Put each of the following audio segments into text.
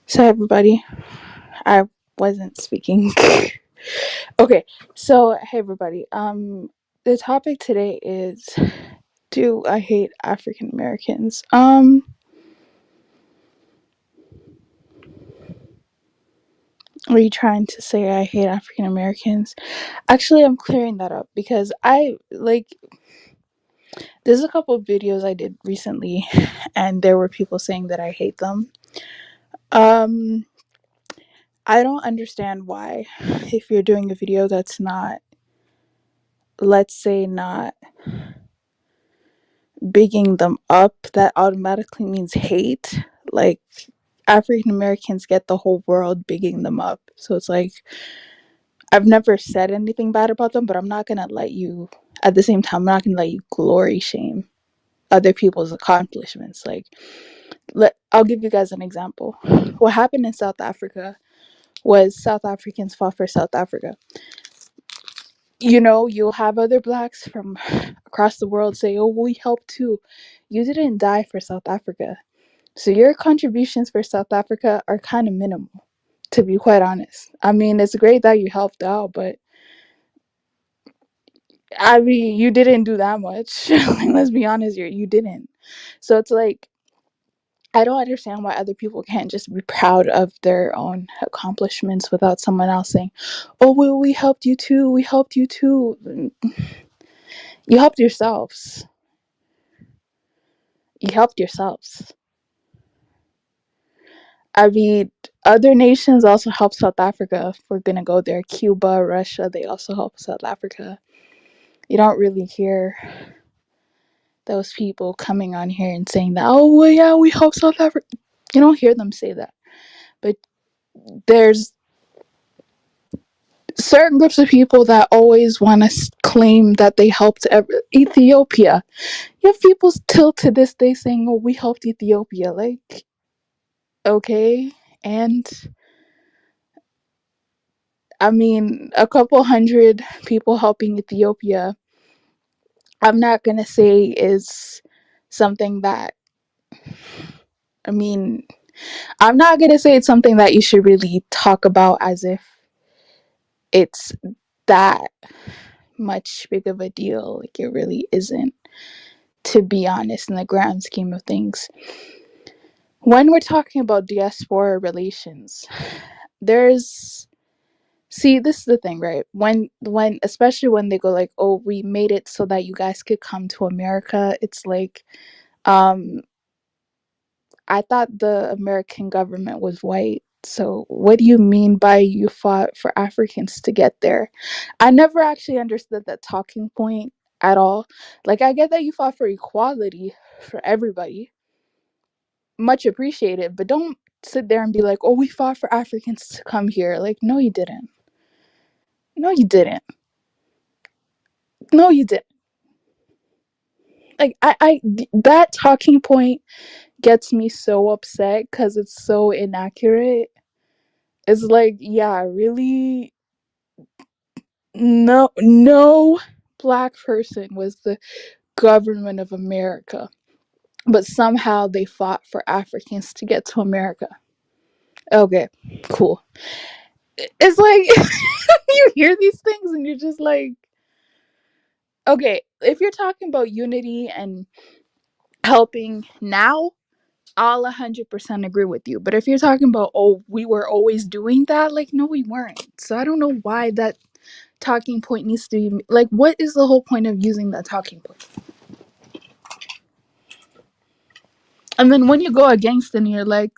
So everybody, I wasn't speaking. Okay, so hey everybody. The topic today is, do I hate African Americans? Are you trying to say I hate African Americans? Actually, I'm clearing that up because there's a couple of videos I did recently, and there were people saying that I hate them. Um, I don't understand why, if you're doing a video that's not, let's say, not bigging them up, that automatically means hate. Like, African Americans get the whole world bigging them up. So it's like, I've never said anything bad about them, but I'm not going to let you, at the same time, I'm not going to let you glory shame other people's accomplishments. Like, I'll give you guys an example. What happened in South Africa was South Africans fought for South Africa. You know, you'll have other blacks from across the world say, oh, we helped too. You didn't die for South Africa. So your contributions for South Africa are kind of minimal, to be quite honest. I mean, it's great that you helped out, but I mean, you didn't do that much. Like, let's be honest here, you didn't. So it's like, I don't understand why other people can't just be proud of their own accomplishments without someone else saying, "Oh, well, we helped you too. We helped you too." You helped yourselves. You helped yourselves. I mean, other nations also help South Africa. If we're gonna go there, Cuba, Russia, they also help South Africa. You don't really hear those people coming on here and saying that, oh, well, yeah, we help South Africa. You don't hear them say that. But there's certain groups of people that always want to claim that they helped Ethiopia. You have people still to this day saying, oh, we helped Ethiopia. Like, okay. And I mean, a couple hundred people helping Ethiopia, I'm not going to say is something that, I mean, I'm not going to say it's something that you should really talk about as if it's that much big of a deal. Like, it really isn't, to be honest, in the grand scheme of things. When we're talking about diaspora relations, there's, see, this is the thing, right? When especially when they go like, oh, we made it so that you guys could come to America, it's like, um I thought the American government was white. So what do you mean by you fought for Africans to get there? I never actually understood that talking point at all. Like, I get that you fought for equality for everybody, much appreciated, but don't sit there and be like, oh, we fought for Africans to come here. Like, no, you didn't. No, you didn't. No, you didn't. Like, that talking point gets me so upset because it's so inaccurate. It's like, yeah, really, no black person was the government of America, but somehow they fought for Africans to get to America. Okay, cool. It's like, you hear these things and you're just like, okay, if you're talking about unity and helping now, I'll 100% agree with you. But if you're talking about, oh, we were always doing that, like, no, we weren't. So I don't know why that talking point needs to be, like, what is the whole point of using that talking point? And then when you go against it and you're like,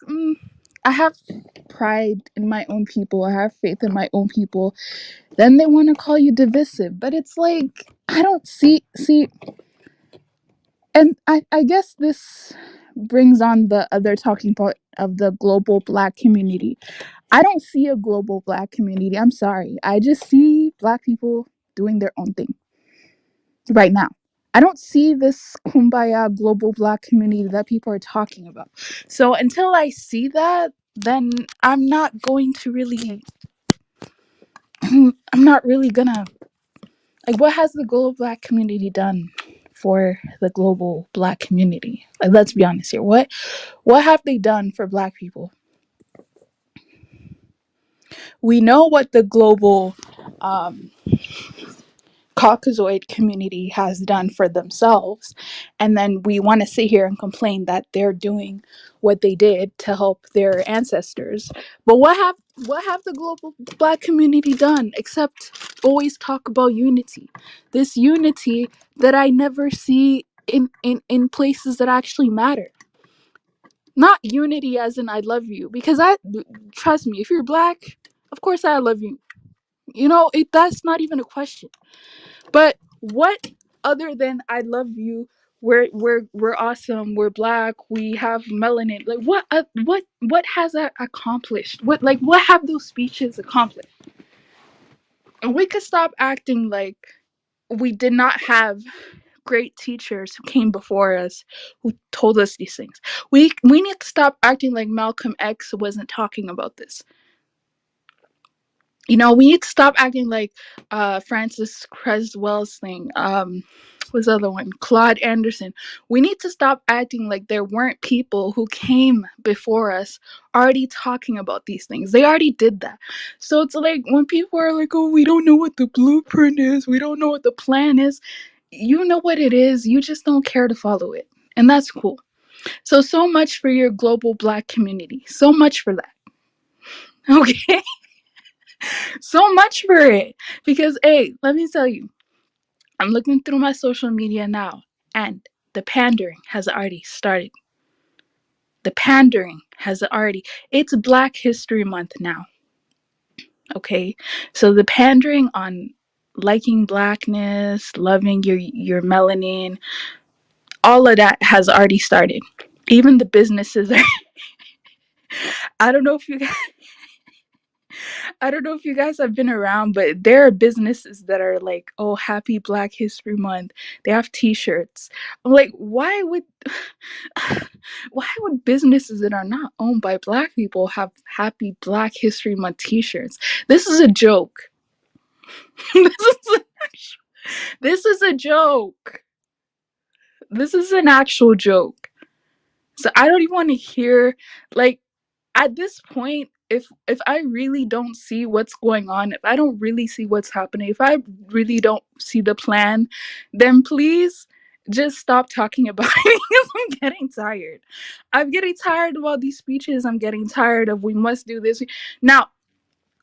I have pride in my own people, I have faith in my own people, then they want to call you divisive. But it's like, I don't see. And I guess this brings on the other talking point of the global black community. I don't see a global black community. I'm sorry. I just see black people doing their own thing right now. I don't see this kumbaya global black community that people are talking about. So until I see that, then I'm not going to really, I'm not really gonna, like, what has the global black community done for the global black community? Like, let's be honest here. What have they done for black people? We know what the global um, Caucasoid community has done for themselves, and then we want to sit here and complain that they're doing what they did to help their ancestors. But what have the global Black community done except always talk about unity? This unity that I never see in places that actually matter. Not unity as in I love you, because I trust me, if you're Black, of course I love you. That's not even a question. But what other than I love you, we're awesome, we're Black, we have melanin. Like what has that accomplished? What have those speeches accomplished? And we could stop acting like we did not have great teachers who came before us who told us these things. We need to stop acting like Malcolm X wasn't talking about this. We need to stop acting like Francis Creswell's thing. What's the other one? Claude Anderson. We need to stop acting like there weren't people who came before us already talking about these things. They already did that. So it's like when people are like, oh, we don't know what the blueprint is, we don't know what the plan is. You know what it is, you just don't care to follow it. And that's cool. So much for your global Black community. So much for that. Okay? So much for it. Because, hey, let me tell you, I'm looking through my social media now, and the pandering has already started. The pandering has already, it's Black History Month now. Okay? So the pandering on liking Blackness, loving your melanin, all of that has already started. Even the businesses are, I don't know if you guys I don't know if you guys have been around, but there are businesses that are like, "Oh, happy Black History Month." They have T-shirts. I'm like, why would businesses that are not owned by Black people have happy Black History Month T-shirts? This is a joke. this is a, this is a joke. This is an actual joke. So I don't even want to hear, like, at this point, if I really don't see what's going on, if I don't really see what's happening, if I really don't see the plan, then please just stop talking about it, because I'm getting tired. I'm getting tired of all these speeches. I'm getting tired of we must do this. Now,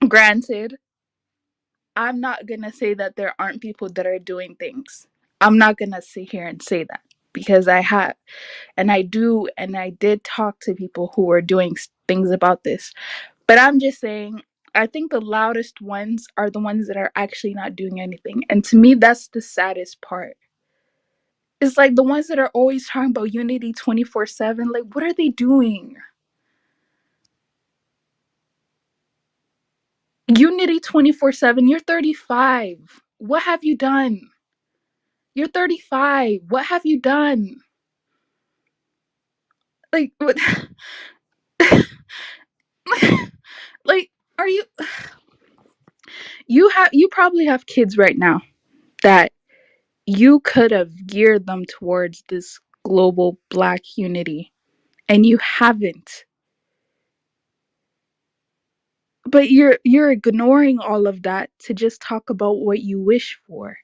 granted, I'm not gonna say that there aren't people that are doing things. I'm not gonna sit here and say that, because I have, and I do, and I did talk to people who are doing things about this. But I'm just saying, I think the loudest ones are the ones that are actually not doing anything. And to me, that's the saddest part. It's like the ones that are always talking about unity 24/7. Like, what are they doing? Unity 24/7. You're 35. What have you done? You're 35. What have you done? Like, what? Like, are you probably have kids right now that you could have geared them towards this global Black unity, and you haven't. But you're ignoring all of that to just talk about what you wish for.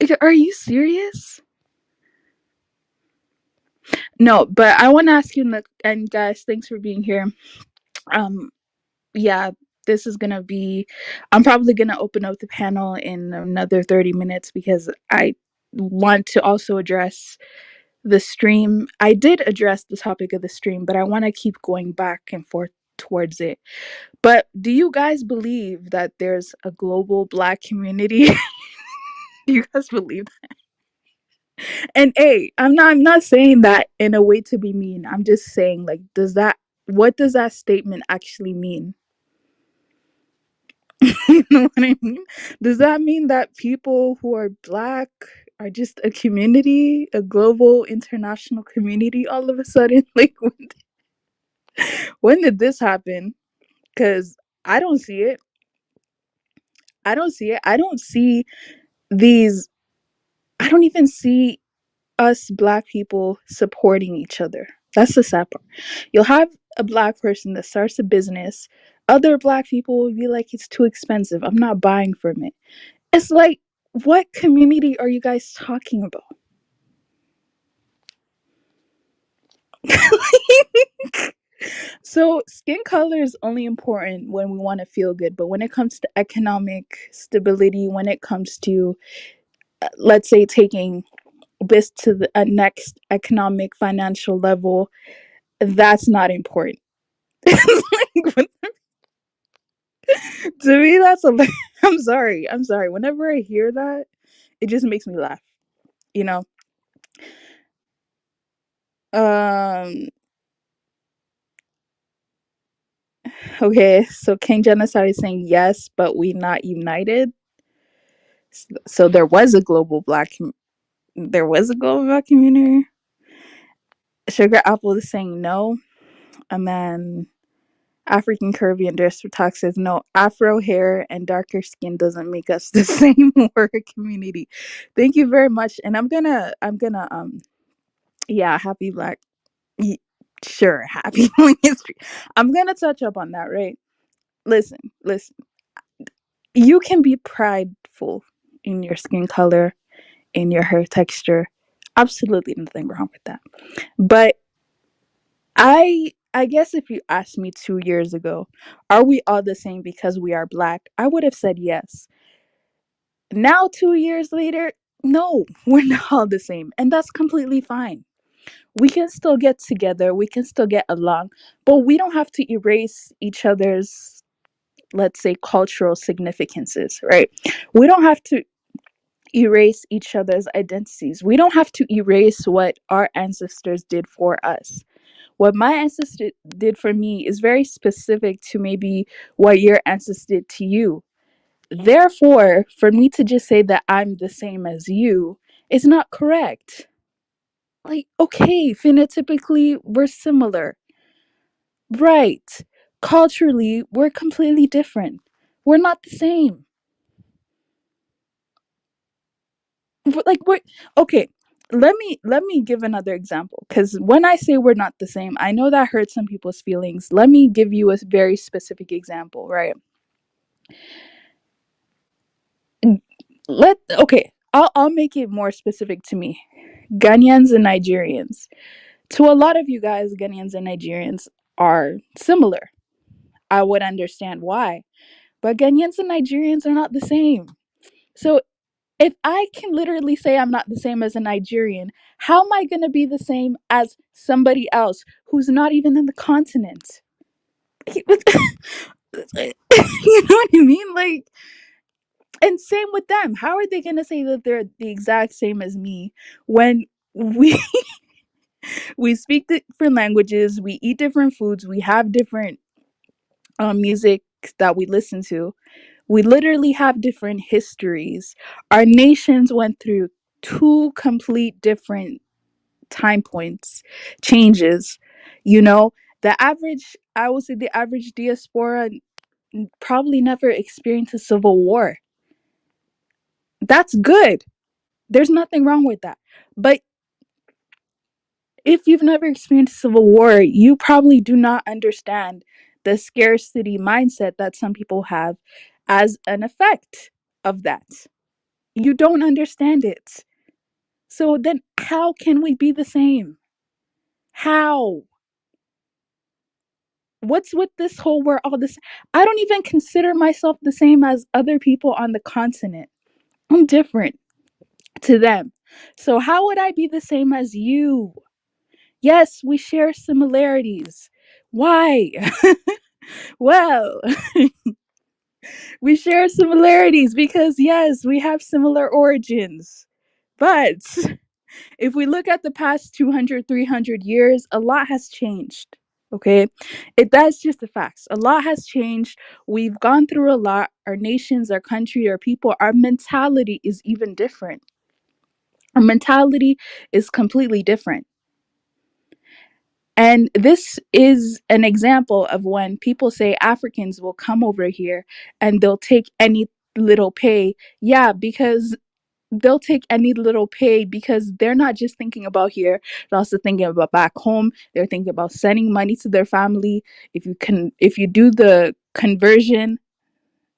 Like, are you serious? No, but I want to ask you, and guys, thanks for being here. Um, yeah, this is gonna be. I'm probably gonna open up the panel in another 30 minutes, because I want to also address the stream. I did address the topic of the stream, but I want to keep going back and forth towards it. But do you guys believe that there's a global Black community? Do you guys believe that? And hey, I'm not saying that in a way to be mean. I'm just saying, like, what does that statement actually mean? You know what I mean? Does that mean that people who are Black are just a community, a global international community all of a sudden? Like, when did this happen? Because I don't see it. I don't see it. I don't see these. I don't even see us Black people supporting each other. That's the sad part. You'll have a black person that starts a business, other black people will be like, it's too expensive. I'm not buying from it. It's like, what community are you guys talking about? So, skin color is only important when we want to feel good. But when it comes to economic stability, when it comes to, let's say, taking this to the next economic financial level, that's not important. Like, to me, that's a. I'm sorry. I'm sorry. Whenever I hear that, it just makes me laugh. You know. Um. Okay. So King Genocide is saying yes, but we not united. So there was a global black community. Sugar Apple is saying no, and then African Caribbean District Talk says no. Afro hair and darker skin doesn't make us the same word community. Thank you very much, and I'm gonna yeah, happy black, sure, happy Black history. I'm gonna touch up on that, right? Listen. You can be prideful in your skin color, in your hair texture. Absolutely nothing wrong with that. But I guess if you asked me 2 years ago, are we all the same because we are black? I would have said yes. Now 2 years later, no, we're not all the same. And that's completely fine. We can still get together, we can still get along, but we don't have to erase each other's, let's say, cultural significances, right? We don't have to erase each other's identities. We don't have to erase what our ancestors did for us. What my ancestor did for me is very specific to maybe what your ancestors did to you. Therefore, for me to just say that I'm the same as you is not correct. Like, okay, phenotypically, we're similar. Right. Culturally, we're completely different. We're not the same. Like, we're okay. Let me give another example, because when I say we're not the same, I know that hurts some people's feelings. Let me give you a very specific example, right? I'll make it more specific to me. Ghanaians and Nigerians. To a lot of you guys, Ghanaians and Nigerians are similar. I would understand why. But Ghanaians and Nigerians are not the same. So if I can literally say I'm not the same as a Nigerian, how am I going to be the same as somebody else who's not even in the continent? You know what I mean? Like, and same with them. How are they going to say that they're the exact same as me when we we speak different languages, we eat different foods, we have different music that we listen to. We literally have different histories. Our nations went through two complete different time points, changes. You know, I would say the average diaspora probably never experienced a civil war. That's good. There's nothing wrong with that. But if you've never experienced a civil war, you probably do not understand the scarcity mindset that some people have as an effect of that. You don't understand it. So then how can we be the same? How? What's with this whole we're all this? I don't even consider myself the same as other people on the continent. I'm different to them. So how would I be the same as you? Yes, we share similarities. Why? Well, we share similarities because, yes, we have similar origins. But if we look at the past 200, 300 years, a lot has changed. Okay. That's just the facts. A lot has changed. We've gone through a lot. Our nations, our country, our people, our mentality is even different. Our mentality is completely different. And this is an example of when people say Africans will come over here and they'll take any little pay. Yeah, because they'll take any little pay because they're not just thinking about here, they're also thinking about back home. They're thinking about sending money to their family. If you do the conversion,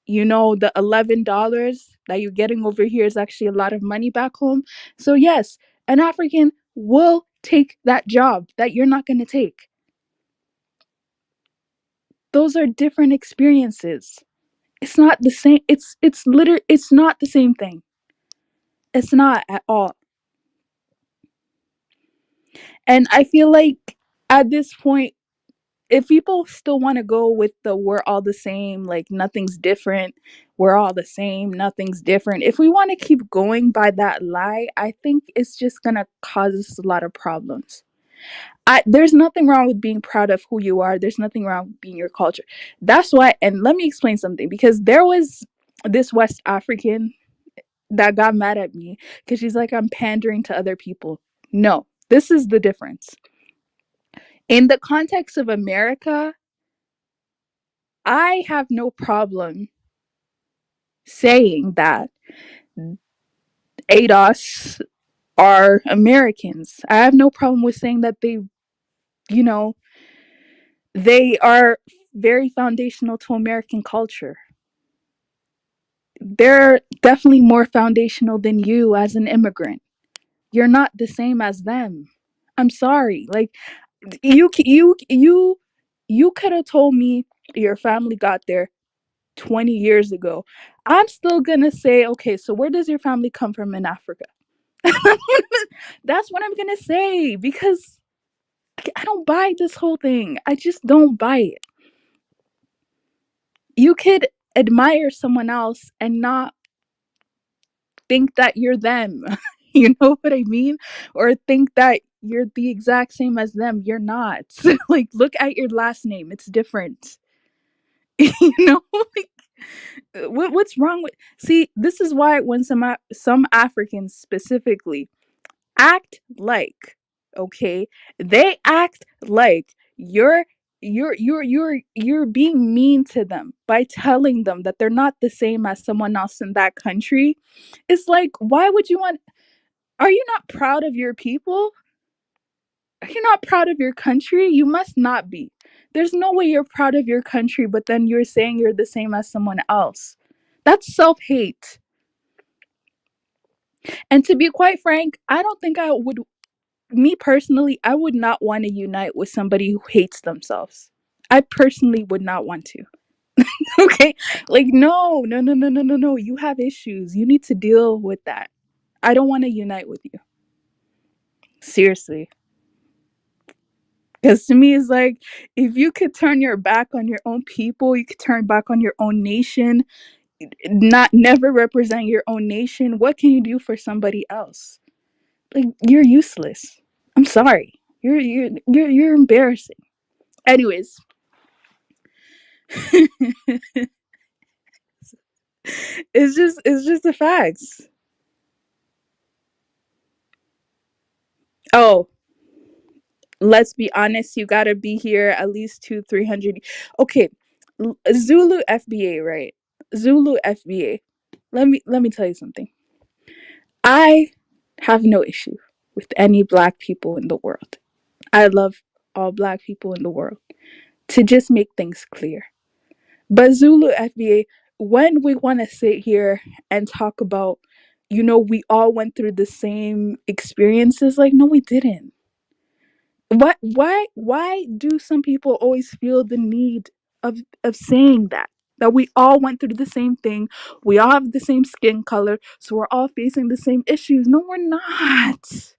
the $11 that you're getting over here is actually a lot of money back home. So yes, an African will take that job that you're not going to take. Those are different experiences. It's not the same. It's not the same thing. It's not at all. And I feel like at this point, if people still want to go with the we're all the same, like nothing's different, we're all the same, nothing's different. If we want to keep going by that lie, I think it's just going to cause us a lot of problems. There's nothing wrong with being proud of who you are. There's nothing wrong with being your culture. That's why, and let me explain something, because there was this West African that got mad at me because she's like, I'm pandering to other people. No, this is the difference. In the context of America, I have no problem saying that ADOS are Americans. I have no problem with saying that you know, they are very foundational to American culture. They're definitely more foundational than you as an immigrant. You're not the same as them. I'm sorry. Like you could have told me your family got there 20 years ago. I'm still going to say, okay, so where does your family come from in Africa? That's what I'm going to say because I don't buy this whole thing. I just don't buy it. You could admire someone else and not think that you're them. You know what I mean? Or think that you're the exact same as them. You're not. Like, look at your last name. It's different. You know? Like, what's wrong with. See, this is why when some Africans specifically act like, okay, they act like you're being mean to them by telling them that they're not the same as someone else in that country. It's like, why would you want. Are you not proud of your people? Are you not proud of your country? You must not be. There's no way you're proud of your country, but then you're saying you're the same as someone else. That's self-hate. And to be quite frank, I don't think I would. Me personally, I would not want to unite with somebody who hates themselves. I personally would not want to. Okay? Like, no, no, no, no, no, no, no. You have issues. You need to deal with that. I don't want to unite with you. Seriously. Because to me, it's like, if you could turn your back on your own people, you could turn back on your own nation, not never represent your own nation, what can you do for somebody else? Like, you're useless. I'm sorry. You're embarrassing. Anyways, it's just the facts. Oh, let's be honest, you gotta be here at least 200-300. Okay, Zulu FBA, right? Zulu FBA. Let me tell you something. I have no issue with any black people in the world. I love all black people in the world. To just make things clear. But Zulu FBA, when we want to sit here and talk about, we all went through the same experiences, like, no, we didn't. Why do some people always feel the need of saying that we all went through the same thing, we all have the same skin color, so we're all facing the same issues? No, we're not.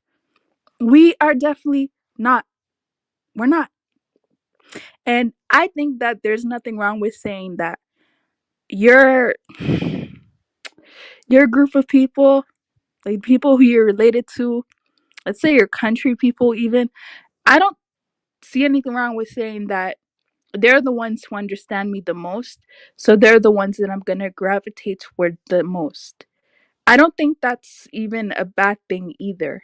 We are definitely not. We're not. And I think that there's nothing wrong with saying that your your group of people, like people who you're related to, let's say your country people even, I don't see anything wrong with saying that they're the ones who understand me the most, so they're the ones that I'm going to gravitate toward the most. I don't think that's even a bad thing either.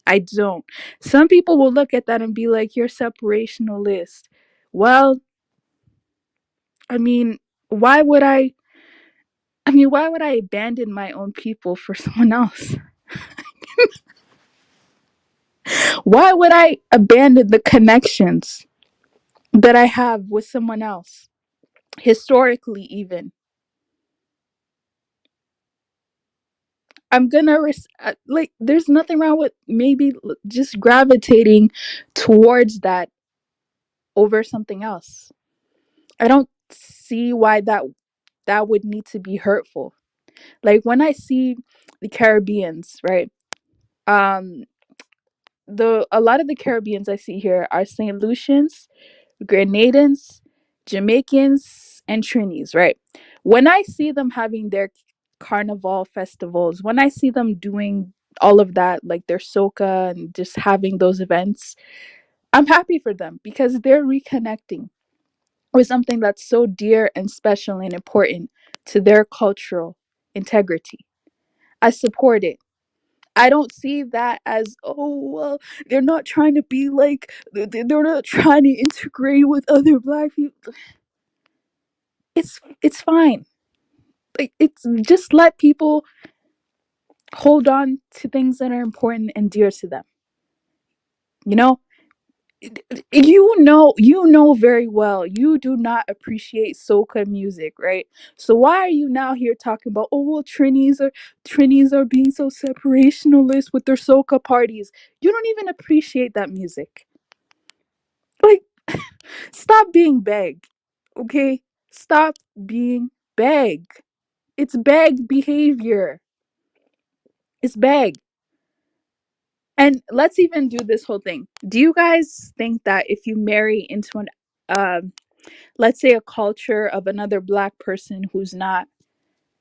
I don't. Some people will look at that and be like, you're separationalist. Well, I mean, why would I I mean, why would I abandon my own people for someone else? Why would I abandon the connections that I have with someone else? Historically, even. Like, there's nothing wrong with maybe just gravitating towards that over something else. I don't see why that would need to be hurtful. Like when I see the Caribbeans, right? Um, the a lot of the Caribbeans I see here are Saint Lucians, Grenadans, Jamaicans, and Trinis, right? When I see them having their carnival festivals, when I see them doing all of that, like their soca and just having those events, I'm happy for them because they're reconnecting with something that's so dear and special and important to their cultural integrity. I support it. I don't see that as, oh well, they're not trying to be like they're not trying to integrate with other black people. It's fine. Like, it's just let people hold on to things that are important and dear to them. You know, you know very well you do not appreciate soca music, right? So why are you now here talking about, oh well, Trinis are being so separationalist with their soca parties? You don't even appreciate that music. Like, stop being beg, okay? Stop being beg. It's beg behavior. It's beg. And let's even do this whole thing. Do you guys think that if you marry into an let's say a culture of another black person who's not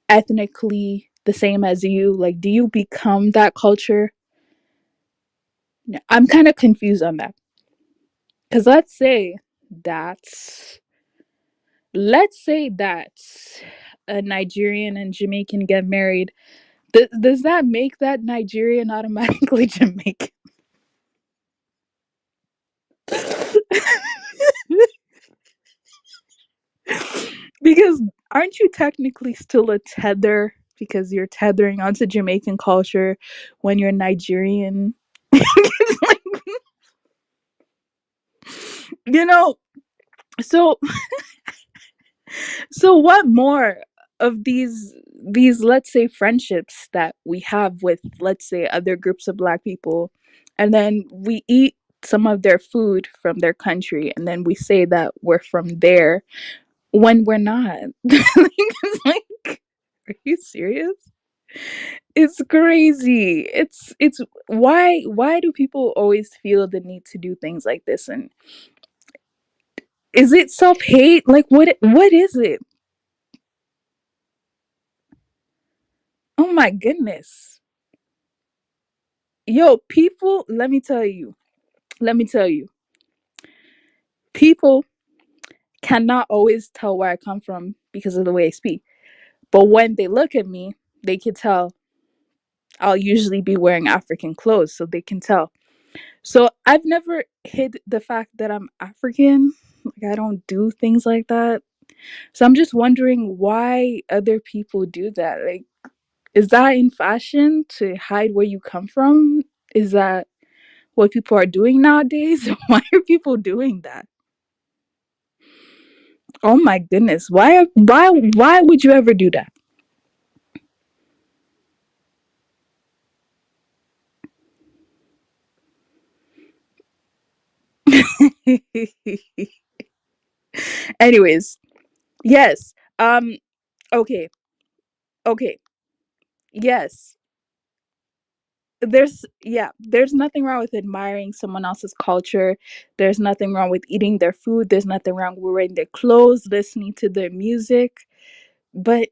ethnically the same as you, like, do you become that culture? No, I'm kind of confused on that. Cuz that let's say that a Nigerian and Jamaican get married. Does that make that Nigerian automatically Jamaican? Because aren't you technically still a tether because you're tethering onto Jamaican culture when you're Nigerian? It's like, you know, so what more of these let's say friendships that we have with, let's say, other groups of black people, and then we eat some of their food from their country and then we say that we're from there when we're not. Like, it's like, are you serious? It's crazy. It's why do people always feel the need to do things like this? And is it self-hate? Like, what is it? Oh my goodness. Yo, people, let me tell you, people cannot always tell where I come from because of the way I speak. But when they look at me, they can tell I'll usually be wearing African clothes, so they can tell. So I've never hid the fact that I'm African. Like, I don't do things like that. So I'm just wondering why other people do that. Like, is that in fashion to hide where you come from? Is that what people are doing nowadays? Why are people doing that? Oh my goodness. Why would you ever do that? Anyways, yes. Okay. Okay. Yes. There's nothing wrong with admiring someone else's culture. There's nothing wrong with eating their food. There's nothing wrong with wearing their clothes, listening to their music. But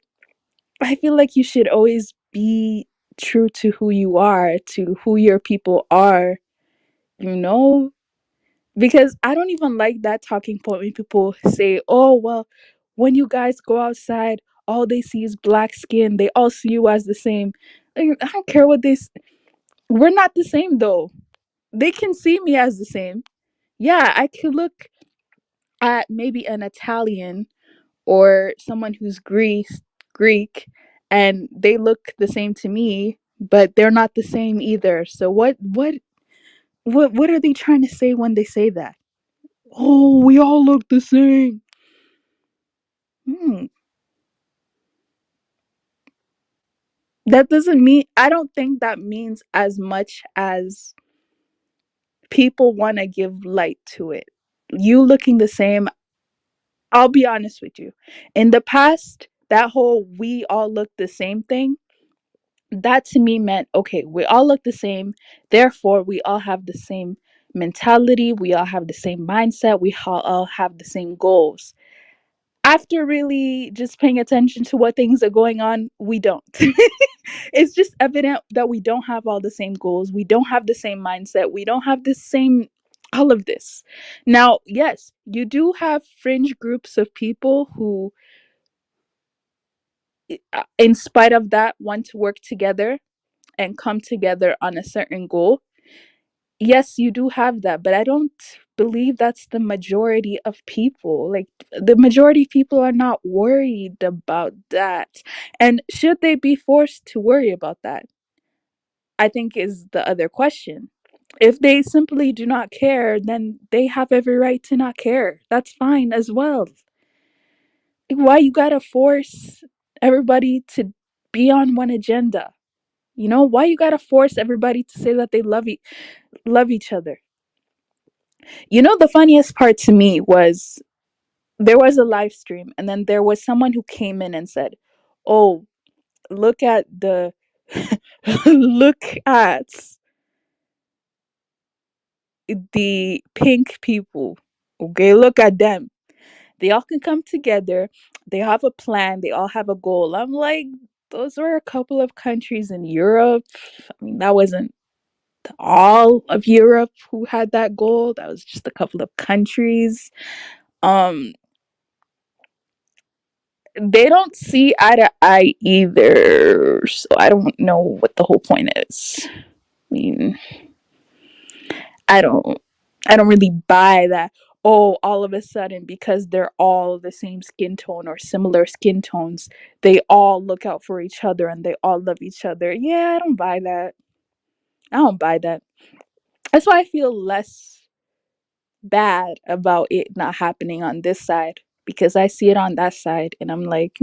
I feel like you should always be true to who you are, to who your people are, you know? Because I don't even like that talking point when people say, oh, well, when you guys go outside, all they see is black skin. They all see you as the same. Like, I don't care what we're not the same though. They can see me as the same. Yeah, I could look at maybe an Italian or someone who's Greek, Greek, and they look the same to me, but they're not the same either. So what are they trying to say when they say that? Oh, we all look the same. Hmm. That doesn't mean, I don't think that means as much as people want to give light to it. You looking the same, I'll be honest with you. In the past, that whole we all look the same thing, that to me meant okay, we all look the same, therefore we all have the same mentality, we all have the same mindset, we all have the same goals. After really just paying attention to what things are going on, we don't. It's just evident that we don't have all the same goals, we don't have the same mindset, we don't have the same all of this. Now, yes, you do have fringe groups of people who, in spite of that, want to work together and come together on a certain goal. Yes, you do have that, but I don't believe that's the majority of people. Like, the majority of people are not worried about that. And should they be forced to worry about that? I think is the other question. If they simply do not care, then they have every right to not care. That's fine as well. Like, why you gotta force everybody to be on one agenda? You know, why you gotta force everybody to say that they love each other? You know, the funniest part to me was there was a live stream, and then there was someone who came in and said, "Oh, look at the look at the pink people. Okay, look at them. They all can come together. They have a plan. They all have a goal." I'm like, those were a couple of countries in Europe. I mean, that wasn't all of Europe who had that goal. That was just a couple of countries. Um, they don't see eye to eye either. So I don't know what the whole point is. I mean, I don't I don't really buy that. Oh, all of a sudden, because they're all the same skin tone or similar skin tones, they all look out for each other and they all love each other. Yeah, I don't buy that. I don't buy that. That's why I feel less bad about it not happening on this side, because I see it on that side and I'm like,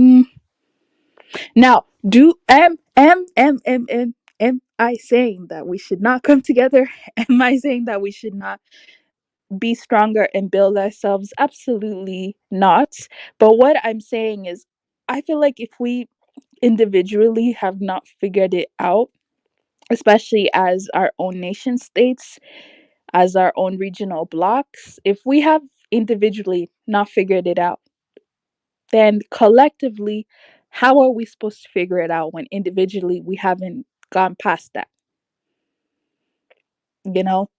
now, do am I saying that we should not come together? Am I saying that we should not be stronger and build ourselves? Absolutely not. But what I'm saying is, I feel like if we individually have not figured it out, especially as our own nation states, as our own regional blocks, if we have individually not figured it out, then collectively, how are we supposed to figure it out when individually we haven't gone past that? You know,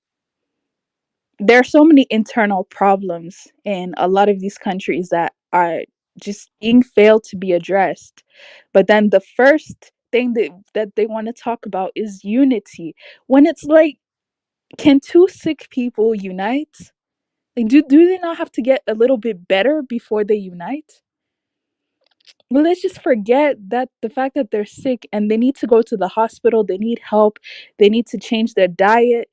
there are so many internal problems in a lot of these countries that are just being failed to be addressed. But then the first thing that they want to talk about is unity. When it's like, can two sick people unite? Like, do they not have to get a little bit better before they unite? Well, let's just forget that the fact that they're sick and they need to go to the hospital, they need help, they need to change their diet.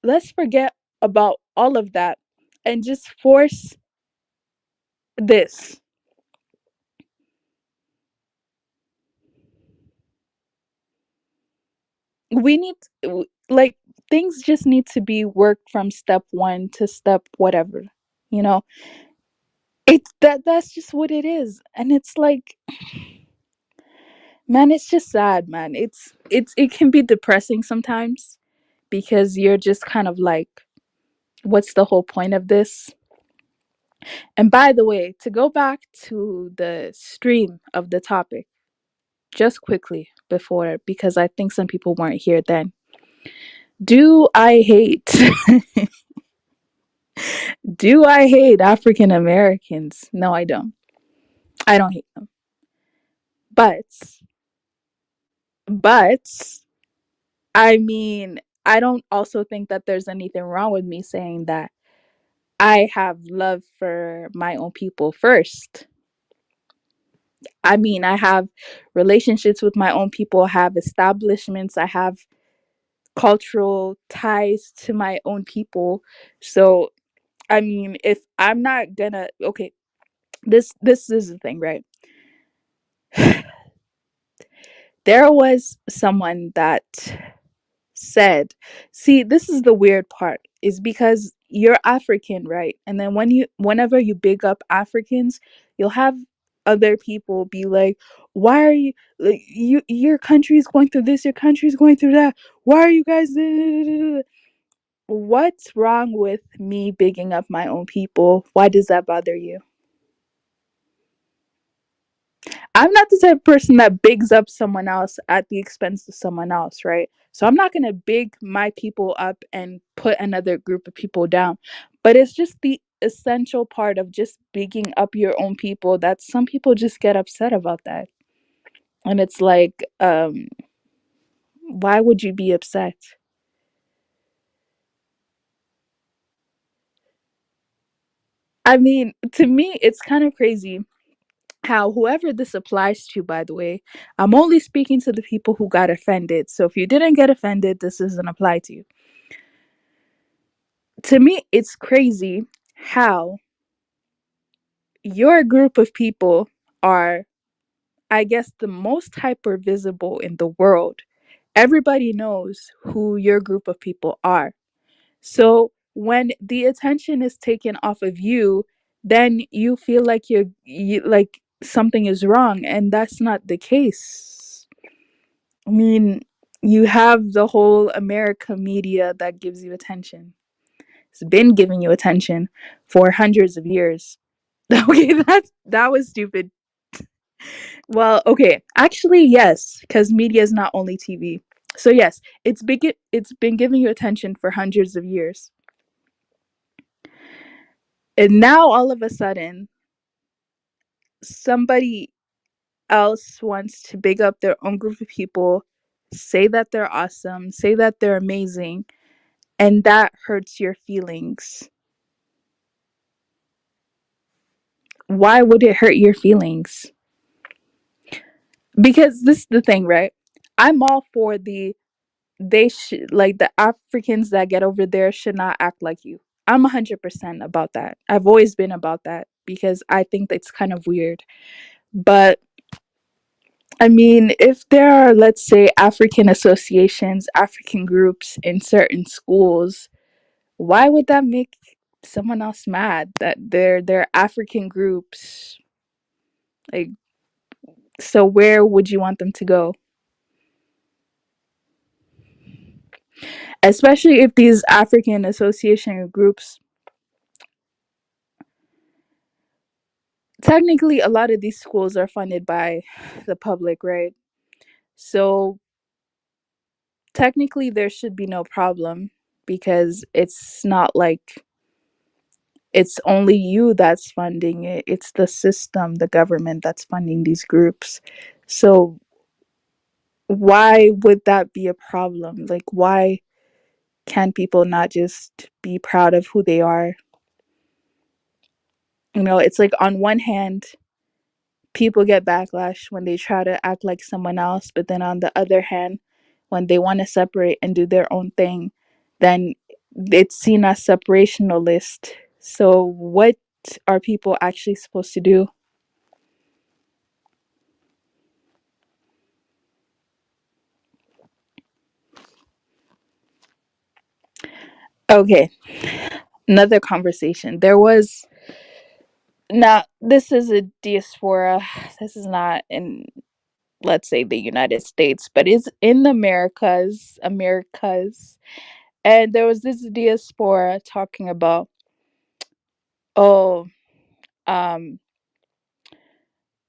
Let's forget about all of that and just force this. We need like, things just need to be worked from step 1 to step whatever. You know, it's that's just what it is. And it's like, man, it's just sad, man. It can be depressing sometimes because you're just kind of like, what's the whole point of this? And by the way, to go back to the stream of the topic, just quickly before, because I think some people weren't here then. Do I hate do I hate African Americans? No, I don't. I don't hate them. But but I mean, I don't also think that there's anything wrong with me saying that I have love for my own people first. I mean, I have relationships with my own people, I have establishments, I have cultural ties to my own people. So, I mean, if I'm not gonna, okay, this is the thing, right? There was someone that said, see, this is the weird part, is because you're African, right? And then whenever you big up Africans, you'll have other people be like, why are you, like, your country's going through this, your country's going through that, why are you guys what's wrong with me bigging up my own people? Why does that bother you? I'm not the type of person that bigs up someone else at the expense of someone else, right? So I'm not going to big my people up and put another group of people down. But it's just the essential part of just bigging up your own people that some people just get upset about that. And it's like, why would you be upset? I mean, to me, it's kind of crazy how whoever this applies to, by the way, I'm only speaking to the people who got offended. So if you didn't get offended, this doesn't apply to you. To me, it's crazy how your group of people are, I guess, the most hyper visible in the world. Everybody knows who your group of people are. So when the attention is taken off of you, then you feel like like something is wrong, and that's not the case. I mean, you have the whole America media that gives you attention. It's been giving you attention for hundreds of years. Okay, that was stupid. Well, okay, actually, yes, because media is not only TV. So yes, it's been giving you attention for hundreds of years, and now all of a sudden, somebody else wants to big up their own group of people, say that they're awesome, say that they're amazing, and that hurts your feelings. Why would it hurt your feelings? Because this is the thing, right? I'm all for they should, like, the Africans that get over there should not act like you. I'm 100% about that. I've always been about that because I think that's kind of weird. But I mean, if there are, let's say, African associations, African groups in certain schools, why would that make someone else mad that they're African groups? Like, so where would you want them to go? Especially if these African association groups, technically a lot of these schools are funded by the public, right? So technically there should be no problem because it's not like it's only you that's funding it. It's the system, the government that's funding these groups. So why would that be a problem? Like, why can people not just be proud of who they are? You know, it's like on one hand, people get backlash when they try to act like someone else, but then on the other hand, when they want to separate and do their own thing, then it's seen as separationalist. So what are people actually supposed to do? Okay, another conversation. There was, now this is a diaspora. This is not in, let's say, the United States, but it's in the Americas. And there was this diaspora talking about, oh, um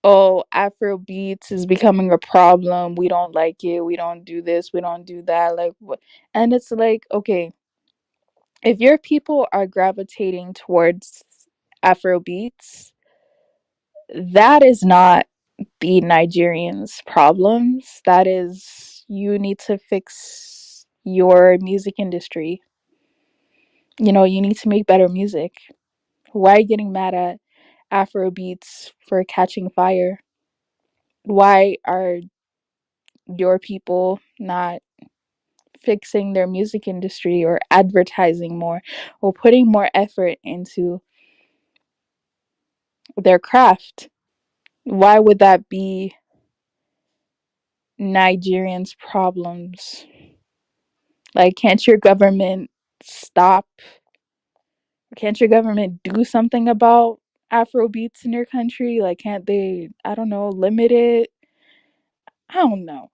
oh, Afro beats is becoming a problem, we don't like it, we don't do this, we don't do that, like what? And it's like, okay, if your people are gravitating towards Afro beats, that is not the Nigerians problems, that is, you need to fix your music industry. You know, you need to make better music. Why are you getting mad at Afro beats for catching fire? Why are your people not fixing their music industry or advertising more or putting more effort into their craft? Why would that be Nigerians' problems? Like, can't your government stop? Can't your government do something about Afro beats in your country? Like, can't they, I don't know, limit it? I don't know.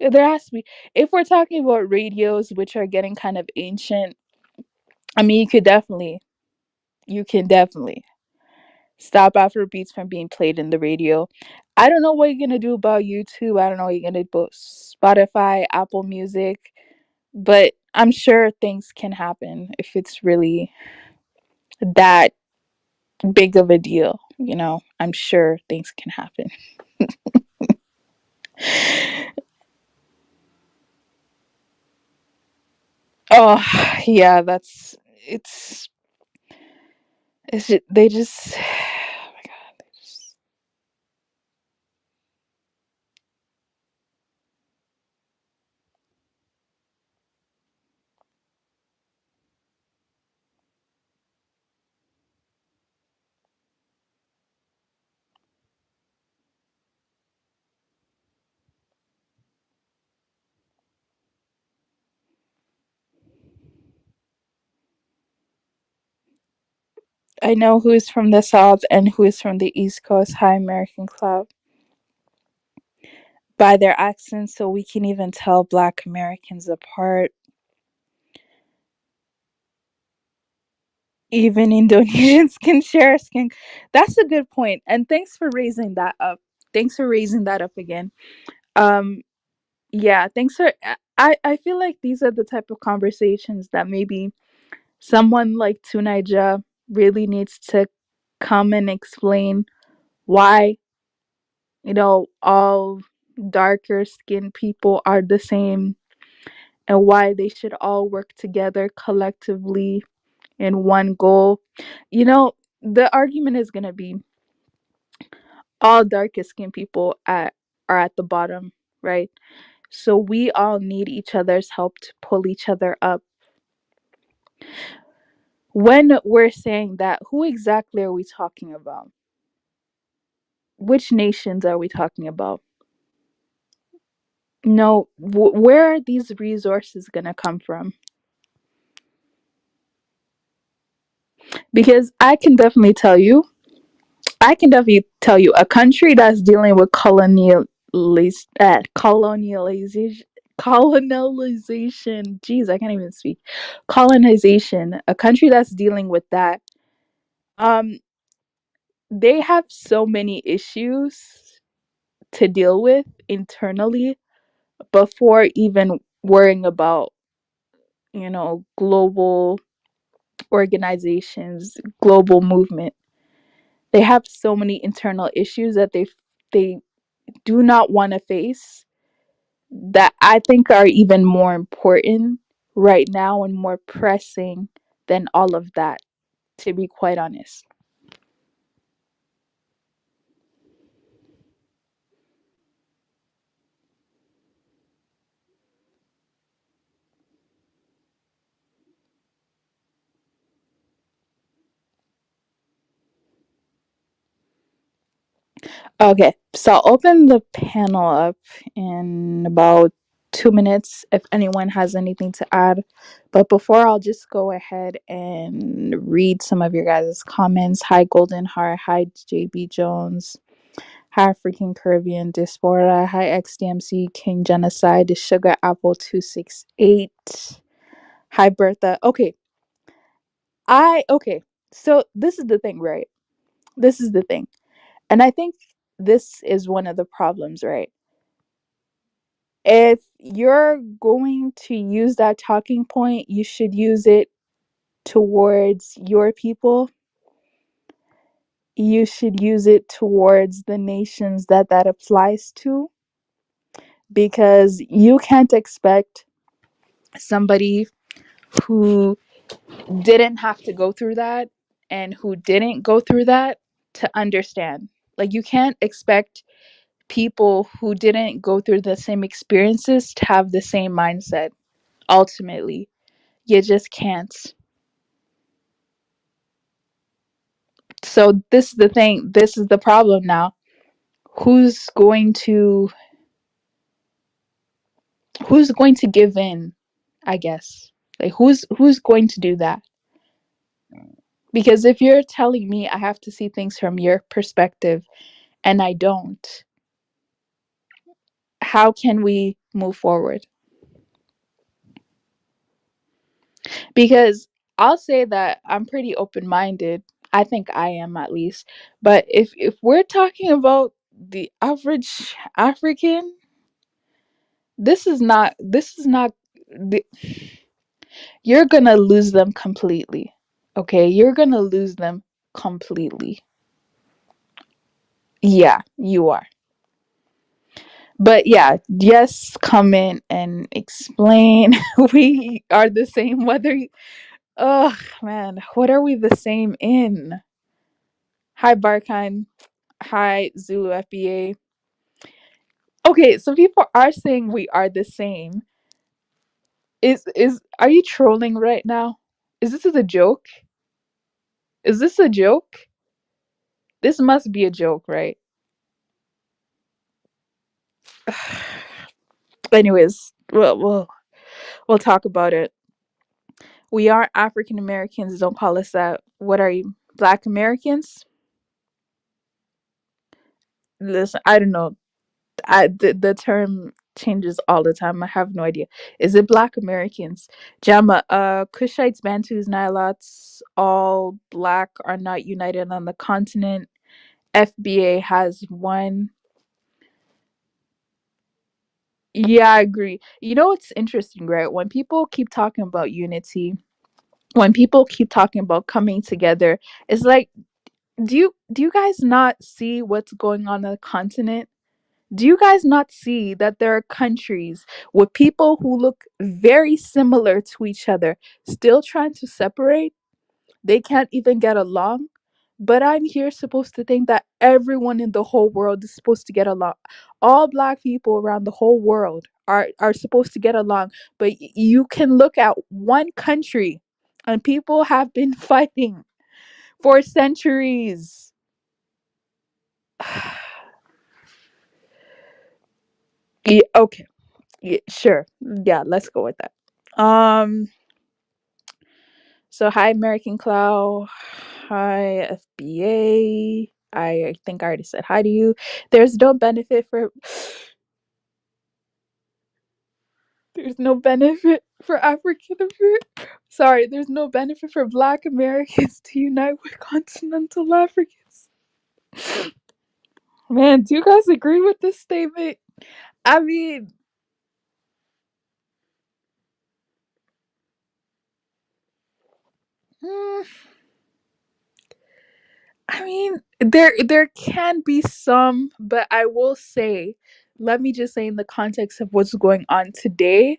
There has to be, if we're talking about radios, which are getting kind of ancient, I mean, you can definitely stop Afro beats from being played in the radio. I don't know what you're gonna do about YouTube. I don't know what you're gonna do about Spotify, Apple Music, but I'm sure things can happen if it's really that big of a deal. I'm sure things can happen. Oh, yeah, it's they just oh my god, they just I know who is from the South and who is from the East Coast. High American Club, by their accents, so we can even tell Black Americans apart. Even Indonesians can share skin. That's a good point, and thanks for raising that up. Thanks for raising that up again. Um, yeah, thanks for. I feel like these are the type of conversations that maybe someone like Tunaija really needs to come and explain why all darker skinned people are the same and why they should all work together collectively in one goal. You know, the argument is going to be all darker skinned people are at the bottom, right? So we all need each other's help to pull each other up. When we're saying that, who exactly are we talking about? Which nations are we talking about? No, where are these resources going to come from? Because I can definitely tell you a country that's dealing with colonialization. Colonization. Jeez, I can't even speak. Colonization. A country that's dealing with that. Um, they have so many issues to deal with internally before even worrying about global organizations, global movement. They have so many internal issues that they do not want to face, that I think are even more important right now and more pressing than all of that, to be quite honest. Okay, so I'll open the panel up in about 2 minutes if anyone has anything to add. But before, I'll just go ahead and read some of your guys' comments. Hi, Golden Heart. Hi, JB Jones. Hi, African Caribbean Diaspora. Hi, XDMC King Genocide. Sugar Apple 268. Hi, Bertha. Okay. So this is the thing, right? This is the thing. And I think this is one of the problems, right? If you're going to use that talking point, you should use it towards your people. You should use it towards the nations that applies to, because you can't expect somebody who didn't have to go through that and who didn't go through that to understand. Like, you can't expect people who didn't go through the same experiences to have the same mindset. Ultimately, you just can't. So this is the thing. This is the problem now. Who's going to who's going to give in? I guess. Like who's going to do that? Because if you're telling me I have to see things from your perspective and I don't, how can we move forward? Because I'll say that I'm pretty open-minded. I think I am, at least. But if we're talking about the average African, this is not the, you're going to lose them completely. Okay? You're going to lose them completely. Yeah, you are. But yeah, yes, come in and explain. We are the same whether oh man, what are we the same in? Hi Barkhan. Hi Zulu FBA. Okay, so people are saying we are the same. Is are you trolling right now? Is this a joke? Is this a joke? This must be a joke, right? Anyways, we'll talk about it. We are African Americans. Don't call us that. What are you? Black Americans? Listen, I don't know. The term changes all the time. I have no idea. Is it Black Americans? Jama, Kushites, Bantus, Nilots, all black are not united on the continent. FBA has one. Yeah, I agree. You know what's interesting, right? When people keep talking about unity, when people keep talking about coming together, it's like, do you guys not see what's going on the continent? Do you guys not see that there are countries with people who look very similar to each other still trying to separate? They can't even get along. But I'm here supposed to think that everyone in the whole world is supposed to get along. All black people around the whole world are supposed to get along. But you can look at one country and people have been fighting for centuries. Yeah, okay. Yeah, sure. Yeah, let's go with that. So hi American Cloud, hi FBA. I think I already said hi to you. There's no benefit for there's no benefit for sorry, there's no benefit for Black Americans to unite with continental Africans. Man, do you guys agree with this statement? I mean, mm, there can be some, but I will say, let me just say in the context of what's going on today,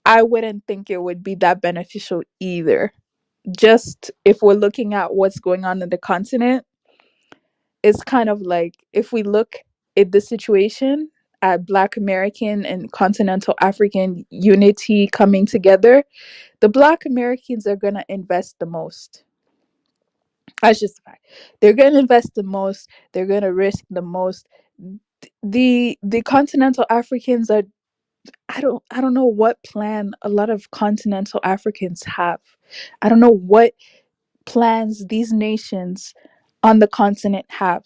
I wouldn't think it would be that beneficial either. Just if we're looking at what's going on in the continent, it's kind of like if we look at the situation at Black American and continental African unity coming together, the Black Americans are going to invest the most. That's just a fact. They're going to invest the most. They're going to risk the most. The continental Africans are I don't know what plan a lot of continental Africans have. I don't know what plans these nations on the continent have.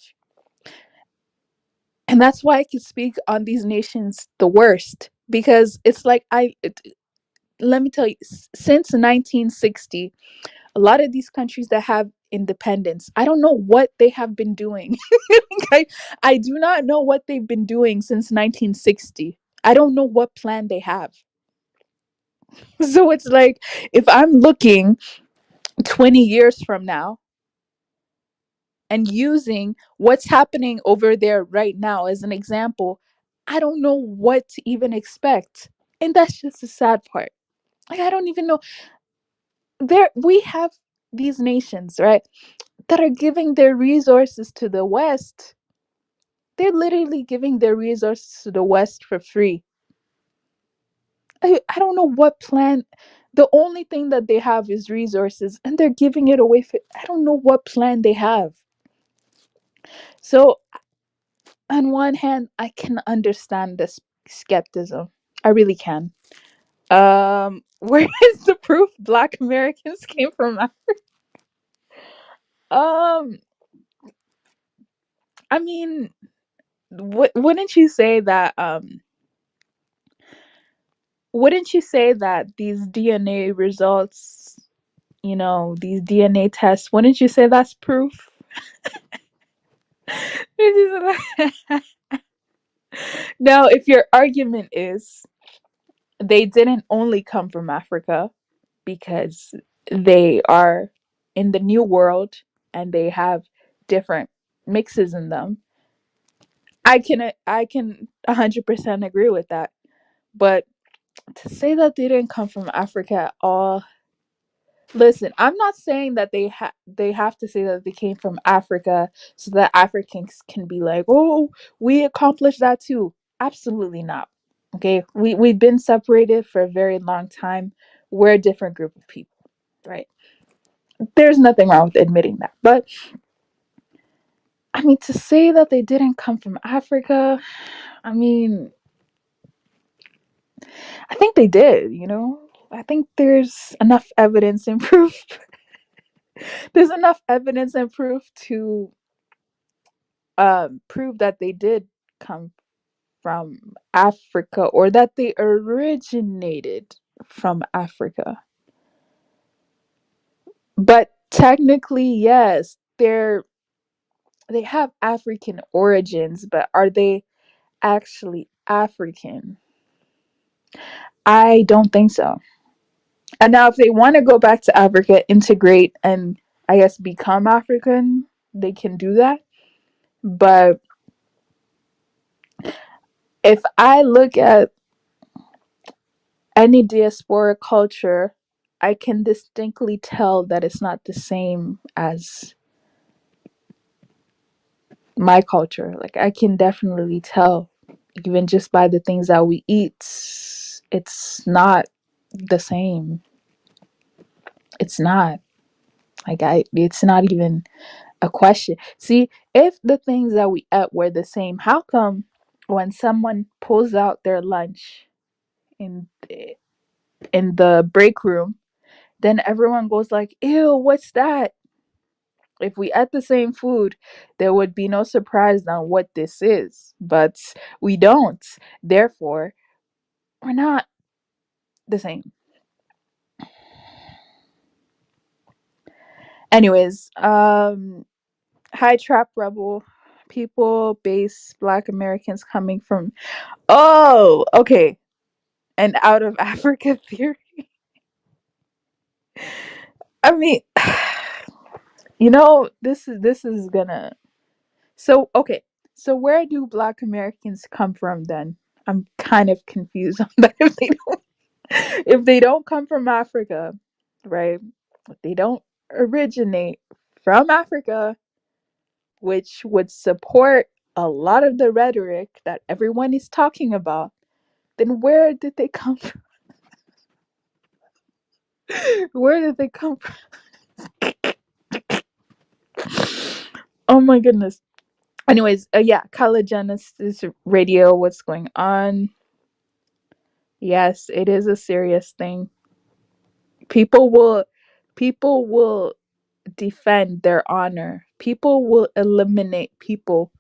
And that's why I can speak on these nations the worst because it's like let me tell you, since 1960, a lot of these countries that have independence, I don't know what they have been doing. Like, I do not know what they've been doing since 1960. I don't know what plan they have. So it's like if I'm looking 20 years from now and using what's happening over there right now as an example, I don't know what to even expect. And that's just the sad part. Like I don't even know there we have these nations, right, that are giving their resources to the West They're literally giving their resources to the West for free. I don't know what plan. The only thing that they have is resources, and they're giving it away for. I don't know what plan they have. So, on one hand, I can understand this skepticism. I really can. Where is the proof Black Americans came from? Um, I mean, wouldn't you say that? Wouldn't you say that these DNA results, these DNA tests, wouldn't you say that's proof? Now, if your argument is they didn't only come from Africa because they are in the new world and they have different mixes in them, I can 100% agree with that. But to say that they didn't come from Africa at all, listen, I'm not saying that they have to say that they came from Africa so that Africans can be like, "Oh, we accomplished that too." Absolutely not. Okay? We've been separated for a very long time. We're a different group of people, right? There's nothing wrong with admitting that. But I mean, to say that they didn't come from Africa, I mean, I think they did. I think there's enough evidence and proof. There's enough evidence and proof to prove that they did come from Africa or that they originated from Africa. But technically, yes, they have African origins, but are they actually African? I don't think so. And now if they want to go back to Africa, integrate and I guess become African, they can do that. But if I look at any diaspora culture, I can distinctly tell that it's not the same as my culture. Like I can definitely tell, even just by the things that we eat, it's not the same. It's not. It's not even a question. See, if the things that we ate were the same, how come when someone pulls out their lunch in in the break room, then everyone goes like, "Ew, what's that?" If we ate the same food, there would be no surprise on what this is. But we don't. Therefore, we're not the same. Anyways, High Trap Rebel, people base Black Americans coming from, oh, okay, and out of Africa theory. I mean, this is gonna. So okay, so where do Black Americans come from then? I'm kind of confused on that. If they don't come from Africa, right? If they don't originate from Africa, which would support a lot of the rhetoric that everyone is talking about, then where did they come from? Where did they come from? Oh my goodness. Anyways, yeah, Genesis Radio, what's going on? Yes, it is a serious thing. People will people will defend their honor. People will eliminate people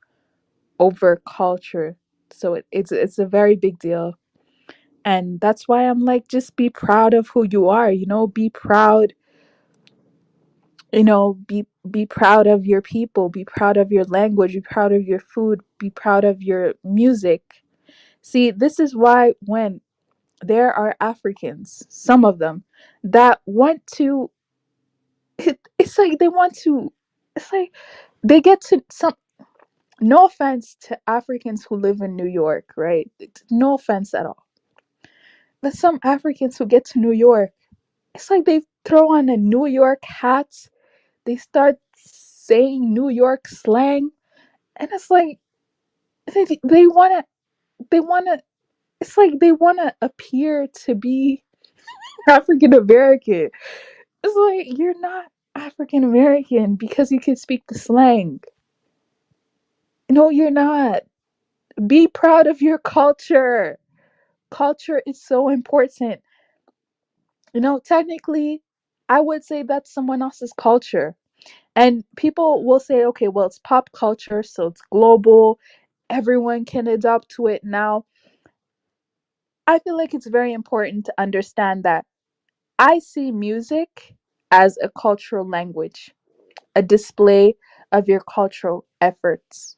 over culture. So it's a very big deal. And that's why I'm like, just be proud of who you are, be proud, be proud of your people, be proud of your language, be proud of your food, be proud of your music. See, this is why when there are Africans, some of them, that want to, it's like they want to, it's like they get to some, no offense to Africans who live in New York, right? No offense at all. But some Africans who get to New York, it's like they throw on a New York hat, they start saying New York slang, and it's like, They want to, they want to, it's like they want to appear to be African American. It's like you're not African American because you can speak the slang. No, you're not. Be proud of your culture. Culture is so important. Technically, I would say that's someone else's culture. And people will say, okay, well, it's pop culture, so it's global. Everyone can adopt to it now. I feel like it's very important to understand that I see music as a cultural language, a display of your cultural efforts.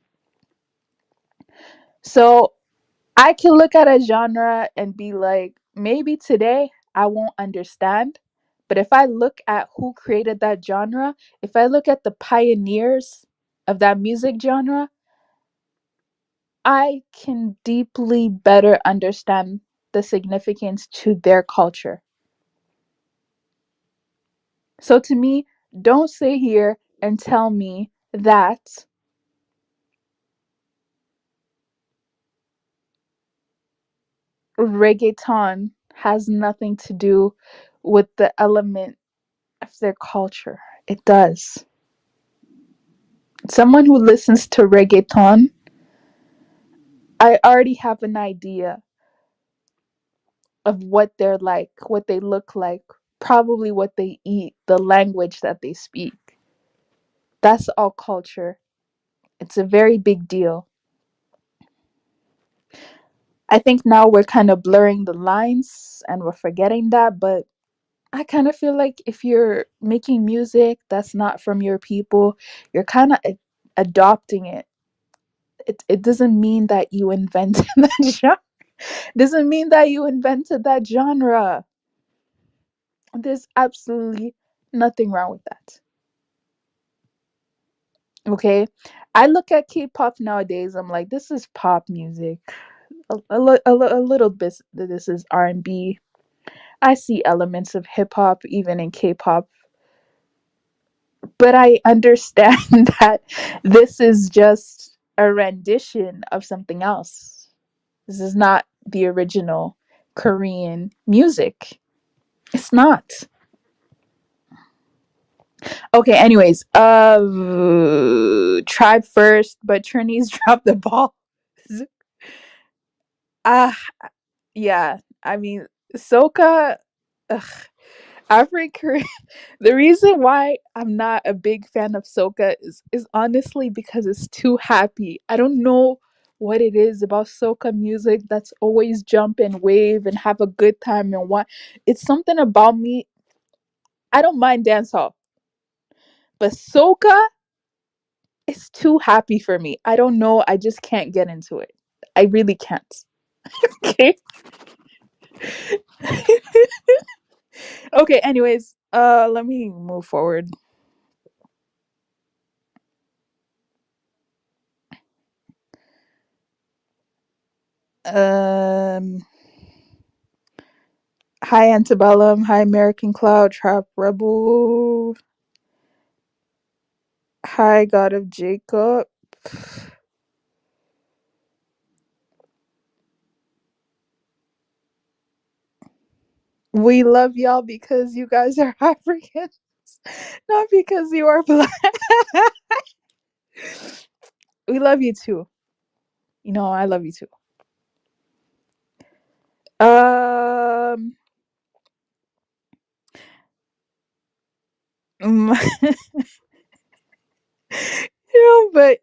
So I can look at a genre and be like, maybe today I won't understand. But if I look at who created that genre, if I look at the pioneers of that music genre, I can deeply better understand the significance to their culture. So to me, don't sit here and tell me that reggaeton has nothing to do with the element of their culture. It does. Someone who listens to reggaeton, I already have an idea of what they're like, what they look like, probably what they eat, the language that they speak. That's all culture. It's a very big deal. I think now we're kind of blurring the lines and we're forgetting that, but I kind of feel like if you're making music that's not from your people, you're kind of adopting it. It doesn't mean that you invented that genre. Doesn't mean that you invented that genre. There's absolutely nothing wrong with that. Okay? I look at K-pop nowadays, I'm like, this is pop music. A little bit, this is R&B. I see elements of hip hop even in K-pop, but I understand that this is just a rendition of something else. This is not the original Korean music. It's not. Okay, anyways, tried first, but Trinise dropped the ball. Ah, yeah. I mean, Soka, ugh, African. The reason why I'm not a big fan of Soca is honestly because it's too happy. I don't know what it is about Soca music that's always jump and wave and have a good time and what. It's something about me. I don't mind dancehall, but Soca is too happy for me. I don't know. I just can't get into it. I really can't. Okay. Okay. Anyways, let me move forward. Um. Hi Antebellum, hi American Cloud, Trap Rebel, hi God of Jacob. We love y'all because you guys are Africans, not because you are black. We love you too. I love you too. Um, mm, but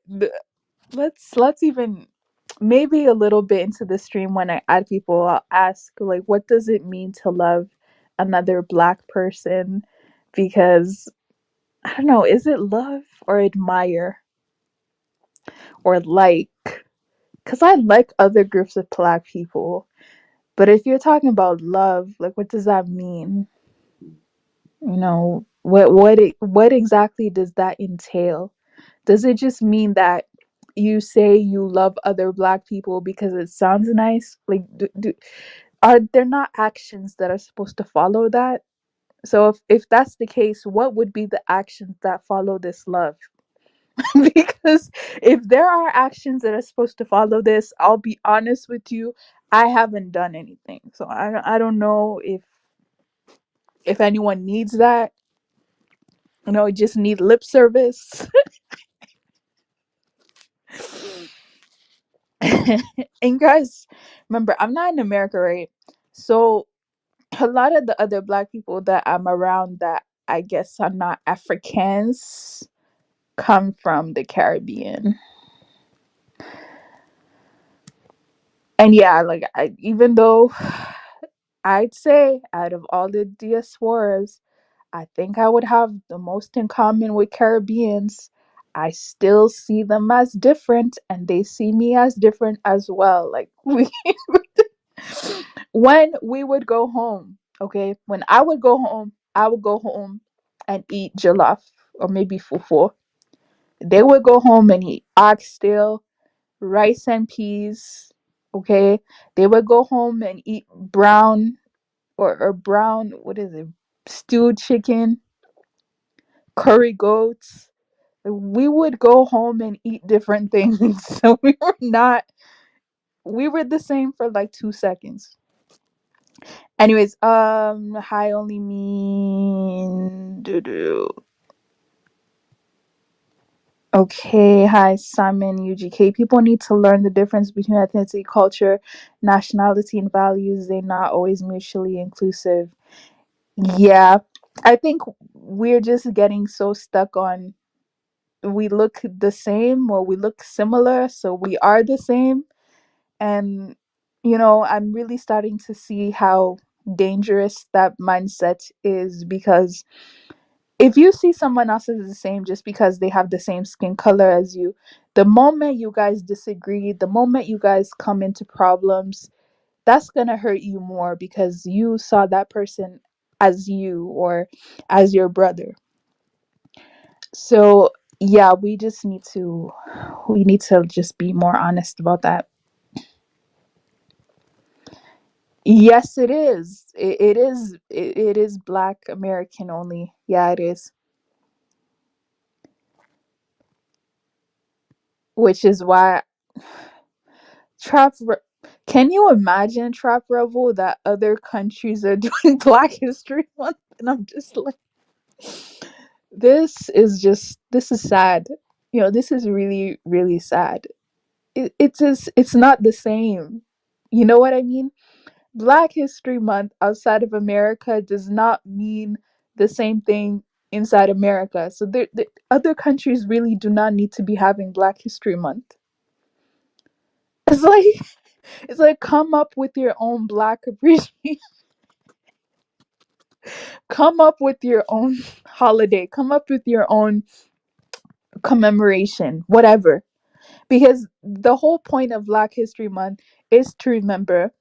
let's even maybe a little bit into the stream when I add people. I'll ask like, what does it mean to love another black person? Because I don't know, is it love or admire or like? Because I like other groups of black people, but if you're talking about love, like what does that mean? What exactly does that entail? Does it just mean that you say you love other black people because it sounds nice? Like, are there not actions that are supposed to follow that? So if that's the case, what would be the actions that follow this love? Because if there are actions that are supposed to follow this, I'll be honest with you, I haven't done anything. So I don't know if anyone needs that. Just need lip service. And guys, remember, I'm not in America, right? So a lot of the other black people that I'm around that I guess are not Africans come from the Caribbean. And yeah, like even though I'd say out of all the diasporas, I think I would have the most in common with Caribbeans. I still see them as different and they see me as different as well. Like we when we would go home, okay? When I would go home, I would go home and eat jollof or maybe fufu. They would go home and eat oxtail, rice and peas, okay? They would go home and eat brown or brown, what is it? Stewed chicken, curry goats. We would go home and eat different things. So we were the same for like 2 seconds. Anyways, hi only mean doo doo. Okay, hi Simon UGK. People need to learn the difference between ethnicity, culture, nationality, and values. They're not always mutually inclusive. Yeah, I think we're just getting so stuck on we look the same or we look similar, so we are the same. And I'm really starting to see how dangerous that mindset is, because if you see someone else as the same just because they have the same skin color as you, the moment you guys disagree, the moment you guys come into problems, that's going to hurt you more because you saw that person as you or as your brother. So, yeah, we need to just be more honest about that. Yes, it is. It is Black American only. Yeah, it is. Which is why Trap. Can you imagine Trap Rebel that other countries are doing Black History Month? And I'm just like, this is sad. This is really really sad. It's not the same. You know what I mean? Black History Month outside of America does not mean the same thing inside America. So the other countries really do not need to be having Black History Month. It's like it's like come up with your own Black appreciation. Come up with your own holiday. Come up with your own commemoration, whatever. Because the whole point of Black History Month is to remember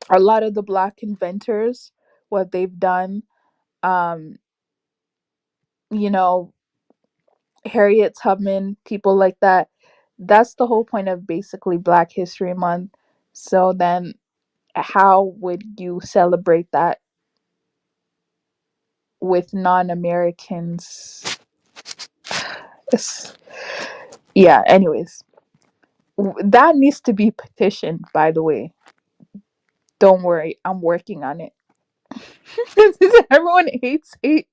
a lot of the Black inventors, what they've done. Um, you know, Harriet Tubman, people like that. That's the whole point of basically Black History Month. So then, how would you celebrate that with non Americans? Yeah, anyways, that needs to be petitioned, by the way. Don't worry, I'm working on it. Everyone hates hate.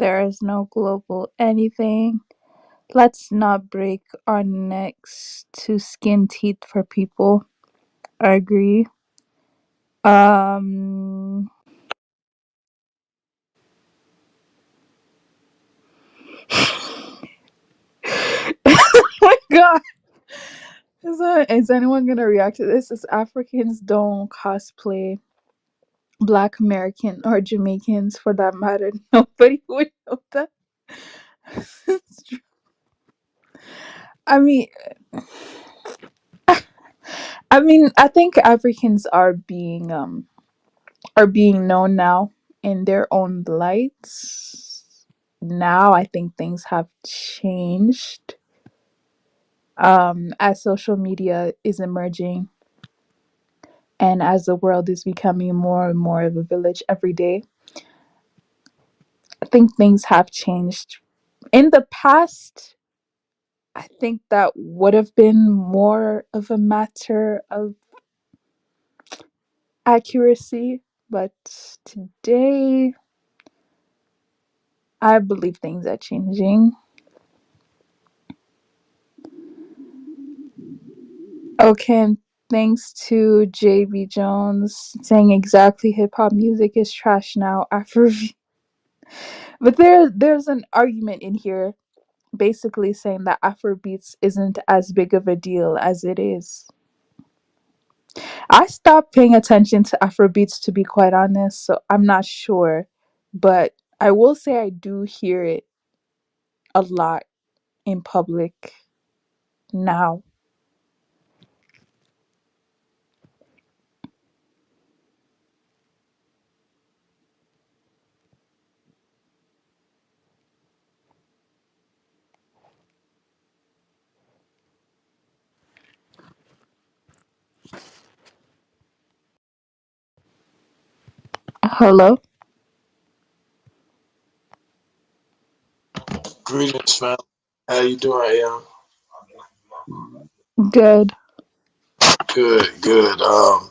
There is no global anything. Let's not break our necks to skin teeth for people. I agree. Um, oh my god. Is anyone gonna react to this? As Africans don't cosplay Black American or Jamaicans for that matter. Nobody would know that. It's true. I mean, I think Africans are being known now in their own lights. Now I think things have changed. As social media is emerging and as the world is becoming more and more of a village every day, I think things have changed. In the past, I think that would have been more of a matter of accuracy, but today I believe things are changing. Okay, and thanks to JB Jones saying exactly hip hop music is trash now after but there's an argument in here basically saying that Afrobeats isn't as big of a deal as it is. I stopped paying attention to Afrobeats to be quite honest, so I'm not sure. But I will say I do hear it a lot in public now. Hello? Greetings, fam. How you doing, Am? Good. Good, good.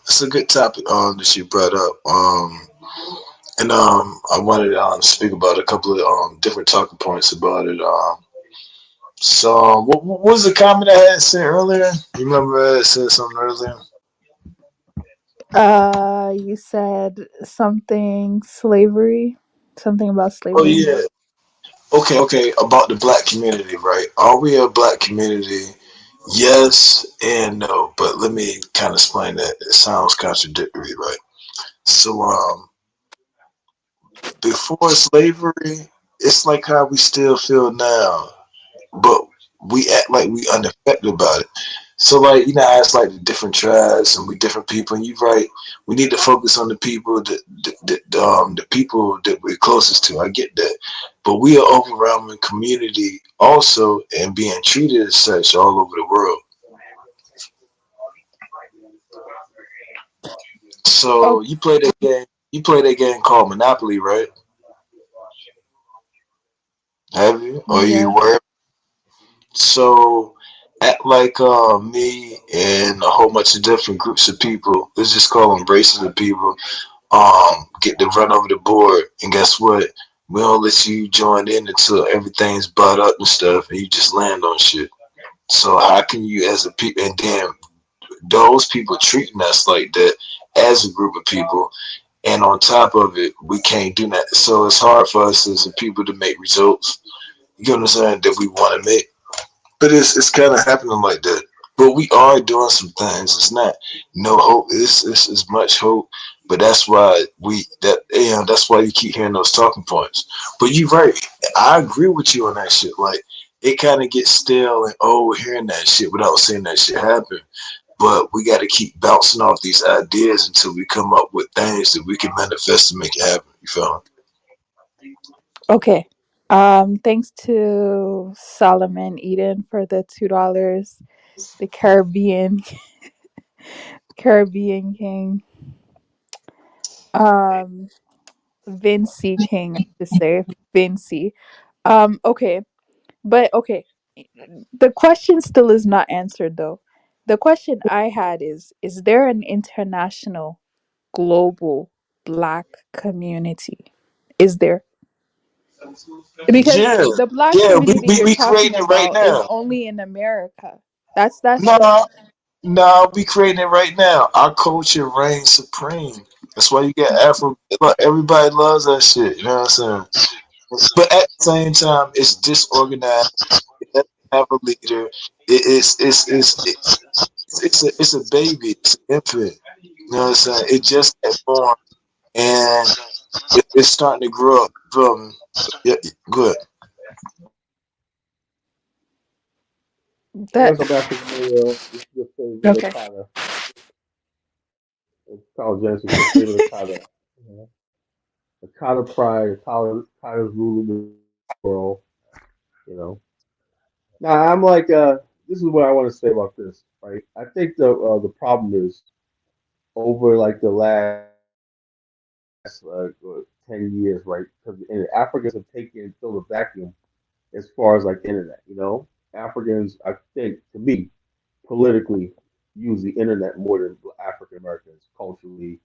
It's a good topic that you brought up. And I wanted to speak about a couple of different talking points about it. So what was the comment I had said earlier? You remember I said something earlier? You said something slavery, something about Oh slavery. yeah. Okay. About the black community, right? Are we a black community? Yes and no. But let me kind of explain that. It sounds contradictory, right? So before slavery, it's like how we still feel now, but we act like we unaffected about it. So like how it's like the different tribes and we different people. And you're right. We need to focus on the people the people that we're closest to. I get that, but we are overwhelming community also and being treated as such all over the world. So Oh, you play that game. You play that game called Monopoly, right? Have you? Or you yeah. were? So, act like me and a whole bunch of different groups of people. Let's just call them braces of people. Get to run over the board, and guess what? We don't let you join in until everything's bought up and stuff, and you just land on shit. So how can you, as a people, and then those people treating us like that as a group of people, and on top of it, we can't do that. So it's hard for us as a people to make results. You understand that we want to make. But it's kind of happening like that. But we are doing some things. It's not no hope. It's much hope. But that's why that's why you keep hearing those talking points. But you're right. I agree with you on that shit. Like it kind of gets stale and old hearing that shit without seeing that shit happen. But we got to keep bouncing off these ideas until we come up with things that we can manifest to make it happen. You feel Okay. Thanks to Solomon Eden for the $2. The Caribbean King. Um, Vinci King, I should say. Vinci. Okay. But okay. The question still is not answered though. The question I had is there an international global black community? Is there? Because Yeah, the black yeah, we, community we, you're we talking creating it right about is now. only in America. That's the No, no, we creating it right now. Our culture reigns supreme. That's why you get Afro. Look, everybody loves that shit. You know what I'm saying? But at the same time, it's disorganized. It doesn't have a leader. It's a baby. It's an infant. You know what I'm saying? It just got born and it's starting to grow up from. Yeah, good. Hey, that what's up, African Mayo? This is your favorite okay. Okada. It's Carl Genesis, your favorite Okada. You know? Okada Pride, Okada's ruling the world. You know. Now I'm like, this is what I want to say about this, right? I think the problem is over like the last 10 years, right? Because Africans have taken and filled a vacuum as far as like the internet. You know, Africans, I think, to me, politically, use the internet more than African Americans culturally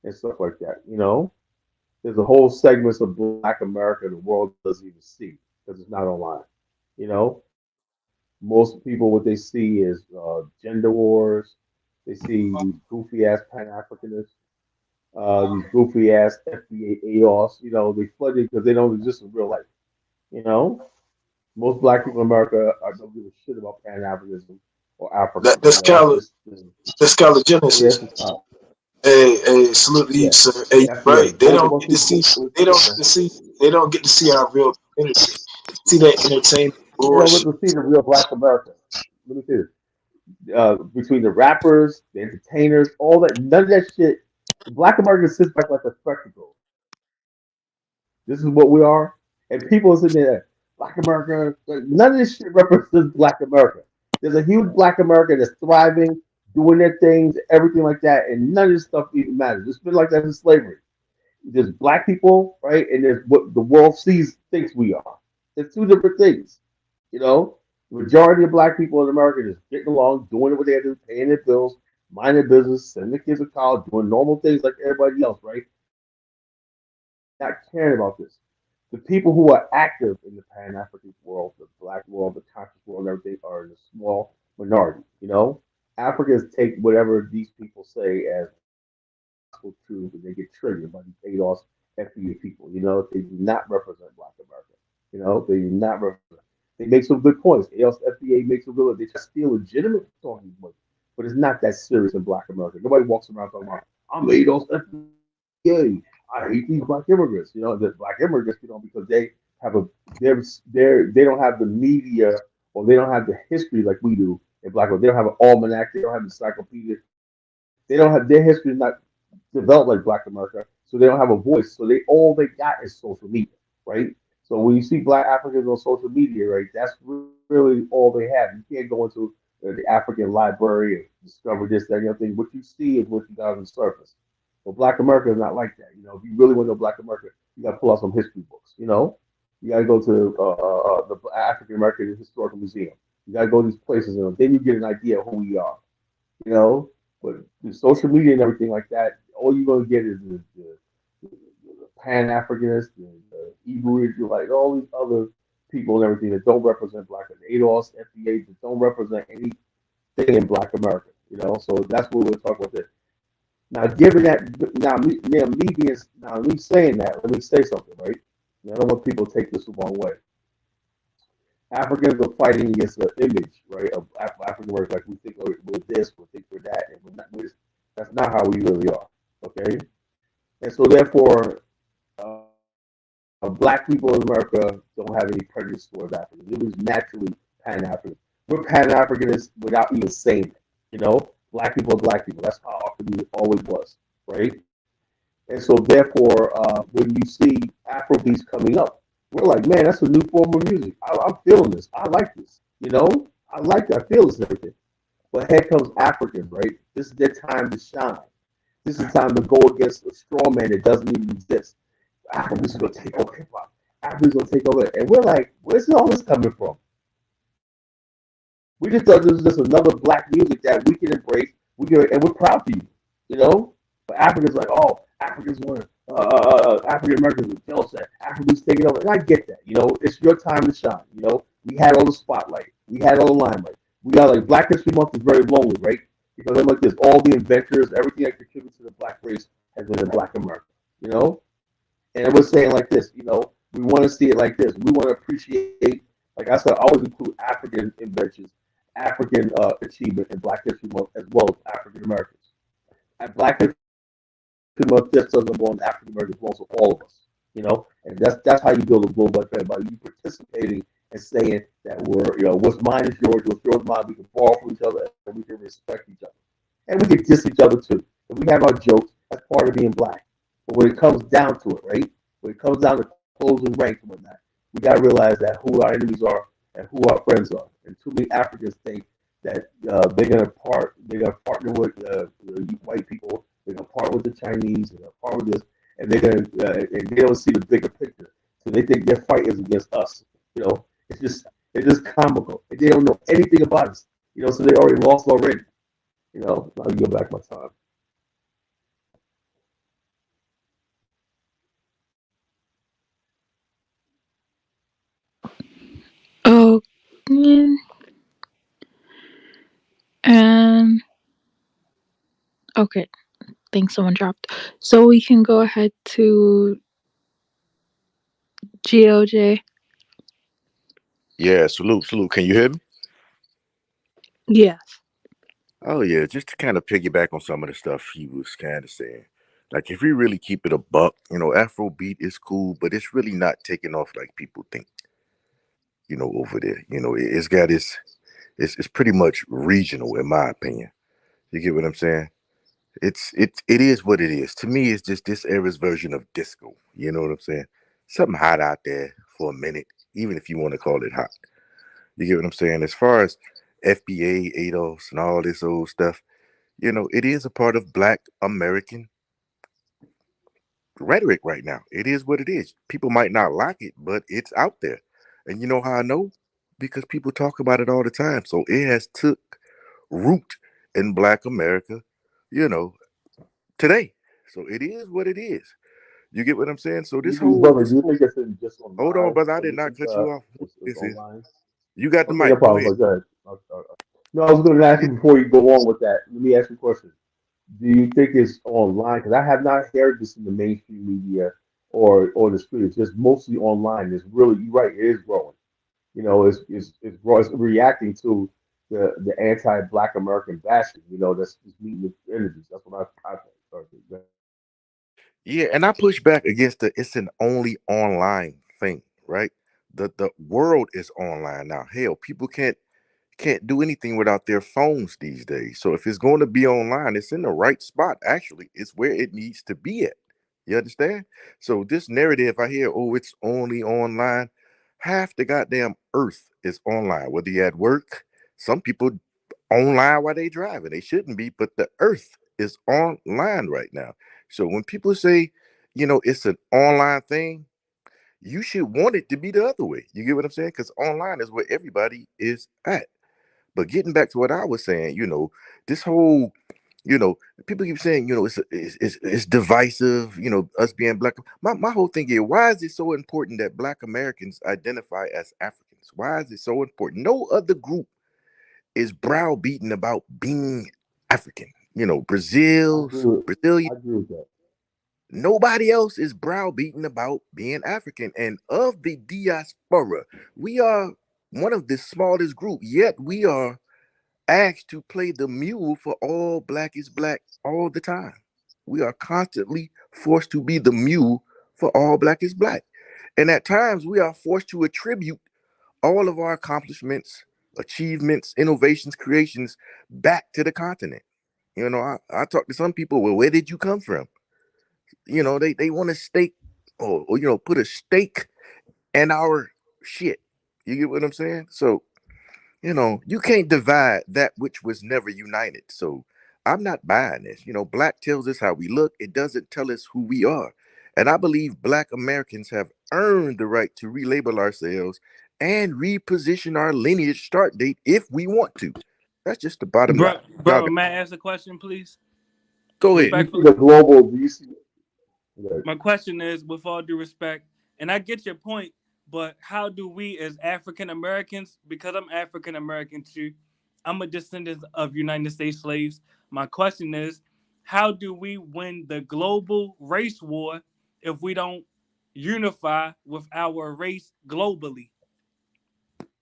and stuff like that. You know, there's a whole segments of Black America the world doesn't even see because it's not online. You know, most people what they see is gender wars. They see these goofy ass Pan Africanists, these goofy ass FBA AOS. You know, they flood it because they don't exist in real life. You know, most black people in America don't give a shit about Pan Africanism or Africa. That, You that's know, Cali. That's Cali yes, Genesis. it's not. Hey, salute to you, Yeah, sir. Hey, right. FBA. They Most don't most get to people. see. They don't get to see. They don't get to see our real community. See that entertainment They don't bullshit. get to see the real Black America. Let me see this. Between the rappers, the entertainers, all that, none of that shit. The Black America sits back like a spectacle. This is what we are, and people are sitting there, Black America. Like, none of this shit represents Black America. There's a huge Black America that's thriving, doing their things, everything like that, and none of this stuff even matters. It's been like that since slavery. There's black people, right, and there's what the world sees thinks we are. It's two different things, you know. The majority of black people in America just getting along, doing what they have to do, paying their bills, minding their business, sending their kids to college, doing normal things like everybody else, right? Not caring about this. The people who are active in the Pan African world, the black world, the conscious world, and everything are in a small minority. You know, Africans take whatever these people say as gospel truth, and they get triggered by these ADOS, FBA people. You know, they do not represent Black America. You know, they do not represent. They make some good points. ADOS, FBA makes some good. They try to steal legitimate talking points, but it's not that serious in Black America. Nobody walks around talking about I'm ADOS, FBA. I hate these Black immigrants. You know, the Black immigrants, you know, because they have a they don't have the media or they don't have the history like we do in Black. They don't have an almanac. They don't have encyclopedia. They don't have their history is not developed like Black America, so they don't have a voice. So they all they got is social media, right? So when you see Black Africans on social media, right, that's really all they have. You can't go into the African library and discover this, that, and the other thing. What you see is what you got on the surface. But Black America is not like that. You know, if you really want to know Black America, you got to pull out some history books. You know, you got to go to the African American Historical Museum. You got to go to these places, and then you get an idea of who we are. You know, but the social media and everything like that, all you're gonna get is the Pan Africanists, the Hebrew Israelites, all these other people and everything that don't represent Black, the ADOS, FBA that don't represent anything in Black America. You know, so that's what we're talking about. There. Now, given that, now me saying that, let me say something, right? Now, I don't want people to take this the wrong way. Africans are fighting against the image, right, of African Americans. Like we think we're this, we think we're that, and we're not. That's not how we really are. Okay, and so therefore, black people in America don't have any prejudice towards Africans. It was naturally Pan African. We're Pan Africanists without even saying it. You know, black people are black people. That's how our community always was, right? And so therefore, when you see Afrobeats coming up, we're like, man, that's a new form of music. I'm feeling this. I like this. You know, I like that. I feel this and everything. But here comes Africans, right? This is their time to shine. This is time to go against a straw man that doesn't even exist. Africans is gonna take over hip hop. Africans gonna take over, and we're like, where's all this coming from? We just thought this was just another black music that we can embrace. And we're proud to you, you know. But Africans like, oh, Africans want African Americans are jealous that Africans taking over. And I get that. It's your time to shine. We had all the spotlight. We had all the limelight. We got like Black History Month is very lonely, right? Because I'm like this, all the inventors, everything that contributes to the black race has been in Black America. You know, and we're saying like this. We want to see it like this. We want to appreciate, like I said, always include African inventions, African achievement in Black History Month as well as African Americans. At Black History Month just doesn't go on African Americans, it belongs to all of us. And that's how you build a global black family, by you participating and saying that what's mine is yours, what's yours is mine. We can borrow from each other and we can respect each other. And we can diss each other too. And we have our jokes. That's part of being black. But when it comes down to it, right? When it comes down to closing ranks and whatnot, we gotta realize that who our enemies are and who our friends are. And too many Africans think that they're gonna partner with the white people, they're gonna partner with the Chinese, they're gonna partner with this, and they don't see the bigger picture. So they think their fight is against us. It's just comical. And they don't know anything about us. So they already lost already. Now you go back my time. Oh, mm, and okay. Think someone dropped. So we can go ahead to GOJ. Yeah, salute, salute. Can you hear me? Yes. Oh yeah, just to kind of piggyback on some of the stuff he was kind of saying. Like if we really keep it a buck, Afrobeat is cool, but it's really not taking off like people think. Over there, it's got it's pretty much regional in my opinion. You get what I'm saying? It is what it is. To me, it's just this era's version of disco. You know what I'm saying? Something hot out there for a minute, even if you want to call it hot. You get what I'm saying? As far as FBA, ADOS, and all this old stuff, it is a part of Black American rhetoric right now. It is what it is. People might not like it, but it's out there. And you know how I know? Because people talk about it all the time. So it has took root in Black America, you know, today. So it is what it is. You get what I'm saying? So this whole Brother, this do you whole think it's just hold on, online, brother. I or do did you not think cut you off. it's This is online? you got the Okay, no mic. Go problem. ahead. Go ahead. No, I was going to ask Yeah. you before you go on with that. Let me ask you a question. Do you think it's online? Because I have not heard this in the mainstream media or the street. It's just mostly online. It's really, you're right, it is growing. It's reacting to the anti-Black American bashing. That's just meeting with energies. That's what I think. Sorry. Yeah, and I push back against it's an only online thing, right? The world is online now. Hell, people can't do anything without their phones these days. So if it's going to be online, it's in the right spot. Actually, it's where it needs to be at. You understand? So this narrative I hear, oh, it's only online. Half the goddamn earth is online. Whether you're at work, some people online while they driving. They shouldn't be, but the earth is online right now. So when people say, it's an online thing, you should want it to be the other way. You get what I'm saying? Because online is where everybody is at. But getting back to what I was saying, this whole, you know, people keep saying, it's divisive, us being black. My whole thing is, why is it so important that Black Americans identify as Africans? Why is it so important? No other group is browbeaten about being African. Brazilian. I agree with that. Nobody else is browbeaten about being African. And of the diaspora, we are one of the smallest group, yet we are asked to play the mule for all black is black all the time. We are constantly forced to be the mule for all black is black. And at times we are forced to attribute all of our accomplishments, achievements, innovations, creations back to the continent. I talk to some people, well, where did you come from? They want to stake or put a stake in our shit. You get what I'm saying? So you can't divide that which was never united. So I'm not buying this. Black tells us how we look, it doesn't tell us who we are. And I believe Black Americans have earned the right to relabel ourselves and reposition our lineage start date if we want to. That's just the bottom line. Bro, Y'all bro, got may I ask a question, please? go ahead. Do you see Respectfully. the global? Do you see? Yeah, My question is, with all due respect, And I get your point, but how do we as African Americans, because I'm African American too, I'm a descendant of United States slaves. My question is, how do we win the global race war if we don't unify with our race globally?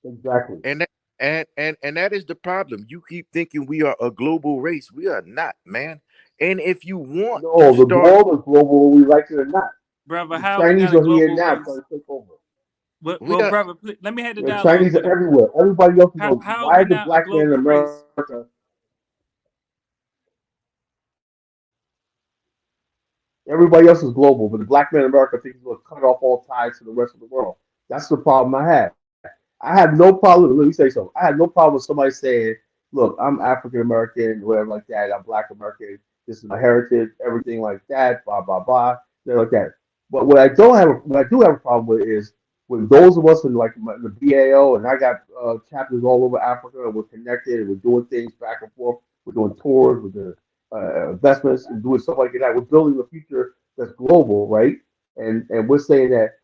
Exactly. And that, and that is the problem. You keep thinking we are a global race. We are not, man. And if you want to No, the start, world is global, whether we like it or not. Brother, The how are we not Chinese a are here global now race? trying to take over. we Well, are. brother, let me have the The dialogue Chinese with are him. everywhere. Everybody else How, knows how are why we is the not a black man in global race? America. Everybody else is global, but the black man in America thinks he's going to cut off all ties to the rest of the world. That's the problem I have. I had no problem. Let me say something. I had no problem with somebody saying, "Look, I'm African American, whatever like that. I'm Black American. This is my heritage, everything like that. Blah blah blah. They're like that." But what I do have a problem with is when those of us in like the BAO and I got chapters all over Africa and we're connected and we're doing things back and forth. We're doing tours, we're doing investments and doing stuff like that. We're building a future that's global, right? And we're saying that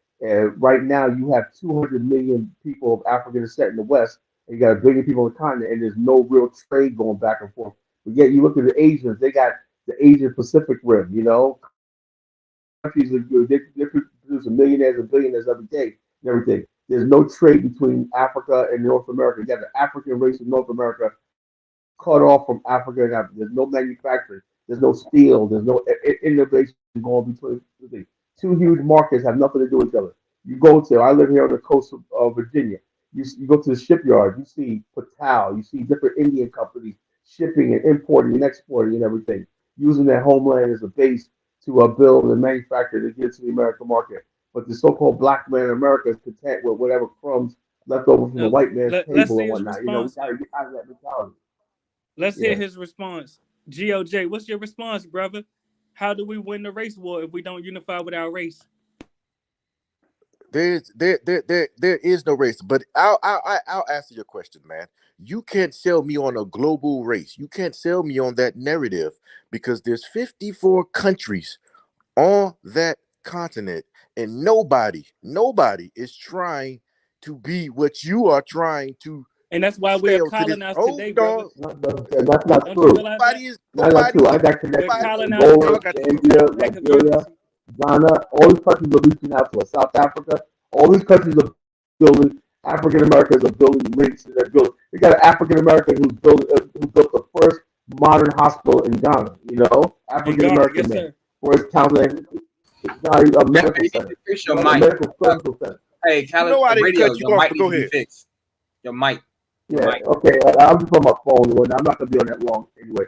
right now, you have 200 million people of African descent in the West, and you got a billion people on the continent, and there's no real trade going back and forth. But yet, you look at the Asians; they got the Asian Pacific Rim. You know, countries they produce millionaires and billionaires every day and everything. There's no trade between Africa and North America. You got the African race in North America cut off from Africa and Africa. There's no manufacturing. There's no steel. There's no innovation going between the things. Two huge markets have nothing to do with each other. You go to, I live here on the coast of Virginia. You go to the shipyard, you see Patal, you see different Indian companies shipping and importing and exporting and everything, using their homeland as a base to build and manufacture to get to the American market. But the so-called black man in America is content with whatever crumbs left over from the Now, white man's let's table see and his whatnot. You know, we response. got to get out of that mentality. Let's hear Yeah. his response. GOJ, what's your response, brother? How do we win the race war if we don't unify with our race? There is no race. But I'll answer your question, man. You can't sell me on a global race. You can't sell me on that narrative because there's 54 countries on that continent, and nobody is trying to be what you are trying to And that's why we are sell to this. colonized today, Hold brother. on. That's not Don't you true. realize that? Nobody is That's not true. nobody. I got We're connections in colonized Angola, Y'all today got the because Zambia, lack of Liberia, unity. Ghana. All these countries are reaching out to us. South Africa. All these countries are building. African Americans are building links. They're building. They got an African American who built the first modern hospital in Ghana. You know, In African Ghana, American yes, man. sir. For his talent, it's not a Kevin, medical you need center. to fix It's your like a mic. medical surgical center. Hey, You Caleb, know I didn't radio, cut you your off, mic but needs go to be ahead. fixed. Your mic. Your Yeah. mic. Okay. I'm just on my phone. I'm not gonna be on that long anyway.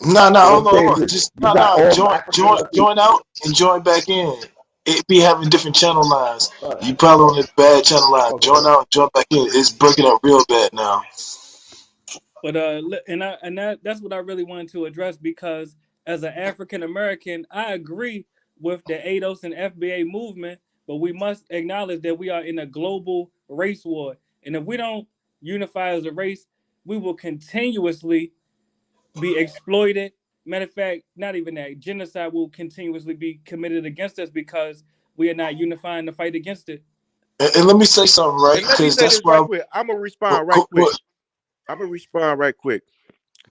No, no, What I'm hold on, saying hold is on. this: Just you no, got no. all Join, African. join out and join back in. It be having different channel lines. Uh, You probably on the bad channel line. okay. Join out, and join back in. It's breaking up real bad now. But that's what I really wanted to address because as an African American, I agree with the ADOS and FBA movement, but we must acknowledge that we are in a global race war, and if we don't unify as a race, we will continuously be exploited. Matter of fact, not even that genocide will continuously be committed against us because we are not unifying the fight against it. And let me say something, right? And let me Because say that's this right why. quick. I'm gonna What, respond right quick. what, I'm gonna respond right quick.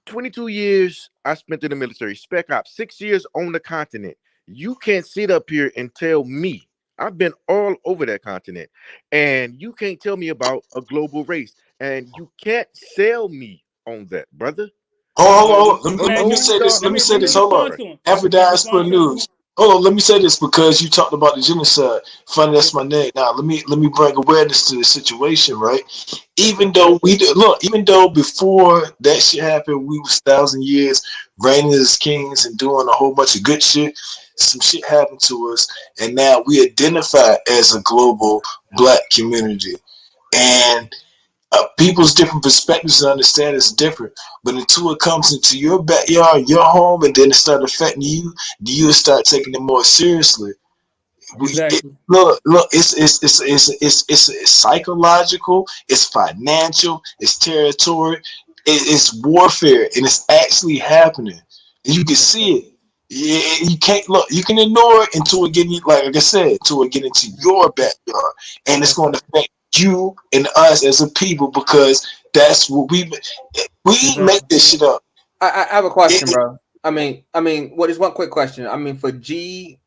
22 years I spent in the military, spec ops, 6 years on the continent. You can't sit up here and tell me I've been all over that continent, and you can't tell me about a global race, and you can't sell me on that, brother. hold on. Let me Imagine. say Hold this. on. Let Let me me say let me this. Hold respond on. to him. After Can I diaspora respond to him? news. Hold on. Let me say this because you talked about the genocide. Funny, that's Yes, my sir. name. Now let me bring awareness to the situation, right? Yes, Even sir. though even though before that shit happened, we was 1,000 years reigning as kings and doing a whole bunch of good shit. Some shit happened to us, and now we identify as a global black community. And people's different perspectives and understanding is different. But until it comes into your backyard, your home, and then it start affecting you, you start taking it more seriously. Exactly. Look, it's psychological, it's financial, it's territory, it's warfare, and it's actually happening. And you can Yes, sir. see it. You can't look. You can ignore it until it get like I said, until it get into your backyard, and it's going to affect you and us as a people because that's what we make this shit up. I have a question, bro. I mean, what is one quick question? I mean, for GOJ,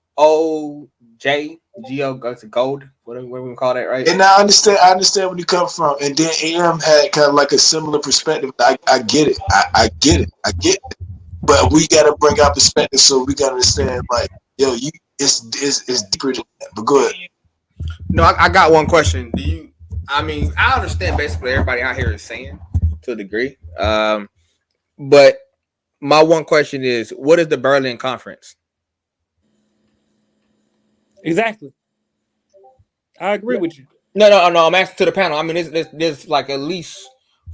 that's gold, whatever we call that, right? And I understand where you come from. And then AM had kind of like a similar perspective. I get it. I get it. But we gotta bring our perspective so we gotta understand, like, yo, it's deeper than that. But go ahead. No, I got one question. Do you? I mean, I understand basically everybody out here is saying to a degree. But my one question is, what is the Berlin Conference? Exactly. I agree with you. No. I'm asking to the panel. I mean, there's like at least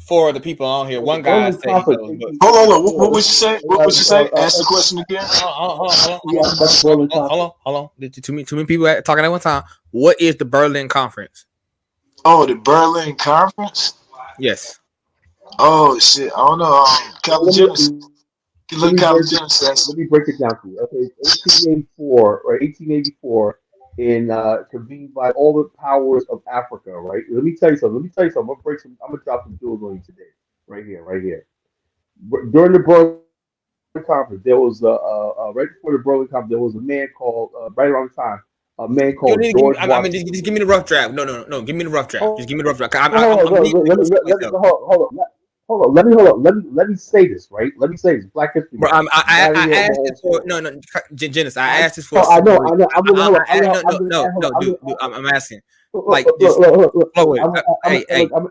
4 of the people on here. One guy said he knows, but hold on. What would you say? What would you say? Ask the question again. Hold on. Too many people talking at one time. What is the Berlin Conference? Oh, the Berlin Conference? Yes. Oh shit! I don't know. Let me break it down for you. Okay, 1884, right? 1884, in convened by all the powers of Africa, right? Let me tell you something. I'm gonna drop some jewels on you today, right here. During the Berlin Conference, there was right before the Berlin Conference, there was a man called right around the time, a man called George Washington. Just give me the rough draft. No. Give me the rough draft. Just give me the rough draft. Hold on. Let me say this, right? Let me say this. Black History. Bro, I asked this for Genesis. I asked this for. I know. I'm asking. Like this. No,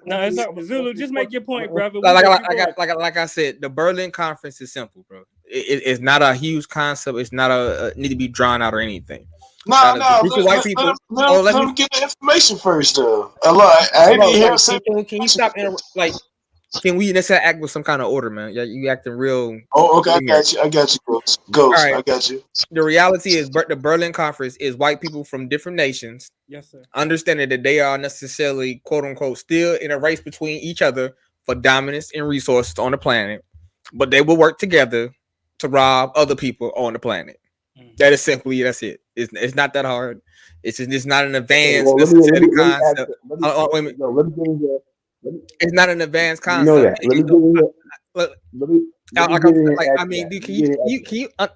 it's not Zulu. Just make your point, brother. Like I said, the Berlin Conference is simple, bro. It's not a huge concept. It's not a need to be drawn out or anything. No. Let me get the information first, though. Can you stop? Can we necessarily act with some kind of order, man? You acting real. Oh, okay. I got you, Ghost. Right. I got you. The reality is, the Berlin Conference is white people from different nations. Yes, sir. Understanding that they are necessarily, quote unquote, still in a race between each other for dominance and resources on the planet, but they will work together to rob other people on the planet. That is simply, that's it. It's not that hard. It's not an advanced concept. It's not an advanced concept. You know that.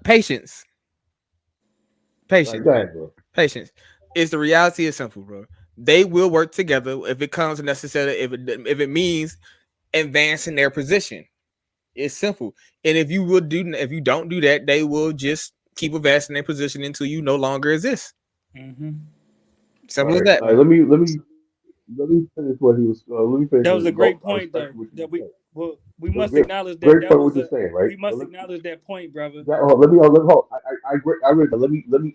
Patience. Right, go ahead, bro. Patience. It's the reality is simple, bro. They will work together if it comes necessarily, if it means advancing their position. It's simple. And if you don't do that, they will just keep advancing their position until you no longer exist. Simple as that. Let me finish what he was. That was a great point, though. We must acknowledge that. Great point what you're saying, right? We must acknowledge that point, brother. Let me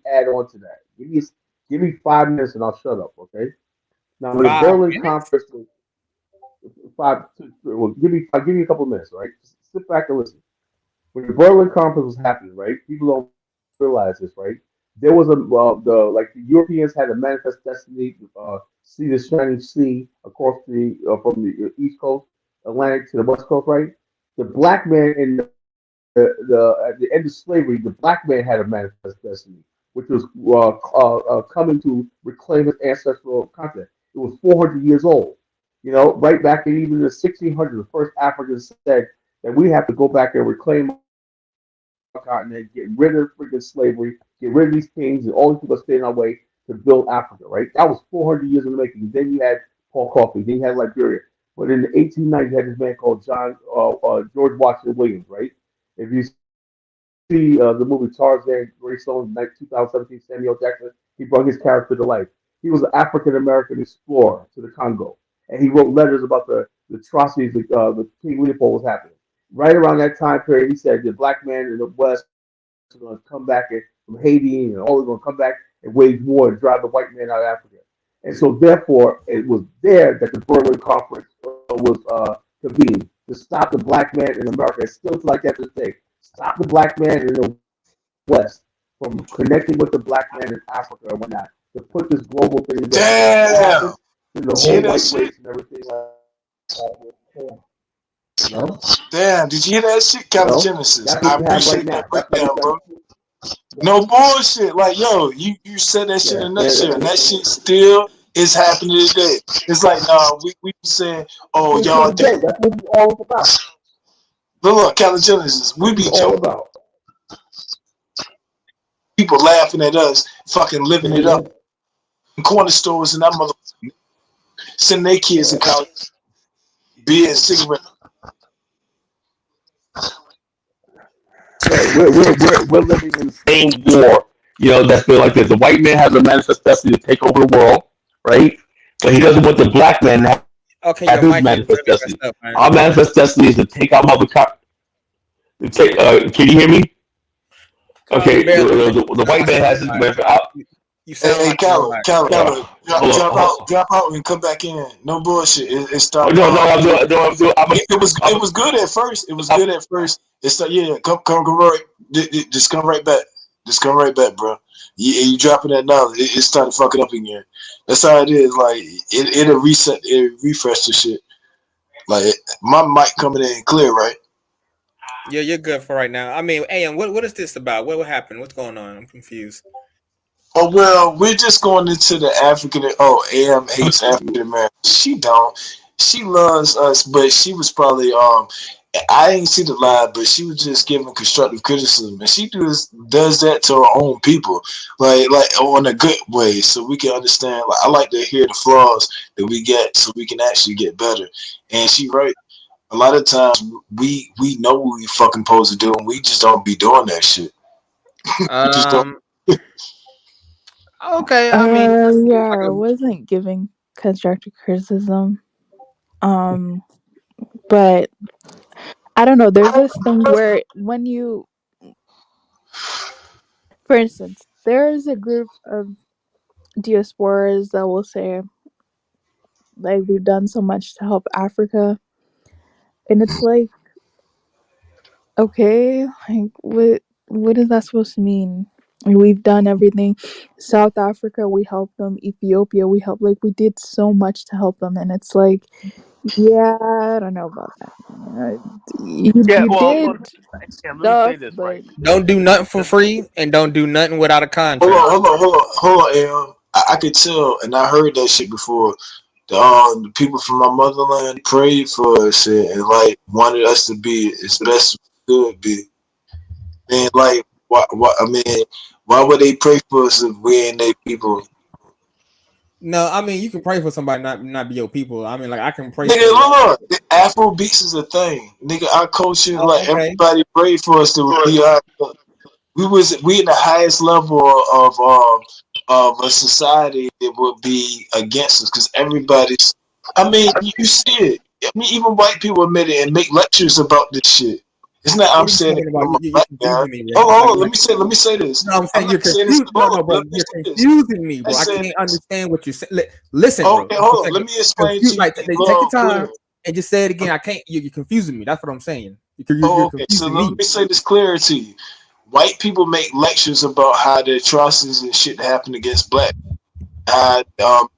add on to that. Give me 5 minutes and I'll shut up. Okay. Now the Berlin Conference was give me a couple minutes, right? Just sit back and listen. When the Berlin Conference was happening, right? People don't realize this, right? There was the Europeans had a manifest destiny to see the shining sea across from the East Coast, Atlantic to the West Coast, right? The black man in at the end of slavery, the black man had a manifest destiny, which was coming to reclaim his ancestral continent. It was 400 years old. You know, right back in even the 1600s, the first Africans said that we have to go back and reclaim our continent, get rid of freaking slavery, get rid of these kings and all these people staying in our way to build Africa, right? That was 400 years in the making. Then you had Paul Coffey, then you had Liberia. But in the 1890s, you had this man called George Washington Williams, right? If you see the movie Tarzan, Grey Stone, 2017, Samuel Jackson, he brought his character to life. He was an African-American explorer to the Congo. And he wrote letters about the atrocities the King Leopold was happening. Right around that time period, he said the black man in the West is going to come back from Haiti and all is going to come back and wage war and drive the white man out of Africa. And so, therefore, it was there that the Berlin Conference was convened to stop the black man in America. It's still like that to say. Stop the black man in the West from connecting with the black man in Africa and whatnot. To put this global thing together. Damn! The whole white race and everything like that. No? Damn, did you hear that shit? Genesis. I appreciate that breakdown, bro. No bullshit. Like, yo, you said that shit in a nutshell, and that shit still is happening today. It's like, nah, we saying, oh, y'all do. That's what it's all about. Look, Calvin Genesis, we be It's all joking. about. People laughing at us, fucking living it up. In corner stores and that mother sending their kids to college, beer and cigarette. We're living in the same war. You know, that's been like this. The white man has a manifest destiny to take over the world, right? But he doesn't want the black man to Okay, have your his mic is manifest really destiny. messed up, man. Our manifest destiny is to take out mother cop. Can you hear me? Okay, the white man has his manifest. You sound Hey, like Calvin, you're drop out and come back in. No bullshit. It stopped. No, It was good at first. It was good at first. It's like, yeah, come right. Just come right back. Just come right back, bro. You dropping that knowledge. It started fucking up again. That's how it is. Like it'll reset, it refresh the shit. Like my mic coming in clear, right? Yeah, you're good for right now. I mean, AM, what is this about? What happened? What's going on? I'm confused. Oh well, we're just going into the African. Oh, AM hates African Americans. She don't. She loves us, but she was probably I didn't see the live, but she was just giving constructive criticism, and she does that to her own people, like on a good way, so we can understand. Like I like to hear the flaws that we get, so we can actually get better. And she right. A lot of times we know what we fucking supposed to do, and we just don't be doing that shit. We just don't. Okay, I mean, Yeah, I wasn't giving constructive criticism. But I don't know. There's this thing where when you, for instance, there's a group of diasporas that will say, like, we've done so much to help Africa, and it's like, okay, like what is that supposed to mean? We've done everything. South Africa, we helped them. Ethiopia, we helped. Like, we did so much to help them, and it's like, yeah, I don't know about that. You did Let me say stuff, this, but right? don't do nothing for free and don't do nothing without a contract. Hold on, Am. I could tell, and I heard that shit before. The people from my motherland prayed for us and like wanted us to be as best we could be. And like, I mean, why would they pray for us if we ain't their people? No, I mean you can pray for somebody not be your people. I mean, like I can pray Nigga, for look, Afro beats is a thing. Nigga, our culture, like okay. everybody prayed for us to be our. We in the highest level of a society that would be against us because everybody's. I mean, you see it. I mean, even white people admit it and make lectures about this shit. It's not. What I'm are you saying it. talking about? I'm a You're black guy. confusing me, bro. Hold on. Let me say this. No, I'm saying I'm you're not saying this. confused. No, bro, Let me you're say this. confusing me, bro. I said can't this. understand what you're saying. Listen, bro. Okay, hold on. Let me explain to you. Like, take your time Clear. and just say it again. I can't. You're confusing me. That's what I'm saying. You're Okay, so confusing me. let me say this clearer to you. White people make lectures about how the atrocities and shit happen against black.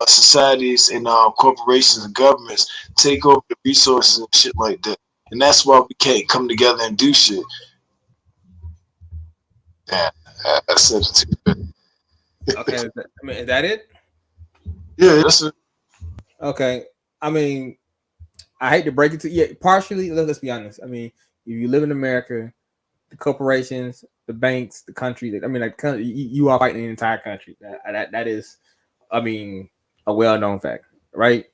Societies and corporations and governments take over the resources and shit like that, and that's why we can't come together and do shit. Yeah, I said it too. Okay, is that it? Yeah, that's it. Okay, I mean, I hate to break it to you. Yeah, partially. Let's be honest. I mean, if you live in America, the corporations, the banks, the country. I mean, like you are fighting the entire country. That is, I mean, a well-known fact, right?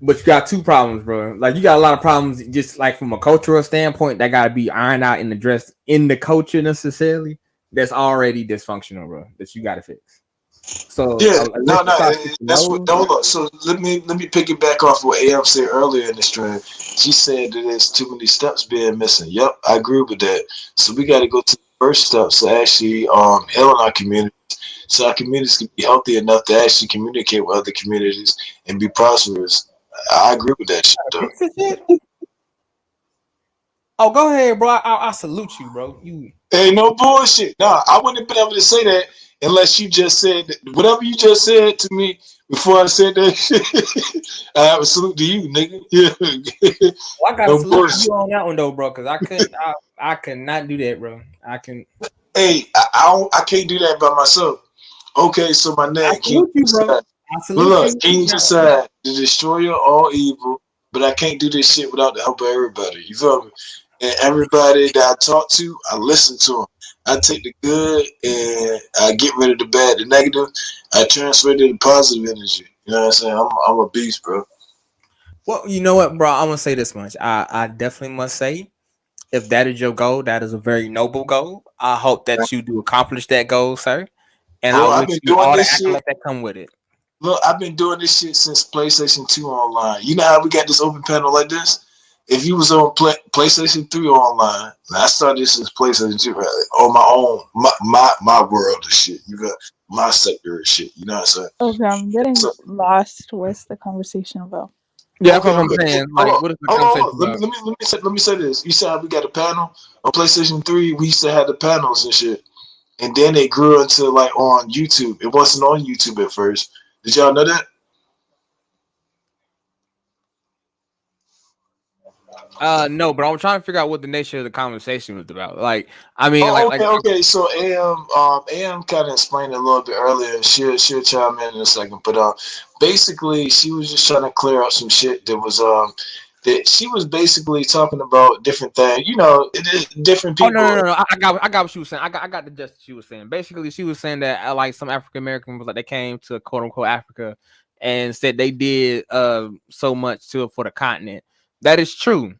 But you got two problems, bro. Like you got a lot of problems, just like from a cultural standpoint, that got to be ironed out and addressed in the culture necessarily. That's already dysfunctional, bro. That you got to fix. So yeah, no, that's what. Hold on. So let me pick it back off what AM said earlier in the stream. She said that there's too many steps being missing. Yep, I agree with that. So we got to go to the first step. So actually, healing our communities, so our communities can be healthy enough to actually communicate with other communities and be prosperous. I agree with that shit, though. Oh, go ahead, bro. I salute you, bro. You Hey, no bullshit. Nah, I wouldn't have been able to say that unless you just said that. Whatever you just said to me before I said that shit. I have a salute to you, nigga. Yeah. I got to No salute bullshit. you on that one though, bro. Because I cannot do that, bro. I can. Hey, I can't do that by myself. Okay, so my I name King salute you, bro. decide. I But salute look, you. King Now, decide the destroyer of all evil, but I can't do this shit without the help of everybody. You feel me? And everybody that I talk to, I listen to them. I take the good and I get rid of the bad, the negative. I transfer to the positive energy. You know what I'm saying? I'm a beast, bro. well, you know what, bro? I'm gonna say this much. I definitely must say, if that is your goal, that is a very noble goal. I hope that you do accomplish that goal, sir. And I Bro, I've wish been you doing all the this shit. accolades that come with it. Look, I've been doing this shit since PlayStation 2 online. You know how we got this open panel like this? If you was on PlayStation 3 online, and I started this since PlayStation 2, right? On my own, my world of shit. You got my sector of shit. You know what I'm saying? Okay, I'm getting So, lost. What's the conversation about? Yeah, that's okay, what I'm okay. saying. Hold Like, on, what is the hold on, conversation hold on. about? Let me say this. You said how we got a panel on PlayStation 3. We used to have the panels and shit, and then they grew into like on YouTube. It wasn't on YouTube at first. Did y'all know that? No, but I'm trying to figure out what the nature of the conversation was about. Like, I mean, Oh, like, okay. So AM kind of explained it a little bit earlier. She'll chime in a second, but basically she was just trying to clear up some shit that was that she was basically talking about different things. You know, different oh no, people. no, no, no. I got what she was saying. I got the gist she was saying. Basically, she was saying that like some African Americans, like they came to quote unquote Africa and said they did so much to for the continent. That is true.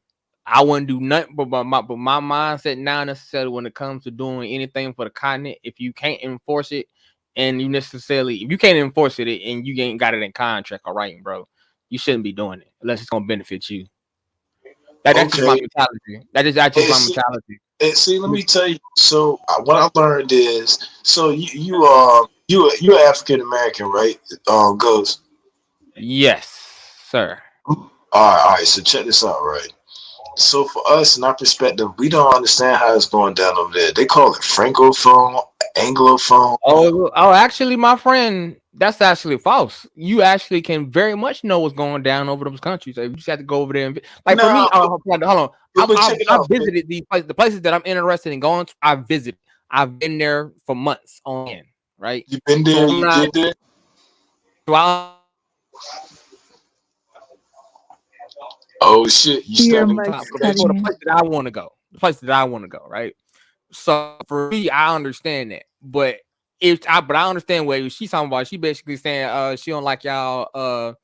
I wouldn't do nothing, but my mindset now necessarily when it comes to doing anything for the continent, if you can't enforce it, and you necessarily if you can't enforce it and you ain't got it in contract or writing, bro, you shouldn't be doing it unless it's gonna benefit you. That's just my Okay, mentality. That's just and my see, mentality. let me tell you. So what I learned is, so you're African American, right? Goes. Yes, sir. All right. So check this out, right? So for us, in our perspective, we don't understand how it's going down over there. They call it francophone, anglophone. Actually, my friend, that's actually false. You actually can very much know what's going down over those countries. So you just have to go over there and like for me. Nah, Hold on. but check it I out. visited the places that I'm interested in going to. I visited. I've been there for months on end. Right. You've been So there, I'm you not. did there. So I Oh shit, you Your starting to mic's get for patchy. the cutting in. place that I want to go. The place that I want to go. Right. So for me, I understand that, but I understand what she's talking about. She basically saying she don't like y'all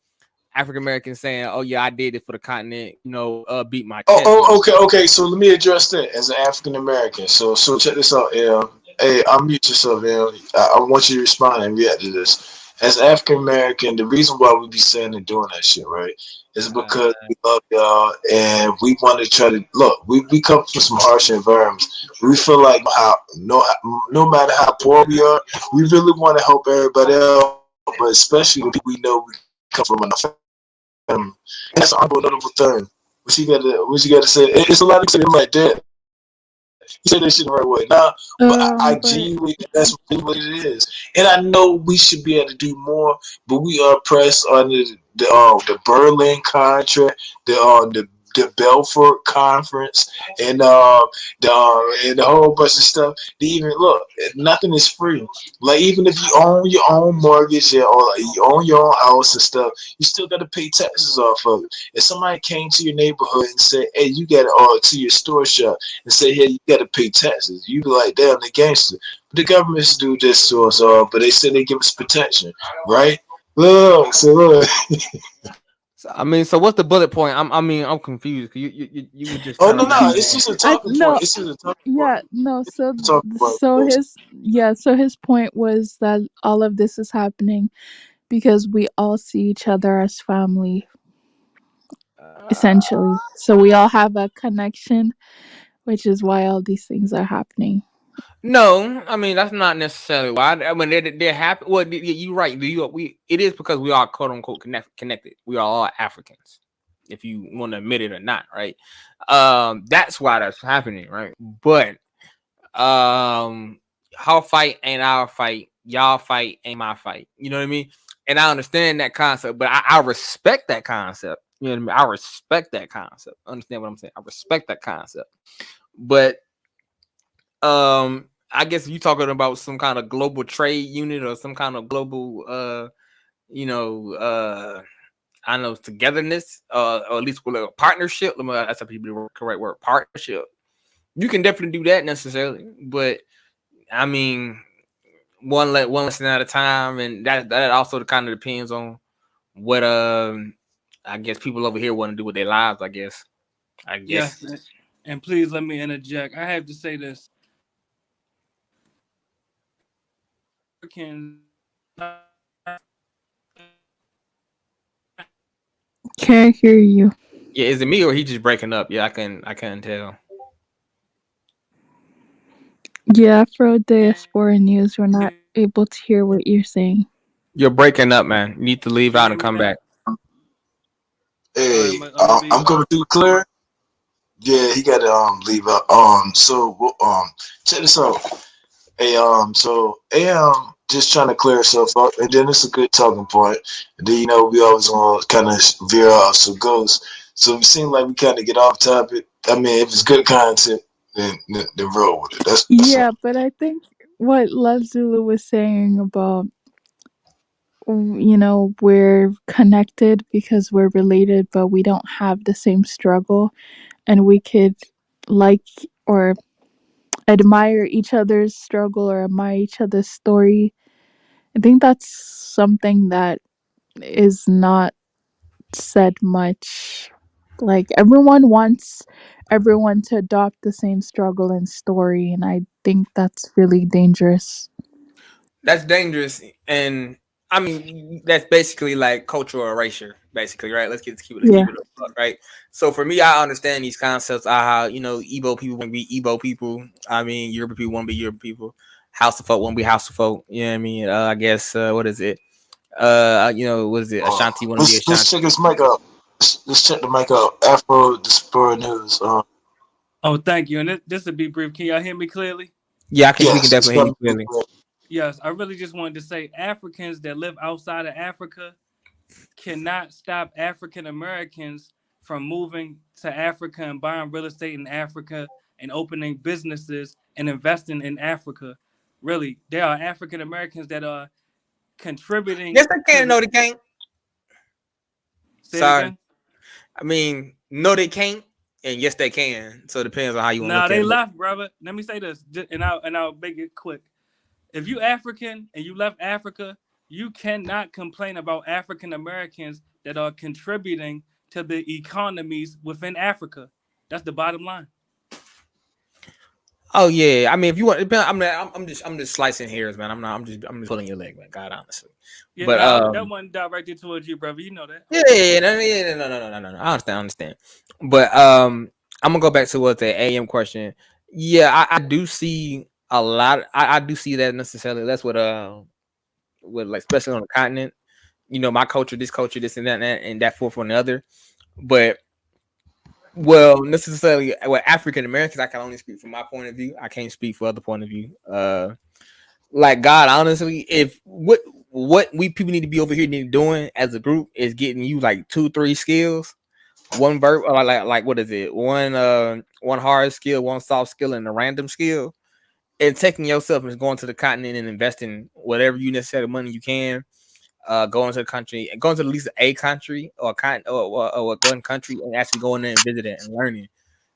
African Americans saying, "Oh yeah, I did it for the continent," beat my chest and Okay. So let me address that as an African American. So check this out, L. Hey, unmute yourself, L. I want you to respond and react to this. As African American, the reason why we be saying and doing that shit, right, is because we love y'all and we want to try to look. We come from some harsh environments. We feel like no matter how poor we are, we really want to help everybody else, but especially the people we know we come from in the family. That's an unbelievable thing. What you gotta say? It's a lot of things like that. You say that shit the right way. Nah, but I But genuinely think that's really what it is. And I know we should be able to do more, but we are pressed under the Berlin contract, the Belfort conference, and and a whole bunch of stuff. To even look, nothing is free. Like even if you own your own mortgage or like, you own your own house and stuff, you still got to pay taxes off of it. If somebody came to your neighborhood and said, "Hey, you got to your store shop," and say, "Hey, you got to pay taxes," you be like, "Damn, they gangster." But the governments do this to us all, but they say they give us protection, right? Look, so look. so, I mean, so what's the bullet point? I'm confused. You were just Oh kind no, of no, it's rambling. just a I talking point. no. It's just a talking point. Yeah, no. So It's a talking point. so his yeah. So his point was that all of this is happening because we all see each other as family, Uh, essentially. So we all have a connection, which is why all these things are happening. no, I mean that's not necessarily why. I mean they're happy. Well, you're right. It is because we are quote unquote connected. We are all Africans, if you want to admit it or not, right? That's why that's happening, right? But her fight ain't our fight. Y'all fight ain't my fight. You know what I mean? And I understand that concept, but I respect that concept. You know what I mean? I respect that concept. Understand what I'm saying? I respect that concept. But I guess you talking about some kind of global trade unit or some kind of global I don't know, togetherness, or at least with a partnership. That's a people correct word, partnership. You can definitely do that necessarily, but I mean, one lesson at a time, and that also kind of depends on what I guess people over here want to do with their lives. I guess. Yes, and please let me interject. I have to say this: Americans. Can't hear you. Yeah, is it me or he just breaking up? Yeah, I couldn't tell. Yeah, Afro Diaspora News, we're not able to hear what you're saying. You're breaking up, man. You need to leave Can you out hear and me come now? back. All right, Hey, I'm gonna be. I'm coming through clear. Yeah, he got to leave out. So check this out. Hey, so just trying to clear herself up, and then it's a good talking point. And then we always want to kind of veer off so goes. So it seems like we kind of get off topic. I mean, if it's good content, then roll with it. That's Yeah, but I think what Lazulu was saying about, we're connected because we're related, but we don't have the same struggle, and we could like or admire each other's struggle or admire each other's story. I think that's something that is not said much. Like, everyone wants everyone to adopt the same struggle and story, and I think that's really dangerous. That's dangerous, and I mean that's basically like cultural erasure, basically, right? Let's Yeah. keep it up, right? So for me, I understand these concepts. How Igbo people want to be Igbo people. I mean, Yoruba people want to be Yoruba people. House of folk want to be House of folk. You know what I mean? I guess what is it? What is it? Ashanti want to be let's Ashanti. check his mic out. Let's check the mic out. Afro Diaspora News. Oh, thank you. And this will be brief. Can y'all hear me clearly? Yeah, we can Yes, it's definitely hear you coming through clearly. clear. Yes. I really just wanted to say Africans that live outside of Africa cannot stop African Americans from moving to Africa and buying real estate in Africa and opening businesses and investing in Africa. Really, there are African Americans that are contributing Yes, they to can. the. No, they can't. Say it Sorry. again. I mean, no, they can't, and yes, they can. So it depends on how you want to Nah, look at they it. left, brother. Let me say this, and I'll make it quick. If you African and you left Africa, you cannot complain about African Americans that are contributing to the economies within Africa. That's the bottom line. Oh yeah, I mean, if you want, I'm just slicing hairs, man. I'm just pulling your leg, man. God, honestly, Yeah, but no, that one directed towards you, brother. You know that. no. I understand. But I'm gonna go back to what the AM question. Yeah, I do see a lot. I do see that necessarily. That's what like especially on the continent. My culture, this and that forth on the other. But well, necessarily with African Americans, I can only speak from my point of view. I can't speak for other point of view. Like God, honestly, if what we people need to be over here need doing as a group is getting you like 2-3 skills, one verb or like what is it? One hard skill, one soft skill, and a random skill, and taking yourself and going to the continent and investing whatever you necessary money you can. Going to the country and going to at least a country or one country and actually going there and visit it and learning.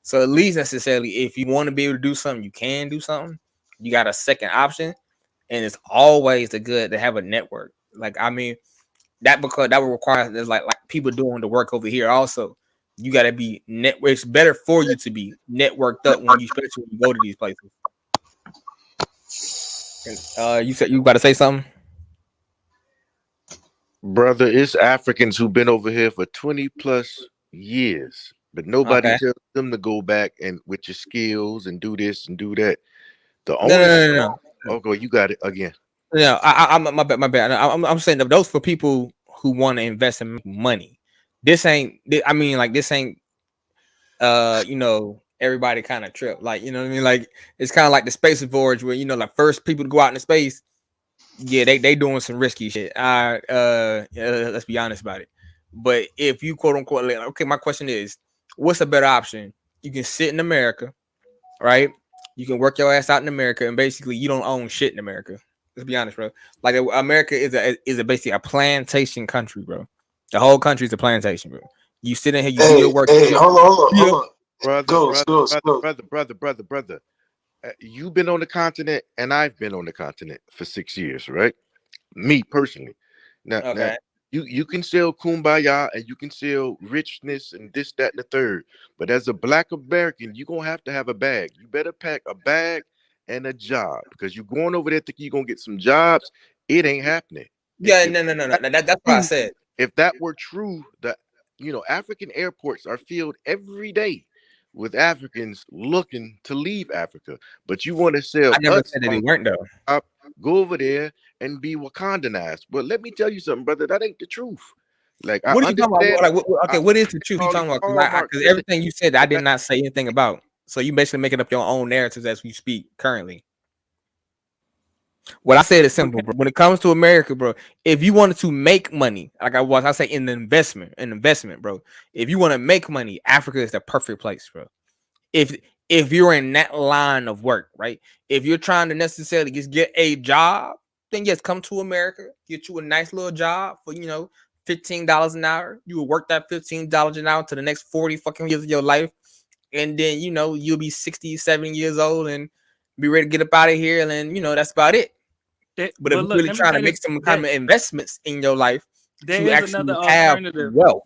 So at least necessarily, if you want to be able to do something, you can do something. You got a second option, and it's always the good to have a network. Like I mean, because that would require there's like people doing the work over here. Also, you got to be network. It's better for you to be networked up when you, especially when you go to these places. And you said you about to say something. Brother, it's Africans who've been over here for 20 plus years, but nobody Okay. tells them to go back and with your skills and do this and do that. The No, only no, no, no. No. okay, you got it again. No, I'm my bad. I'm saying that those for people who want to invest in money. This ain't. I mean, like this ain't. Everybody kind of trip. Like you know what I mean. Like it's kind of like the space voyage where like first people to go out into space. Yeah, they doing some risky shit. Let's be honest about it. But if you quote unquote, okay, my question is, what's a better option? You can sit in America, right? You can work your ass out in America, and basically you don't own shit in America. Let's be honest, bro. Like America is basically a plantation country, bro. The whole country is a plantation, bro. You sit in here, you do your work. Hey, hold on, Yeah. hold on. Brother, Ghost. brother. You've been on the continent, and I've been on the continent for 6 years, right? Me personally. Now, Okay. you can sell kumbaya and you can sell richness and this, that, and the third. But as a Black American, you're gonna have to have a bag. You better pack a bag and a job because you're going over there thinking you're gonna get some jobs. It ain't happening. Yeah, If no. That's what I said. if that were true, the African airports are filled every day with Africans looking to leave Africa. But you want to sell I never us said that on they weren't though. top, go over there and be Wakandanized. But let me tell you something, brother, that ain't the truth. Like I What are you talking about? understand. Okay, what is the truth you talking about? Karl Marx. Because Listen, everything you said, I did not say anything about. So you basically making up your own narratives as we speak currently. What I said is simple, bro. When it comes to America, bro, if you wanted to make money, like I say in the investment, bro. If you want to make money, Africa is the perfect place, bro. If you're in that line of work, right? If you're trying to necessarily just get a job, then yes, come to America, get you a nice little job for $15 an hour. You will work that $15 an hour to the next 40 fucking years of your life, and then you'll be 60, 70 years old and be ready to get up out of here, and then that's about it. But if you're really trying to make some kind of investments in your life to actually have wealth,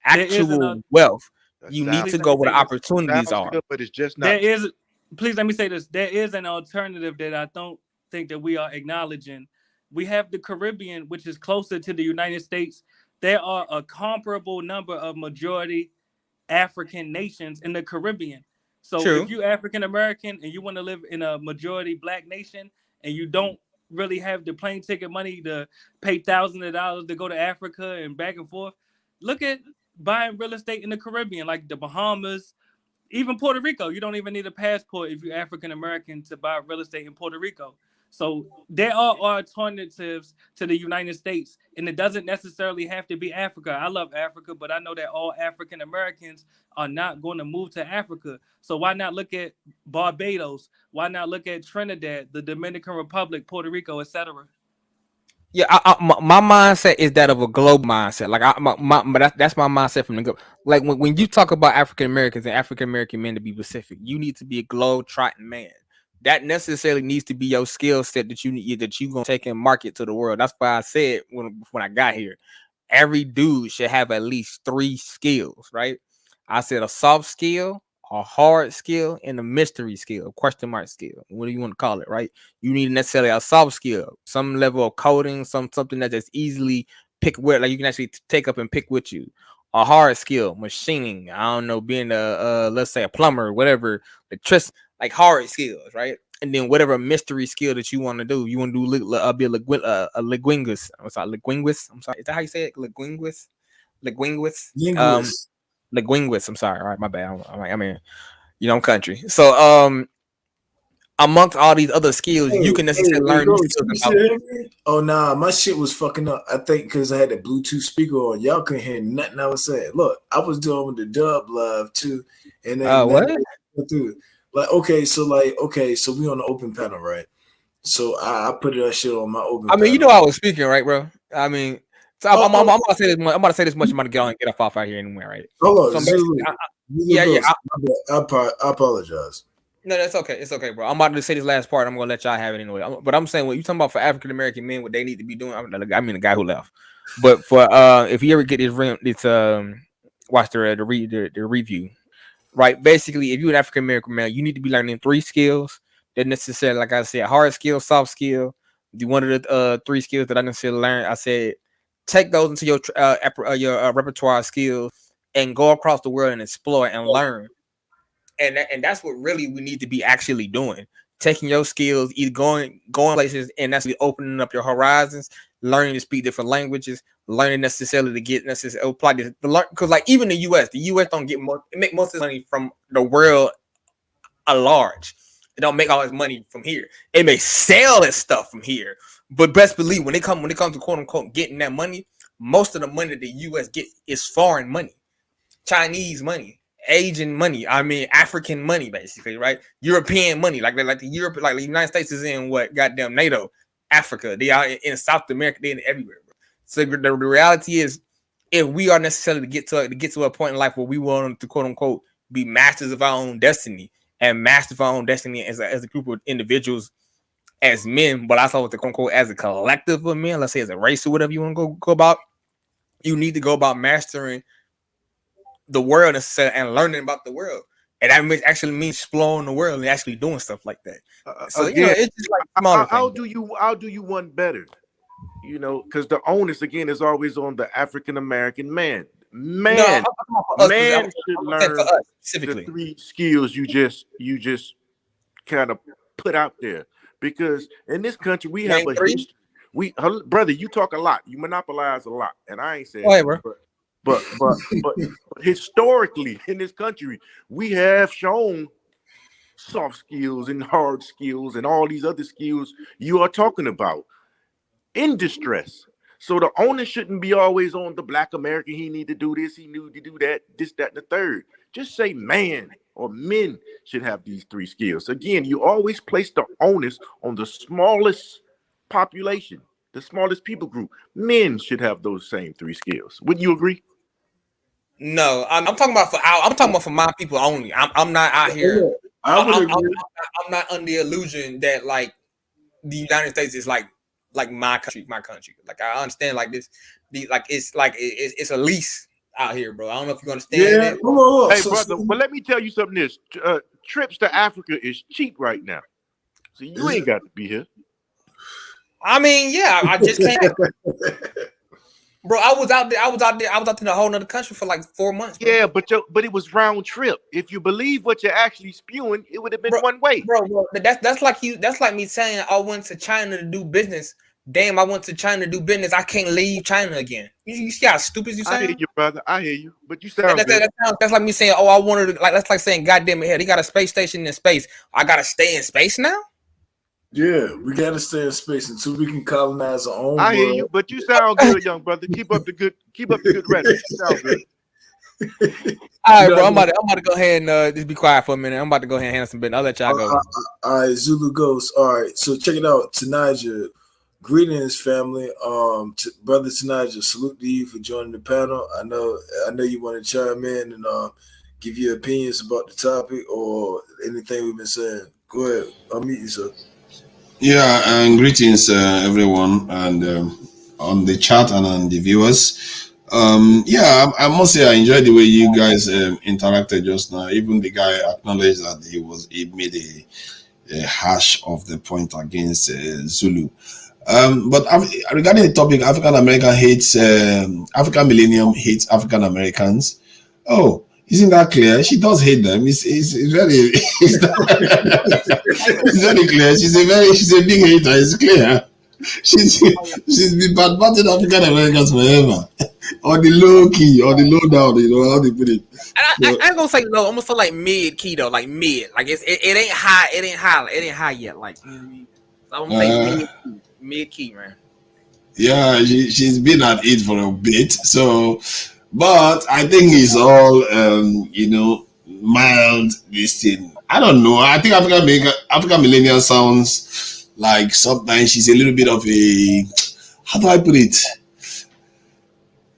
actual wealth, you need to go where the opportunities are. Good, but it's just not. There is, please let me say this. There is an alternative that I don't think that we are acknowledging. We have the Caribbean, which is closer to the United States. There are a comparable number of majority African nations in the Caribbean. So True. if you're African American and you want to live in a majority Black nation and you don't really have the plane ticket money to pay thousands of dollars to go to Africa and back and forth, look at buying real estate in the Caribbean, like the Bahamas, even Puerto Rico. You don't even need a passport if you're African American to buy real estate in Puerto Rico. So there are alternatives to the United States, and it doesn't necessarily have to be Africa. I love Africa, but I know that all African Americans are not going to move to Africa. So why not look at Barbados? Why not look at Trinidad, the Dominican Republic, Puerto Rico, etc.? Yeah, my mindset is that of a global mindset. Like that's my mindset from the go. Like when you talk about African Americans and African American men, to be specific, you need to be a globe-trotting man. That necessarily needs to be your skill set that you gonna take and market to the world. That's why I said when I got here, every dude should have at least 3 skills, right? I said a soft skill, a hard skill, and a mystery skill, question mark skill. What do you want to call it, right? You need necessarily a soft skill, some level of coding, something that just easily pick with, like you can actually take up and pick with you. A hard skill, machining, I don't know, being a let's say a plumber, whatever, like hard skills, right? And then whatever mystery skill that you want to do, you want to do be a linguist. I'm sorry, linguist. I'm sorry, is that how you say it? Linguist. Linguist. I'm sorry. All right, my bad. I'm in. I'm country. So amongst all these other skills, you can necessarily learn these skills about. Oh nah, my shit was fucking up. I think because I had the Bluetooth speaker on, y'all couldn't hear nothing I was saying. Look, I was doing with the dub love too, and then What? through. Okay, so we on the open panel, right? So I put that shit on my open. I mean, panel. I was speaking, right, bro? I mean, so I'm about to say this. I'm about to say this much. I'm about to get on and get off out here anyway, right? Hold on. So I apologize. No, that's okay. It's okay, bro. I'm about to say this last part. I'm gonna let y'all have it anyway. But I'm saying what you talking about for African American men, what they need to be doing. I mean, the guy who left. But for if you ever get this watch the review, right? Basically, if you're an African American man, you need to be learning 3 skills that necessarily, like I said, hard skill, soft skill. One of the 3 skills that I necessarily learned, I said, take those into your repertoire skills and go across the world and explore and learn. And that's what really we need to be actually doing. Taking your skills, either going places and actually opening up your horizons, learning to speak different languages, learning necessarily to get necessarily apply this. Because like even the US don't make most of the money from the world at large. They don't make all this money from here. It may sell this stuff from here, but best believe when it comes to quote unquote getting that money, most of the money the US gets is foreign money, Chinese money, Asian money. I mean African money, basically, right? European money, like the Europe, like the United States is in what goddamn NATO, Africa. They are in South America. They're in everywhere. Bro. So the reality is, if we are necessarily to get to a point in life where we want to quote unquote be masters of our own destiny and masters of our own destiny as a group of individuals, as men, but also with the quote unquote as a collective of men, let's say as a race or whatever you want to go about, you need to go about mastering the world and learning about the world. And that actually means exploring the world and actually doing stuff like that. So Again, it's just like smaller how things. do you want better? You know, because the onus again is always on the African American man. Man should learn the 3 skills you just kind of put out there. Because in this country we have a history. Brother, you talk a lot, you monopolize a lot, and I ain't saying that, but historically in this country we have shown soft skills and hard skills and all these other skills you are talking about in distress. So the onus shouldn't be always on the Black American. He need to do this, he need to do that, this, that, and the third. Just say man or men should have these 3 skills. Again, you always place the onus on the smallest population, the smallest people group. Men should have those same 3 skills. Wouldn't you agree? No, I'm talking about for my people only. I'm not out here. I'm not under the illusion that like the United States is like my country. Like I understand like this, it's a lease out here, bro. I don't know if you understand that. Hey, brother, but let me tell you something. This trips to Africa is cheap right now, so you ain't got to be here. I mean, yeah, I just can't. Bro, I was out there in a whole nother country for like 4 months. Bro. Yeah, but it was round trip. If you believe what you're actually spewing, it would have been one way. Bro, that's like me saying I went to China to do business. Damn, I went to China to do business. I can't leave China again. You see how stupid you sound? I hear you, brother. I hear you. But you sound good. That's like me saying, oh, I wanted to, like, that's like saying, goddamn it, hell, they got a space station in space. I gotta stay in space now? Yeah, we gotta stay in space until we can colonize our own. I hear you, but you sound good, young brother. Keep up the good rhetoric. You sound good. All right, bro. I'm about to go ahead and just be quiet for a minute. I'm about to go ahead and handle some business. I'll let y'all go. All right, Zulu Ghost. All right, so check it out. Tanaja, greetings, family. Brother Tanaja, salute to you for joining the panel. I know you want to chime in and give your opinions about the topic or anything we've been saying. Go ahead. I'll meet you, sir. Yeah, and greetings, everyone, and on the chat and on the viewers. Yeah, I must say I enjoyed the way you guys interacted just now. Even the guy acknowledged that he made a hash of the point against Zulu. But regarding the topic, African Millennium hates African Americans. Oh, isn't that clear? She does hate them. It's very it's very clear. She's a big hater. It's clear. She's been bad-mouthing African Americans forever. Or the low key, or the low down, you know how they put it. I ain't gonna say low, I'm gonna say like mid key though, like mid. Like it ain't high yet. Like you know what I mean? So I'm gonna say mid key, man. Yeah, she's been at it for a bit, so but I think it's all mild this thing. I don't know. I think African Millennial sounds like sometimes she's a little bit of a, how do I put it,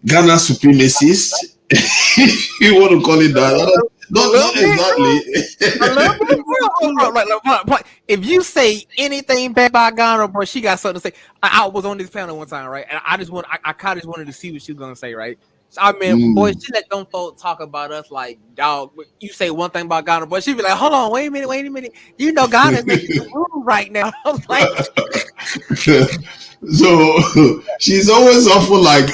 Ghana supremacist. You want to call it that? Not exactly. If you say anything bad about Ghana, bro, she got something to say. I was on this panel one time, right? And I kind of just wanted to see what she was gonna say, right? So, I mean, boy, she let them folks talk about us like, dog. You say one thing about Ghana, but she be like, hold on, wait a minute. You know, Ghana's making the rule right now. I was like, so she's always awful like,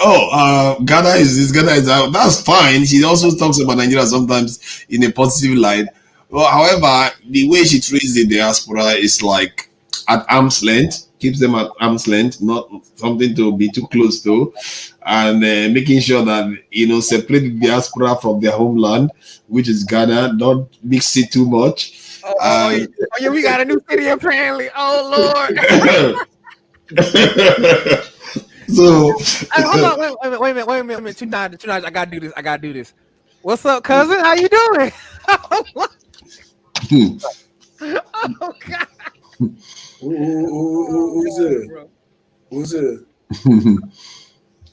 Ghana is this, Ghana is that. That's fine. She also talks about Nigeria sometimes in a positive light. Well, however, the way she treats the diaspora is like at arm's length, keeps them at arm's length, not something to be too close to, and making sure that, separate the diaspora from their homeland, which is Ghana, don't mix it too much. Yeah, we got a new city apparently. Oh, Lord. So hold on, wait a minute. Tonight, I gotta do this. What's up, cousin? How you doing? Oh God. Who's it? Bro. Who's it?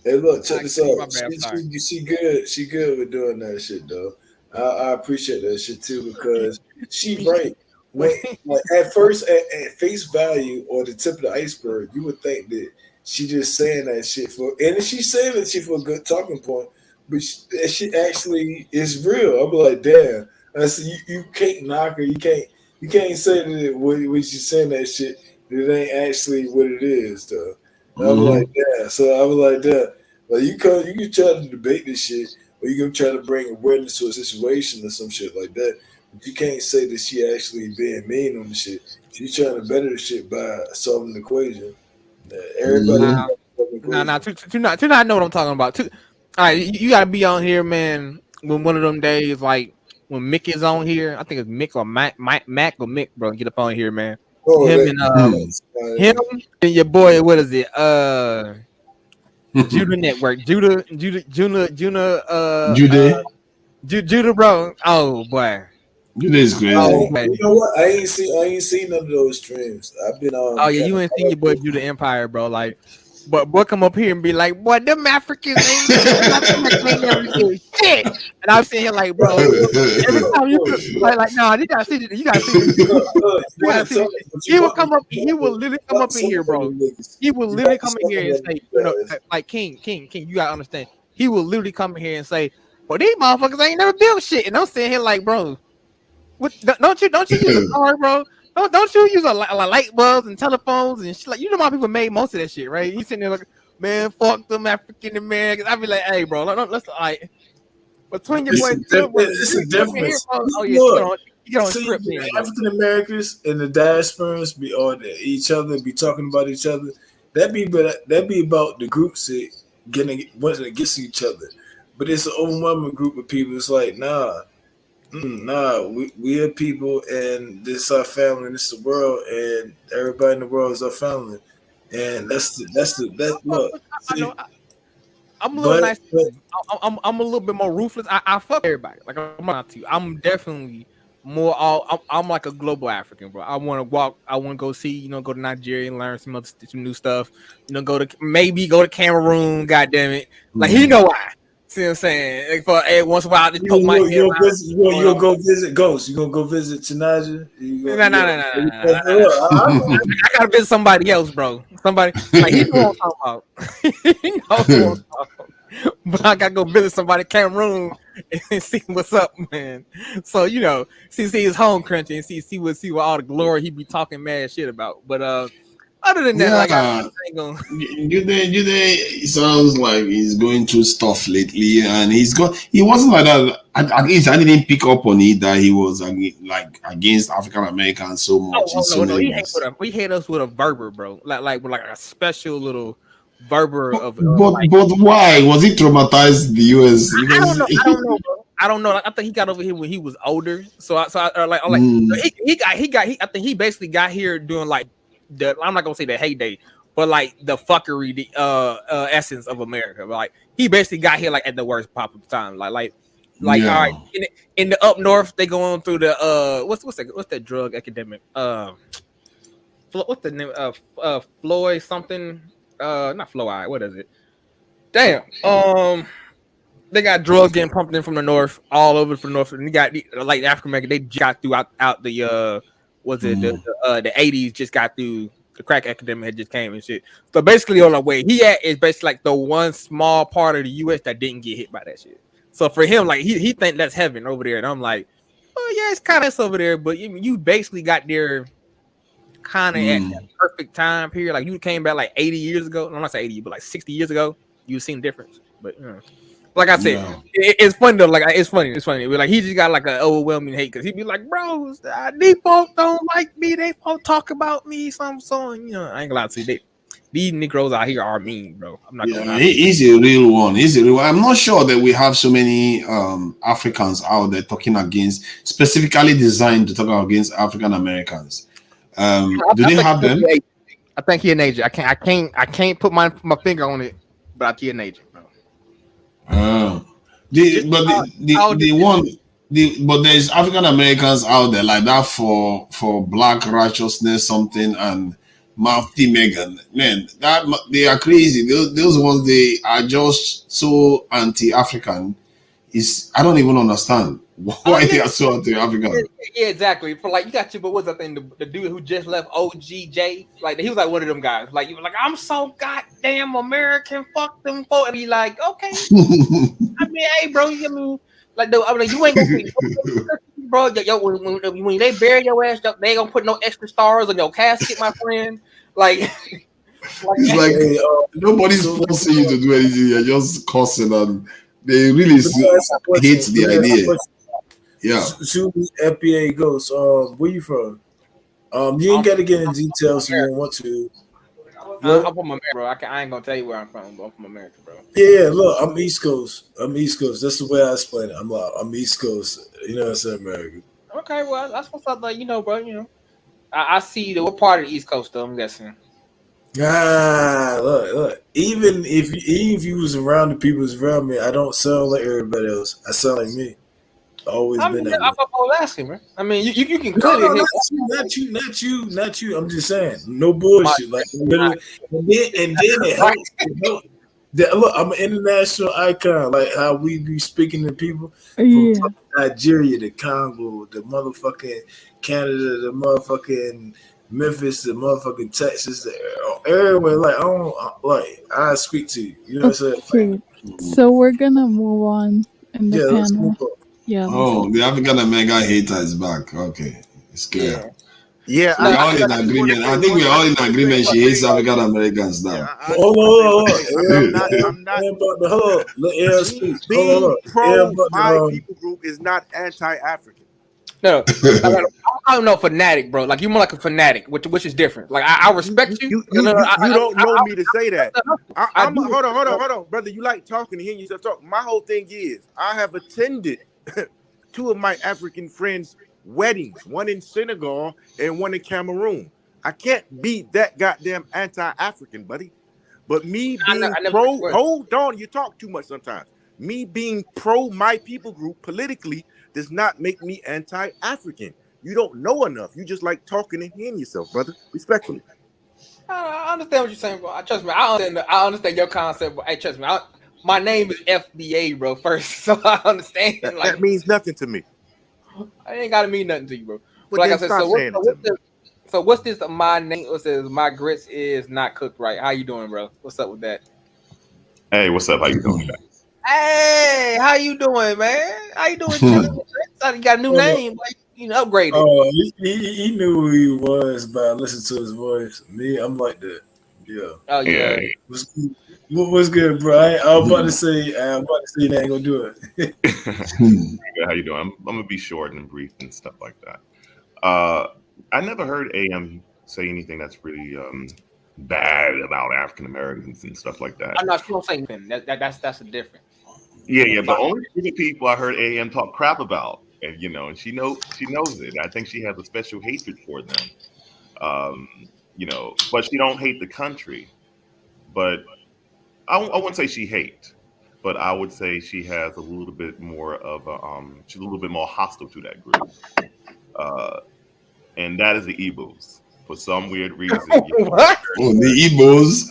Hey, look, check this My out. bad, sorry. She good. She good with doing that shit, though. I appreciate that shit too because she right. When, like, at first, at face value or the tip of the iceberg, you would think that she just saying that shit for, and she's saying that shit for a good talking point, but that shit actually is real. I'll be like, damn. I said, you can't knock her. You can't say that when she's saying that shit, it ain't actually what it is, though. And I was like, yeah. So I was like, that. Like you can try to debate this shit, or you can try to bring awareness to a situation or some shit like that. But you can't say that she actually being mean on the shit. She's trying to better the shit by solving the equation. Everybody, Nah. To not know what I'm talking about. All right, you gotta be on here, man. When one of them days, like when Mick is on here, I think it's Mick or Mac or Mick, bro. Get up on here, man. Oh, Him and your boy, what is it? Judah Network, Judah, bro. Oh boy, Judah is crazy. Oh, you know what? I ain't seen none of those streams. I've been on. Oh yeah, you ain't seen your boy Judah Empire, bro. Like, but boy, come up here and be like, "Boy, them Africans ain't never do shit." And I'm sitting here like, bro, every time you like, nah, you gotta see this. You gotta see this. You gotta see this. He will come up. He will literally come up in here, bro. He will literally come in here and say, you know, like King, you gotta understand. He will literally come in here and say, "Well, these motherfuckers ain't never built shit." And I'm sitting here like, bro, what? Don't you use a car, bro? Don't you use a light bulbs and telephones and shit? Like, you know, my people made most of that shit, right? He's sitting there like, man, fuck them African Americans. I be like, hey, bro, let's like between your boys. It's a difference. Oh yeah, you get on script here. African Americans and the diasporans be on each other, be talking about each other. That be about the groups that getting against each other. But it's an overwhelming group of people. It's like, nah. We are people, and this is our family, and this is the world, and everybody in the world is our family, and that's look. I'm a little nice. I'm a little bit more ruthless. I fuck everybody. Like, I'm not to you. I'm definitely more. I'm like a global African, bro. I want to walk. I want to go see. Go to Nigeria and learn some new stuff. Go to Cameroon. God damn it! Like, why. See what I'm saying? Like, for once in a while, just poke my head. You'll go visit Ghost. You gonna go visit Tanaja? No. I gotta visit somebody else, bro. Somebody like he know what I'm talking about. But I gotta go visit somebody in Cameroon and see what's up, man. So see his home country and see what all the glory he be talking mad shit about. But other than that, Jude sounds like he's going through stuff lately, and he wasn't like that. At least I didn't pick up on it that he was against African Americans so much. No. He hate us with a verber, bro. Like with a special little verber of. But why was he traumatized the US? I don't know. I think he got over here when he was older. I think he basically got here doing like. I'm not gonna say the heyday, but like the fuckery, the essence of America. But, like, he basically got here like at the worst possible time. All right, in the up north, they go on through the what's that drug epidemic? What's the name of Floyd something? Not Floyd. What is it? Damn. They got drugs getting pumped in from the north, all over from the north, and you got like African American. They got throughout the the 80s, just got through the crack epidemic had just came and shit. So basically, on the way he at is basically like the one small part of the US that didn't get hit by that shit. So for him, like he think that's heaven over there, and I'm like, oh yeah, it's kind of over there, but you basically got there kind of at that perfect time period. Like you came back like 80 years ago. I'm not saying 80, but like 60 years ago, you've seen the difference. But like I said, it's funny though. Like it's funny. Like he just got like an overwhelming hate because he'd be like, "Bro, these folks don't like me. They folks talk about me. Some I ain't gonna lie to you. These Negroes out here are mean, bro. I'm not gonna lie. He's a real one. I'm not sure that we have so many Africans out there talking against, specifically designed to talk against African Americans. Do they have them? I think he an agent. I can't put my finger on it, but I think he an agent, bro. But there's African Americans out there like that for black righteousness something and Mafty Megan. Man, that they are crazy. Those ones they are just so anti-African. I don't even understand why they are so anti-African. Yeah, exactly. For like you got but what's that thing? The dude who just left OGJ, like he was like one of them guys. Like you were like, I'm so goddamn American. Fuck them folks. And be like, okay. I mean, hey, bro. I mean, like, you ain't gonna be, bro. When they bury your ass, they ain't gonna put no extra stars on your casket, my friend. Like, it's like nobody's forcing you to do anything. You're just cussing, and they really hate the idea. Yeah. Zulu FBA Ghost. Where you from? You ain't got to get in details if you don't want to. I'm from America, bro. I ain't gonna tell you where I'm from. I'm from America, bro. Yeah, look, I'm East Coast. That's the way I explain it. I'm East Coast. You know what I'm saying, America. Okay, well, that's what's up, like, bro. I see what part of the East Coast, though, I'm guessing. Look. Even if you was around the people who's around me, I don't sound like everybody else. I sound like me. Always been that way. I'm asking, man. I mean, you can no, not you. I'm just saying, no bullshit. Like, and then it helps. Look, I'm an international icon. Like how we be speaking to people from Nigeria, the Congo, the motherfucking Canada, the motherfucking Memphis, the motherfucking Texas, everywhere. Like I speak to you. You know what I'm saying? So we're gonna move on in the panel. Yeah. Oh, the African American hater is back. Okay, it's clear. Yeah, we're all in agreement. I think we're all in agreement. She hates African Americans now. Hold on. I'm not. Hold on. Let Air speak. Being pro my people group is not anti-African. No, I'm no fanatic, bro. Like, you're more like a fanatic, which is different. Like, I respect you. You don't know me to say that. Hold on, brother. You like talking and hearing yourself talk. My whole thing is I have attended 2 of my African friends' weddings, one in Senegal and one in Cameroon. I can't be that goddamn anti-African, buddy. But me being hold on, you talk too much sometimes. Me being pro my people group politically does not make me anti-African. You don't know enough. You just like talking and hearing yourself, brother. Respectfully. I understand what you're saying, bro. Trust me. I understand your concept. But hey, trust me. My name is FBA, bro. First, so I understand. That means nothing to me. I ain't gotta mean nothing to you, bro. But like I said, what's this? My name says my grits is not cooked right. How you doing, bro? What's up with that? Hey, what's up? How you doing? Hey, how you doing, man? How you doing? You got a new name, like, upgraded. Oh, he knew who he was by listening to his voice. Me, I'm like that. Yeah. Oh yeah. What's good, bro? I was about to say they ain't gonna do it. How you doing? I'm gonna be short and brief and stuff like that. I never heard AM say anything that's really bad about African Americans and stuff like that. I'm not saying that's a difference. Yeah. The only group of people I heard AM talk crap about, and and she knows it. I think she has a special hatred for them. But she don't hate the country. But I wouldn't say she hates, but I would say she has a little bit more of she's a little bit more hostile to that group. And that is the Igbos. For some weird reason. What? Oh, the Igbos.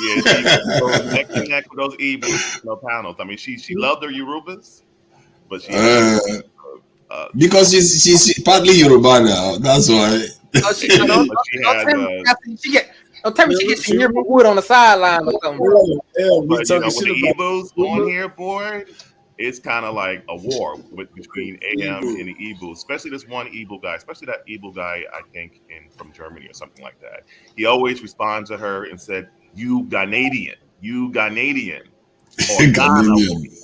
Yeah, she goes neck to neck with those Igbos, no panels. I mean, she loved her Yorubas, but she because she's partly Yoruba now. That's why. Don't tell me she gets here for wood on the sideline or something. But with the Igbos on here, boy, it's kind of like a war between AM and the Igbo, especially this one Igbo guy, especially that Igbo guy, I think, from Germany or something like that. He always responds to her and said, "You Ghanadian, or Ghana,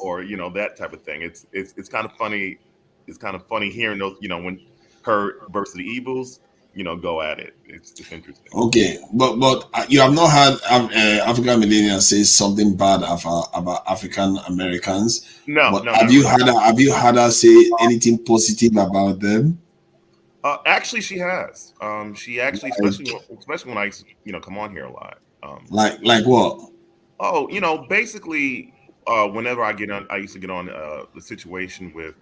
or that type of thing." It's kind of funny. It's kind of funny hearing those, when her versus the Igbos, go at it. It's interesting. Okay, but you have not had African millennials say something bad about African Americans. No. Have you had her say anything positive about them? Actually, she has. She actually, especially when I come on here a lot. Like what? Oh, basically, whenever I get on, I used to get on the situation with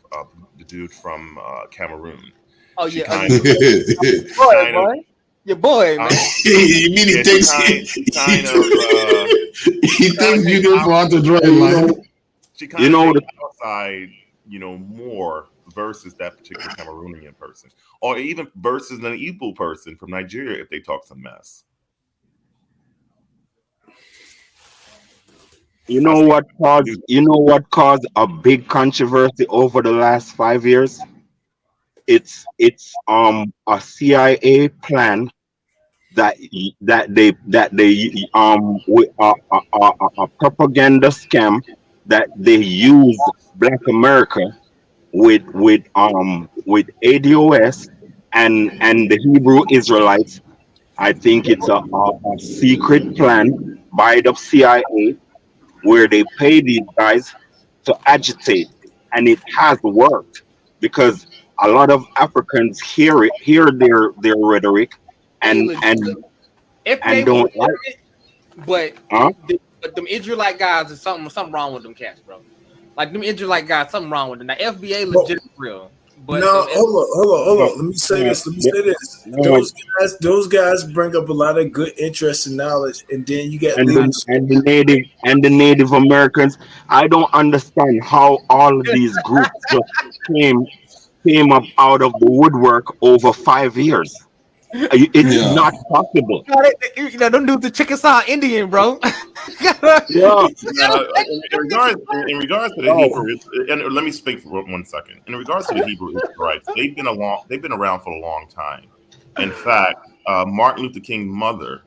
the dude from Cameroon. Oh She yeah, kind of, boy, kind of, boy, your boy, man. You mean yeah, it takes she kind of, it takes takes video for her to draw a line? she kind of takes outside, more versus that particular Cameroonian person, or even versus an Igbo person from Nigeria if they talk some mess. You know what caused a big controversy over the last 5 years? It's a CIA plan that they with a propaganda scam that they use Black America with ADOS and the Hebrew Israelites. I think it's a secret plan by the CIA where they pay these guys to agitate, and it has worked because a lot of Africans hear their rhetoric, Hey, and look, and FBA and was don't like, legitimate, huh? but them Israelite guys is something wrong with them cats, bro. Like them Israelite guys, something wrong with them. Now FBA legitimate real, but No, hold on. Let me say Yeah, this. yeah. Those guys bring up a lot of good interest and knowledge, and then you got and leaders. the Native Americans. I don't understand how all of these groups just came up out of the woodwork over 5 years. It's Yeah. not possible. them dudes the Chickasaw Indian, bro. Yeah. In regards to the No. Hebrew, and let me speak for 1 second. In regards to the Hebrew Israelites, they've been around for a long time. In fact, Martin Luther King's mother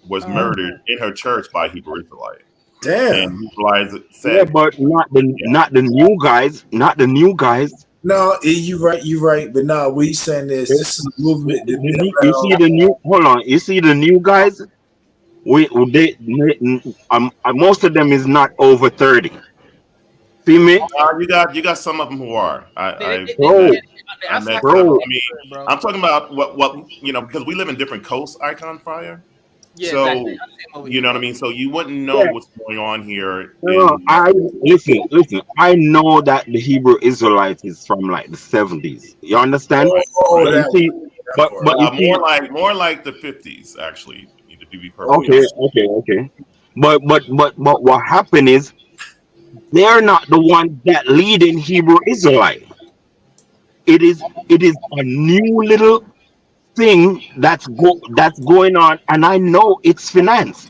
was murdered in her church by a Hebrew Israelite. Damn. And Israelites Yeah, said, but not the new guys. Not the new guys. No, you right. But no, what he's saying is this is a movement that been You see around. the new. Hold on. You see the new guys. Most of them is not over 30. See me, you got some of them who are. bro, I met bro. them. I mean, I'm talking about what because we live in different coasts, Icon Fire. Yeah, So exactly. you know what I mean. So you wouldn't know what's going on here. No, listen. I know that the Hebrew Israelites is from like the 70s. You understand? Oh, But you see, but you see, more like the 50s, actually. To be perfectly okay. But what happened is they're not the ones that lead in Hebrew Israelite. It is a new little thing that's going on, and I know it's finance.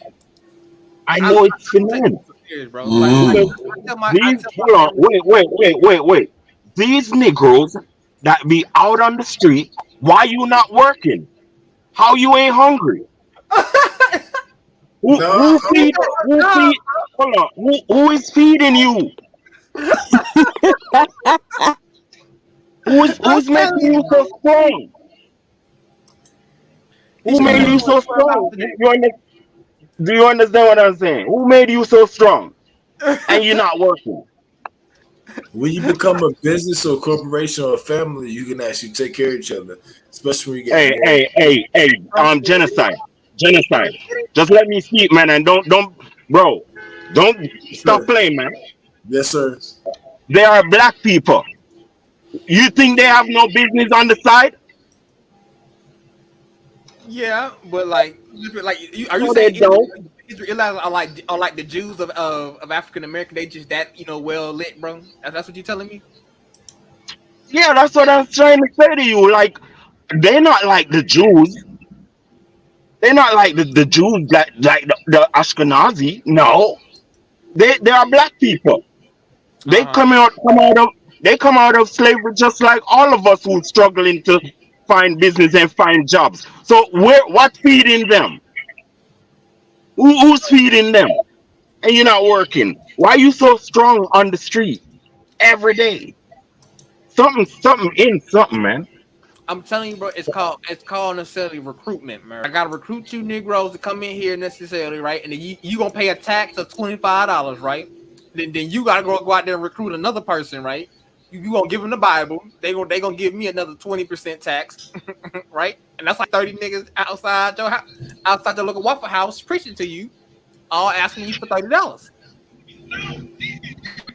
I know it's finance. Bro. Because hold on, wait. These Negroes that be out on the street, why you not working? How you ain't hungry? Who feed? Hold on, who is feeding you? Who's making you so strong? Who made you so strong? Do you understand what I'm saying? Who made you so strong? And you're not working. When you become a business or a corporation or a family, you can actually take care of each other, especially when you get Hey, genocide. Just let me speak, man, and don't stop playing, man. Yes, sir. They are black people. You think they have no business on the side? Yeah, but are you No, saying they don't. Israelites are like the Jews of African American? They just that well lit, bro. That's what you're telling me? Yeah, that's what I'm trying to say to you. Like, they're not like the Jews. They're not like the Jews like the Ashkenazi. No, they are black people. They come out of slavery just like all of us who's struggling to find business and find jobs. So what's feeding them? Who's feeding them? And you're not working. Why are you so strong on the street every day? Something, man. I'm telling you, bro. It's called necessarily recruitment, man. I gotta recruit you Negroes to come in here necessarily, right? And then you gonna pay a tax of $25, right? Then you gotta go out there and recruit another person, right? You gonna give them the Bible. They gonna give me another 20% tax, right? And that's like 30 niggas outside your house, outside the local Waffle House preaching to you, all asking you for $30.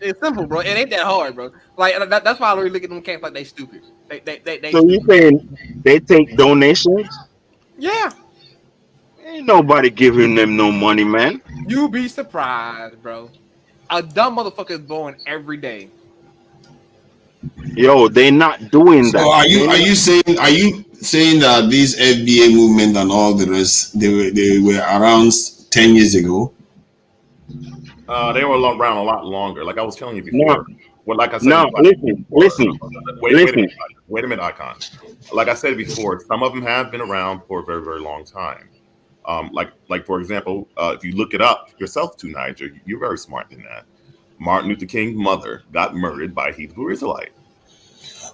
It's simple, bro. It ain't that hard, bro. Like that's why I really look at them camps like they stupid. They So you stupid. saying they take donations? Yeah, Ain't nobody giving them no money, man. you be surprised, bro. A dumb motherfucker is born every day. Yo, they not doing So that. are you saying that this FBA movement and all the rest they were around 10 years ago? They were around a lot longer. Like I was telling you No, before. Well, like I said, no. Listen, listen, wait a listen. minute, wait a minute, Icon. Like I said before, some of them have been around for a very, very long time. Like for example, if you look it up yourself, to Niger, you're very smart in that. Martin Luther King's mother got murdered by a Hebrew Israelite.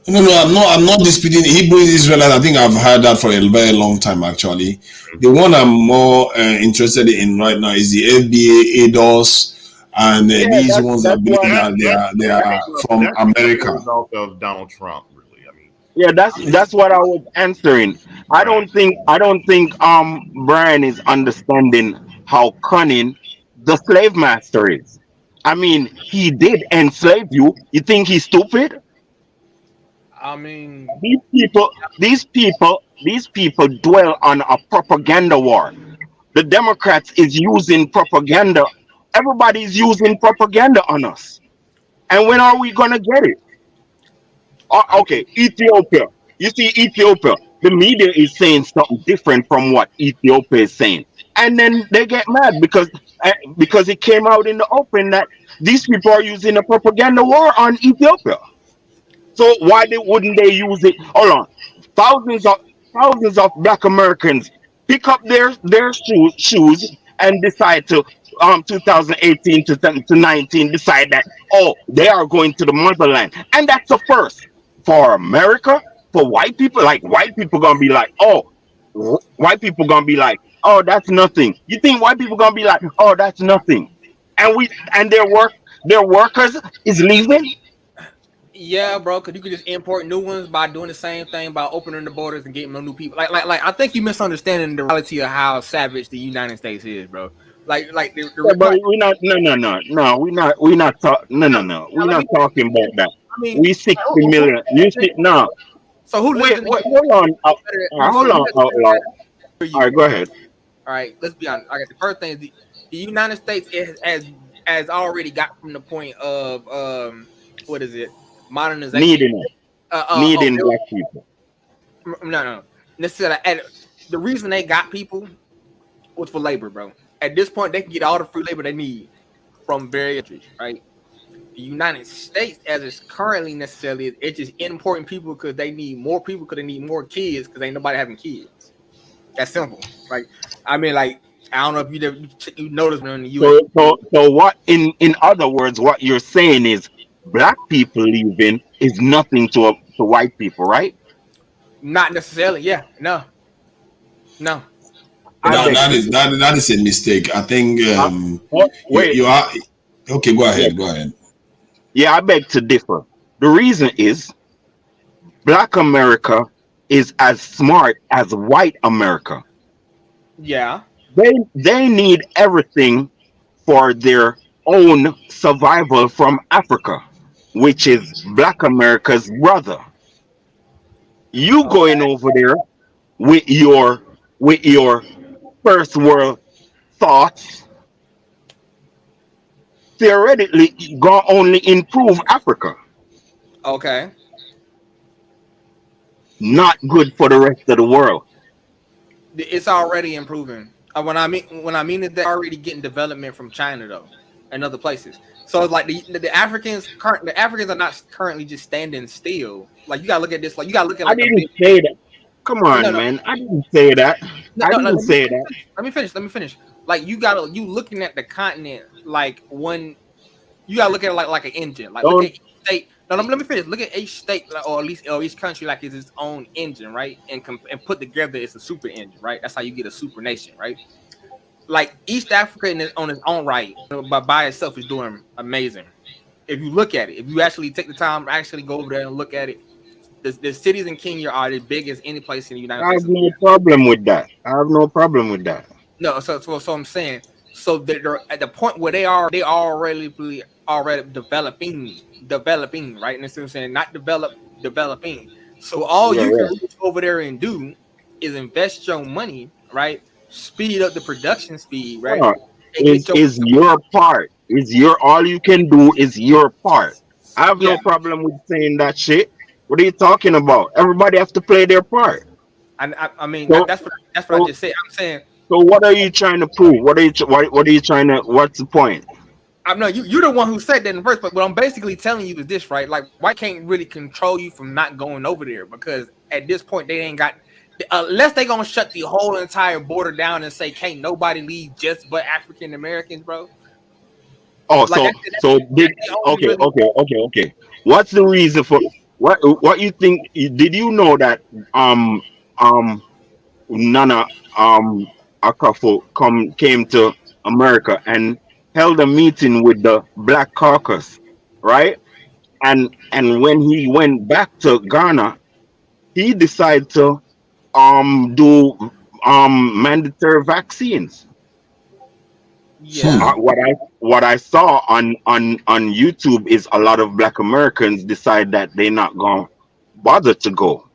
No, I'm not disputing Hebrew Israelite. I think I've heard that for a very long time, actually. The one I'm more interested in right now is the FBA, ADOS, and Yeah, these ones that's are why. believing that they are from That's a America. result of Donald Trump, really. I mean, Yeah, that's what I was answering. I right. don't think Brian is understanding how cunning the slave master is. I mean, he did enslave you. You think he's stupid? I mean, These people dwell on a propaganda war. The Democrats is using propaganda. Everybody's using propaganda on us. And when are we gonna get it? I Okay, Ethiopia. You see, Ethiopia, the media is saying something different from what Ethiopia is saying, and then they get mad because it came out in the open that these people are using a propaganda war on Ethiopia. So wouldn't they use it? Hold on, thousands of thousands of Black Americans pick up their shoes and decide to 2018 to 19 decide that, oh, they are going to the motherland, and that's a first for America. For white people, like, white people gonna be like, oh, white people gonna be like, oh, that's nothing. You think white people gonna be like, oh, that's nothing, and their workers is leaving? Yeah, bro, because you could just import new ones by doing the same thing by opening the borders and getting no new people. Like, I think you misunderstanding the reality of how savage the United States is, bro. Yeah, but we're not. No. We're not talking. No. Now, We're let not me. talking about that. I mean, We 60 million. You see, no. so who lives in the Wait. Hold on. so Hold on, outlaw. for All you? right, go ahead. All right, let's be honest. Okay, the first thing is the United States has already got from the point of what is it, modernization? Needing black people. No. Necessarily, and the reason they got people was for labor, bro. At this point, they can get all the free labor they need from various countries, right? The United States, as it's currently necessarily, it's just importing people because they need more people, because they need more kids, because ain't nobody having kids. That's simple. Like, I mean, like, I don't know if you noticed in the U.S. So what? In other words, what you're saying is black people leaving is nothing to white people, right? Not necessarily. Yeah. No. I beg to That is a mistake. I think wait. you are okay. Go Yeah, ahead. Go ahead. yeah, I beg to differ. The reason is black America is as smart as white America. Yeah. They need everything for their own survival from Africa, which is black America's brother. You going over there with your first world thoughts theoretically gonna only improve Africa, Okay. not good for the rest of the world. It's already improving. When I mean is they're already getting development from China though, and other places. So it's like the Africans are not currently just standing still. Like, you gotta look at this. Like, you gotta look at I like a didn't big. say that. Come No, on, no, man. I didn't say that. no, I no, no. didn't say that. Let me finish. Like, you looking at the continent like one. You gotta look at it like an engine. Like, look Don't. at each state. No, let me finish. Look at each state, or at least each country, like it's its own engine, right? And put together, it's a super engine, right? That's how you get a super nation, right? Like, East Africa on its own right, but by itself, is doing amazing. If you look at it, if you actually take the time to actually go over there and look at it, the cities in Kenya are the biggest any place in the United I have States. no problem with that. I have no problem with that. No, so I'm saying So they're at the point where they already developing, right? And that's what I'm saying, not developing. So all Yeah, you can yeah. reach over there and do is invest your money, right? Speed up the production speed, right? Uh, And get your is your part. Is your all you can do is your part. I have yeah. no problem with saying that shit. What are you talking about? Everybody has to play their part. I mean So, that's what I so, just said. I'm saying so what are you trying to prove? What are you trying to? What's the point? I know you're the one who said that in the first, but what I'm basically telling you is this, right? Like, why can't really control you from not going over there? Because at this point, they ain't got unless they gonna shut the whole entire border down and say can't nobody leave just but African Americans, bro. Oh, Like did that's the only okay, really. okay. What's the reason for what you think? Did you know that um Nana Akafo came to America and held a meeting with the Black Caucus, right? And when he went back to Ghana, he decided to do mandatory vaccines. Yeah, What I saw on YouTube is a lot of Black Americans decide that they're not gonna bother to go.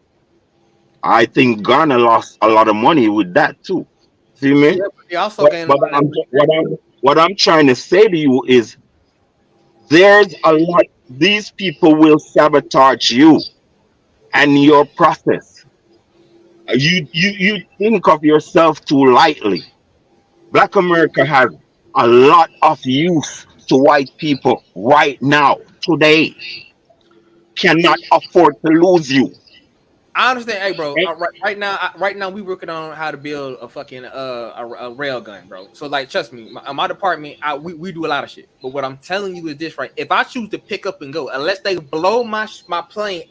I think Ghana lost a lot of money with that too. See me? yeah, but they also But, gained a but lot of I'm, what I'm trying to say to you is there's a lot. These people will sabotage you and your process. You think of yourself too lightly. Black America has a lot of use to white people right now, today. Cannot afford to lose you. I understand, hey, bro. Right? Right now, we working on how to build a fucking a rail gun, bro. So like, trust me, my department, we do a lot of shit. But what I'm telling you is this, right? If I choose to pick up and go, unless they blow my plane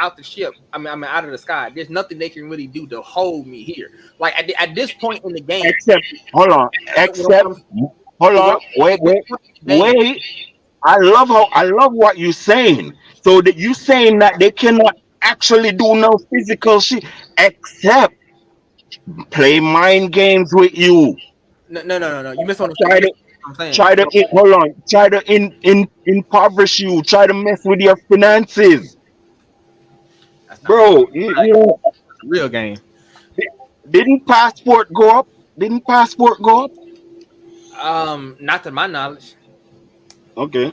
out the ship, I mean out of the sky, there's nothing they can really do to hold me here. Like at this point in the game, Except, hold on. what Except, I'm, hold what on. I'm, Wait, at this wait, point in the game, wait. I love what you're saying. So that you saying that they cannot actually do no physical shit except play mind games with you. no. You Try misunderstand to what I'm saying. try to hold on. Try to impoverish you. Try to mess with your finances, That's not bro. like You know, real game. didn't passport go up? Didn't passport go up? Not to my knowledge. Okay.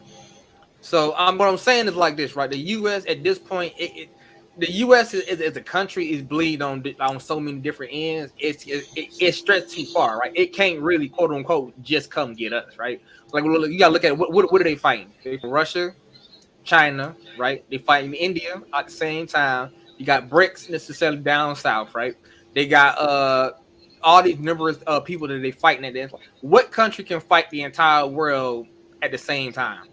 So what I'm saying is like this, right? The U.S. at this point, the U.S. is a country is bleed on so many different ends. It's stretched too far, right? It can't really quote unquote just come get us, right? Like you gotta look at what are they fighting? They from Russia, China, right? They fighting India at the same time. You got BRICS necessarily down south, right? They got all these numerous people that they fighting at this. What country can fight the entire world at the same time?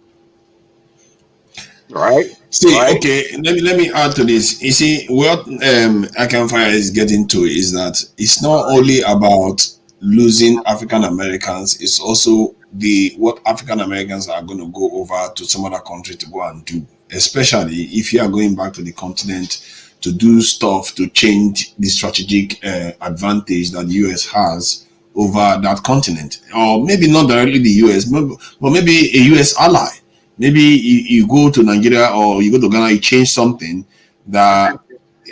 Right. See, Right. okay, let me add to this. You see, what Akanfire is getting to is that it's not only about losing African Americans, it's also the what African Americans are going to go over to some other country to go and do, especially if you are going back to the continent to do stuff to change the strategic advantage that the US has over that continent, or maybe not directly the US, but maybe a US ally. Maybe you go to Nigeria or you go to Ghana, you change something that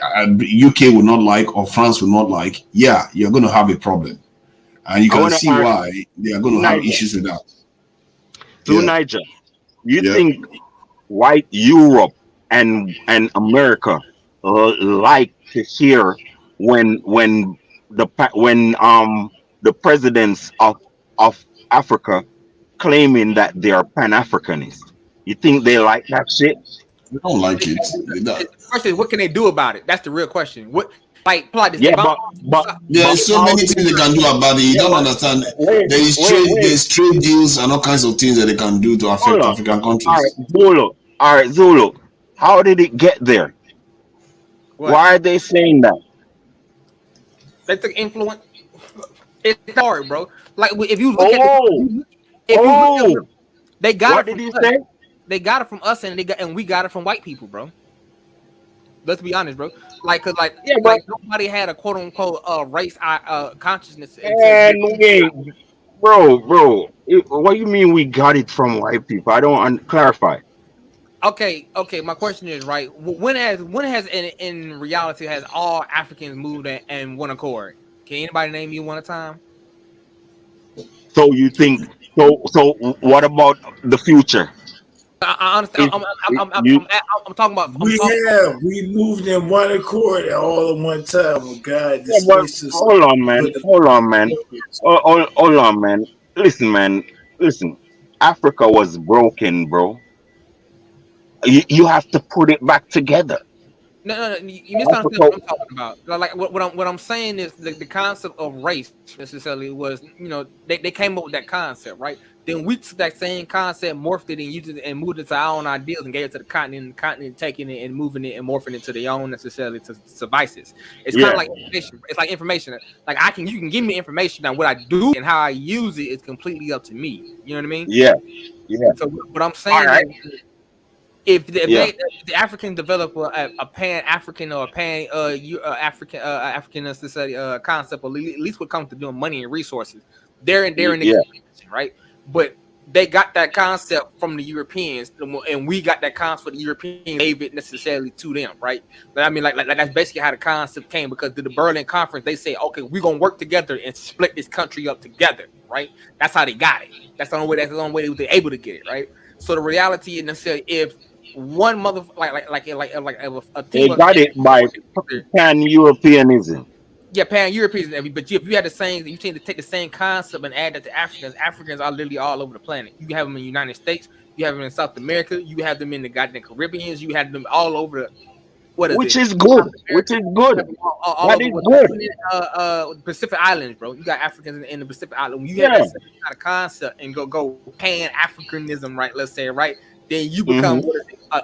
UK will not like or France will not like. Yeah, you're going to have a problem, and you I can want to see ask why they are going to have Niger. issues with that. So Yeah, Niger, you yeah. think white Europe and America like to hear when the presidents of Africa claiming that they are Pan Africanists? You think they like that shit? They don't like it. The question is, what can they do about it? That's the real question. What, like, plot this. Yeah, If I'm, but There's so how many do things you? they can do about it. You Yeah, don't but understand. wait, wait. There's trade deals and all kinds of things that they can do to Hold affect on. African All right, countries. Zulu. All right, Zulu. How did it get there? what Why are they saying that? they took influence. It's hard, bro. Like if you look at Oh, if you look at oh. they got What it from did you us. say? They got it from us, and we got it from white people, bro. Let's be honest, bro. Like, cause Yeah, but like nobody had a quote unquote race consciousness until and wait. bro. What you mean we got it from white people? I don't clarify. Okay. My question is right. When has in reality has all Africans moved in one accord? Can anybody name me one at a time? So you think so? What about the future? I understand. If you I'm talking about. We moved in one accord all at one time when God yeah, but displaced us hold on, man. with the Hold on, man. Hold on, man. Listen, man. Listen. Africa was broken, bro. You have to put it back together. No. You misunderstand Africa, what I'm talking about. Like what I'm saying is the concept of race necessarily was, they came up with that concept, right? Then we took that same concept, morphed it, and used it and moved it to our own ideals and gave it to the continent. And the continent taking it and moving it and morphing it to their own necessarily to devices. It's kind of yeah, like information. It's like information. Like you can give me information. Now what I do and how I use it is completely up to me. You know what I mean? yeah, yeah. So what I'm All saying right. is, if Yeah, the African develop a pan African or a pan African necessary concept, or at least when it comes to doing money and resources, they're in the yeah. conversation, right? But they got that concept from the Europeans, and we got that concept. The Europeans gave it necessarily to them, right? But I mean, like that's basically how the concept came, because the Berlin Conference, they say, okay, we're gonna work together and split this country up together, right? That's how they got it. That's the only way. That's the only way they're able to get it, right? So the reality is necessarily, if one mother like a They team of got it by pan Europeanism. yeah, pan Europeans, but if you had the same, you tend to take the same concept and add that to Africans. Africans are literally all over the planet. You have them in the United States, you have them in South America, you have them in the goddamn Caribbeans, you have them all over the Which is good. Which is good. all That over is good. the Pacific Islands, bro. You got Africans in the Pacific Island. When you have Yeah. that same kind of concept and go pan Africanism, right? Let's say, right, then you become Mm-hmm.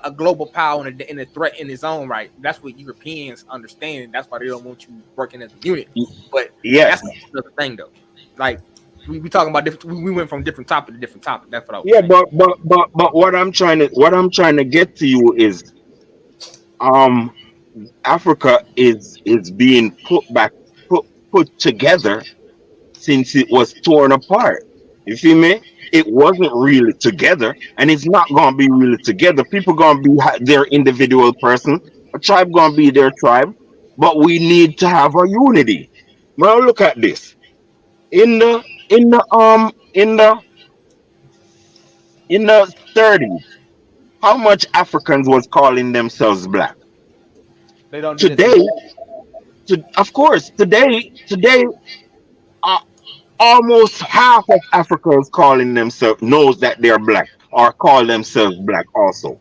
a global power and a threat in its own right. That's what Europeans understand. That's why they don't want you working as a unit. But Yes. that's another thing, though. Like we talking about different. We went from different topic to different topic. That's what I was Yeah, saying. but what I'm trying to get to you is um Africa is being put together since it was torn apart. You feel me? It wasn't really together, and it's not gonna be really together. People gonna be their individual person. A tribe gonna be their tribe, but we need to have a unity. Well, look at this in the 30s. How much Africans was calling themselves black? They don't do that Today, today. of course, today, uh, almost half of Africa is calling themselves knows that they're black or call themselves black also.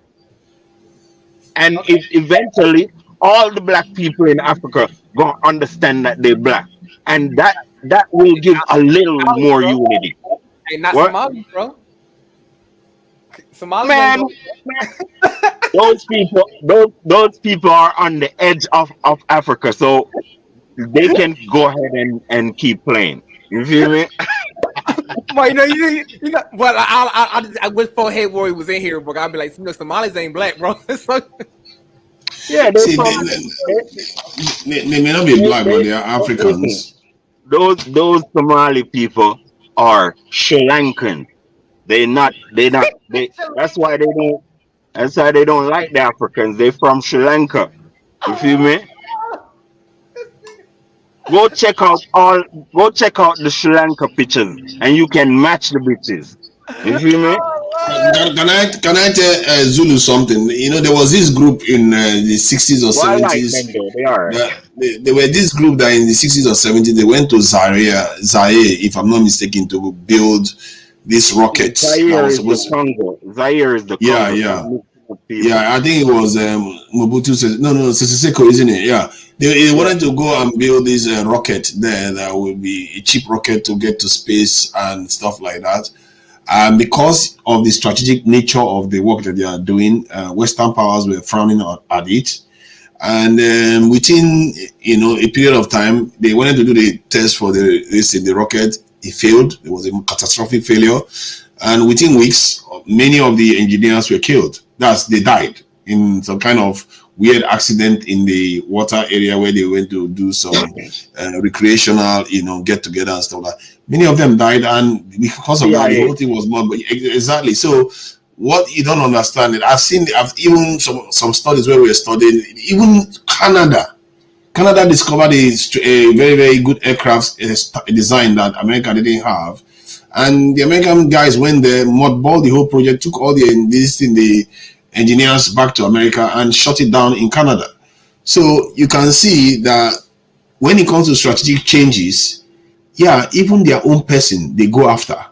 And Okay. eventually, all the black people in Africa gonna understand that they're black, and that will give a little Somali, more bro. unity. Hey, not What Somali, bro. Somali's ain't man? go. Those people are on the edge of Africa, so they can go ahead and keep playing. You feel me? Well, you know. Well, I wish Forehead Warrior was in here, but I'd be like, Somalis ain't black, bro. So, Yeah, they See, from they may not be black, but they they are listen. Africans. Those Somali people are Sri Lankan. They that's why they don't like the Africans. They from Sri Lanka. You feel me? Go check out the Sri Lanka pictures and you can match the bitches. You feel me? Can I tell Zulu something? You know, there was this group in the 60s or Well, I like them 70s. though. They are. There were this group that in the 60s or 70s they went to Zaire, if I'm not mistaken, to build this rocket that Zaire was is the supposed to. Congo. Zaire is the Yeah, Congo. yeah. Don't mix up people. Yeah, I think it was Mobutu. No, Sese Seko, isn't it? Yeah, they Yeah. wanted to go and build this rocket there that would be a cheap rocket to get to space and stuff like that. Because of the strategic nature of the work that they are doing, Western powers were frowning at it. And within a period of time, they wanted to do the test for the rocket. It failed. It was a catastrophic failure, and within weeks, many of the engineers were killed. They died in some kind of weird accident in the water area where they went to do some recreational, get together and stuff like that. Many of them died, and because of that, the whole thing was more. Exactly. So what you don't understand, I've even some studies where we're studying, even Canada discovered a very, very good aircraft design that America didn't have. And the American guys went there, mothballed the whole project, took all the engineers back to America and shut it down in Canada. So you can see that when it comes to strategic changes, even their own person they go after,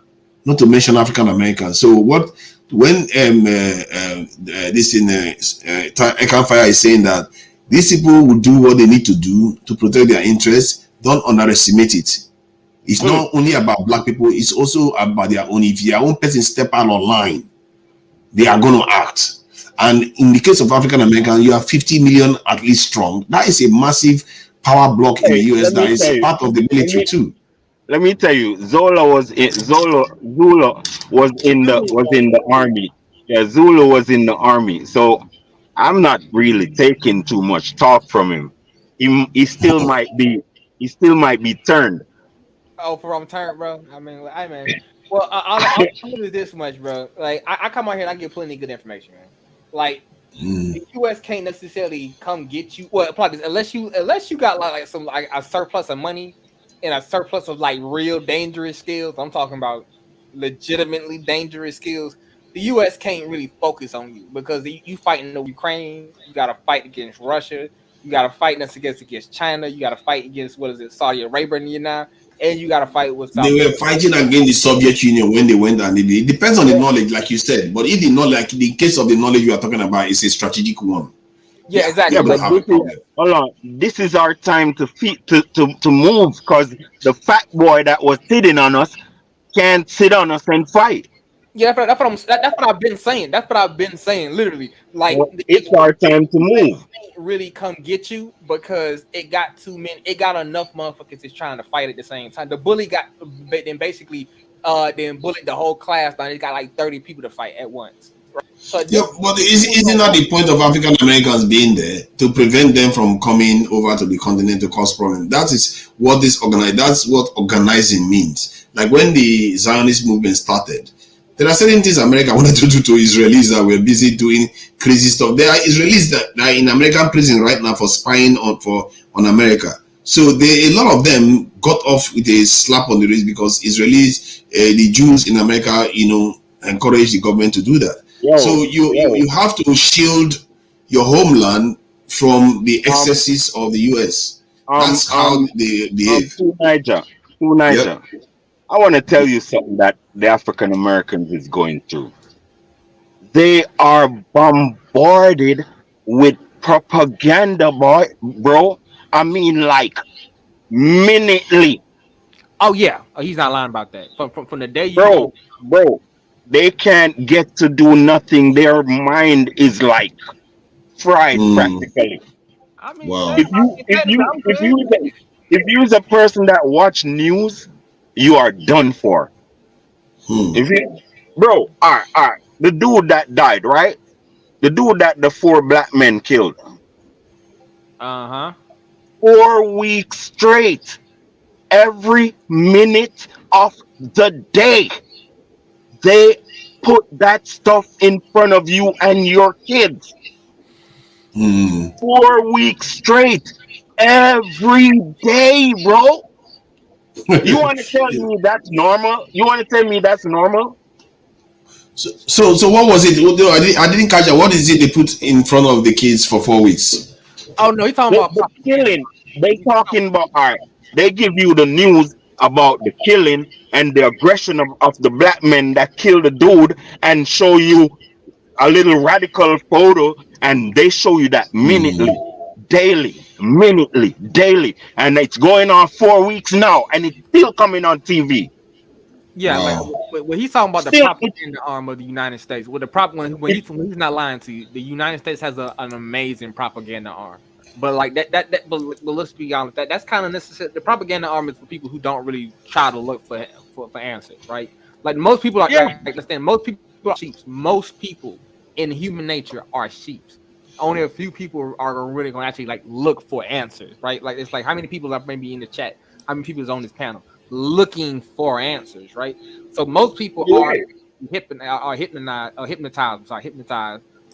not to mention African Americans. So when this in Ekanfire is saying that these people will do what they need to do to protect their interests, don't underestimate it. It's not only about black people, it's also about their own. If their own person step out of line, they are going to act. And in the case of African Americans, you have 50 million at least strong. That is a massive power block in the US that is part of the military too. Let me tell you, Zula was in the army. Yeah, Zulu was in the army. So I'm not really taking too much talk from him. He still might be turned. Oh, from turn, bro. I mean, well, I'll do this much, bro. Like, I come out here and I get plenty of good information, man. Like, the U.S. can't necessarily come get you. Well, probably unless you got like a surplus of money and a surplus of like real dangerous skills. I'm talking about legitimately dangerous skills. The U.S. can't really focus on you because you fighting the Ukraine. You got to fight against Russia. You got to fight against China. You got to fight against Saudi Arabia now. And you got to fight with South They were fighting against the Soviet Union when they went, and it depends on the knowledge, like you said. But if the knowledge, like the case of the knowledge you are talking about, is a strategic one. Yeah, exactly. Hold on. This is our time to move, because the fat boy that was sitting on us can't sit on us and fight. Yeah, that's what I've been saying. That's what I've been saying, literally. Like, it's our time to move. Really come get you because it got too many. It got enough motherfuckers that's trying to fight at the same time. The bully then basically bullied the whole class. Now it got like 30 people to fight at once. Right? So but isn't that the point of African Americans being there, to prevent them from coming over to the continent to cause problems? That is what that's what organizing means. Like when the Zionist movement started, there are certain things America wanted to do to Israelis that were busy doing crazy stuff. There are Israelis that are in American prison right now for spying on America. So a lot of them got off with a slap on the wrist because Israelis, the Jews in America, encouraged the government to do that. So you have to shield your homeland from the excesses of the US. That's how they behave. Niger. Yep. I want to tell you something that the African Americans is going through. They are bombarded with propaganda, bro. I mean, like, minutely. Oh yeah, he's not lying about that. From the day bro, they can't get to do nothing. Their mind is like fried practically. I mean, wow. If you's a person that watch news, you are done for. All right. The dude that died, right? The dude that the 4 black men killed. 4 weeks straight, every minute of the day, they put that stuff in front of you and your kids. 4 weeks straight, every day, bro. You want to tell me that's normal? So what was it? I didn't catch that. What is it they put in front of the kids for 4 weeks? Oh no, he's talking about the killing. They talking about, all right. They give you the news about the killing and the aggression of the black men that killed the dude, and show you a little radical photo, and they show you that minutely, daily, and it's going on 4 weeks now, and it's still coming on TV. Yeah, when he's talking about the propaganda arm of the United States, with the when he's not lying to you, the United States has an amazing propaganda arm. But like but let's be honest, that's kind of necessary. The propaganda arm is for people who don't really try to look for answers, right? Like most people are, understand, most people are sheep. Most people in human nature are sheep. only a few people are really going to actually like look for answers, right? Like it's like how many people are maybe in the chat, how many people is on this panel looking for answers, right? So most people are hypnotized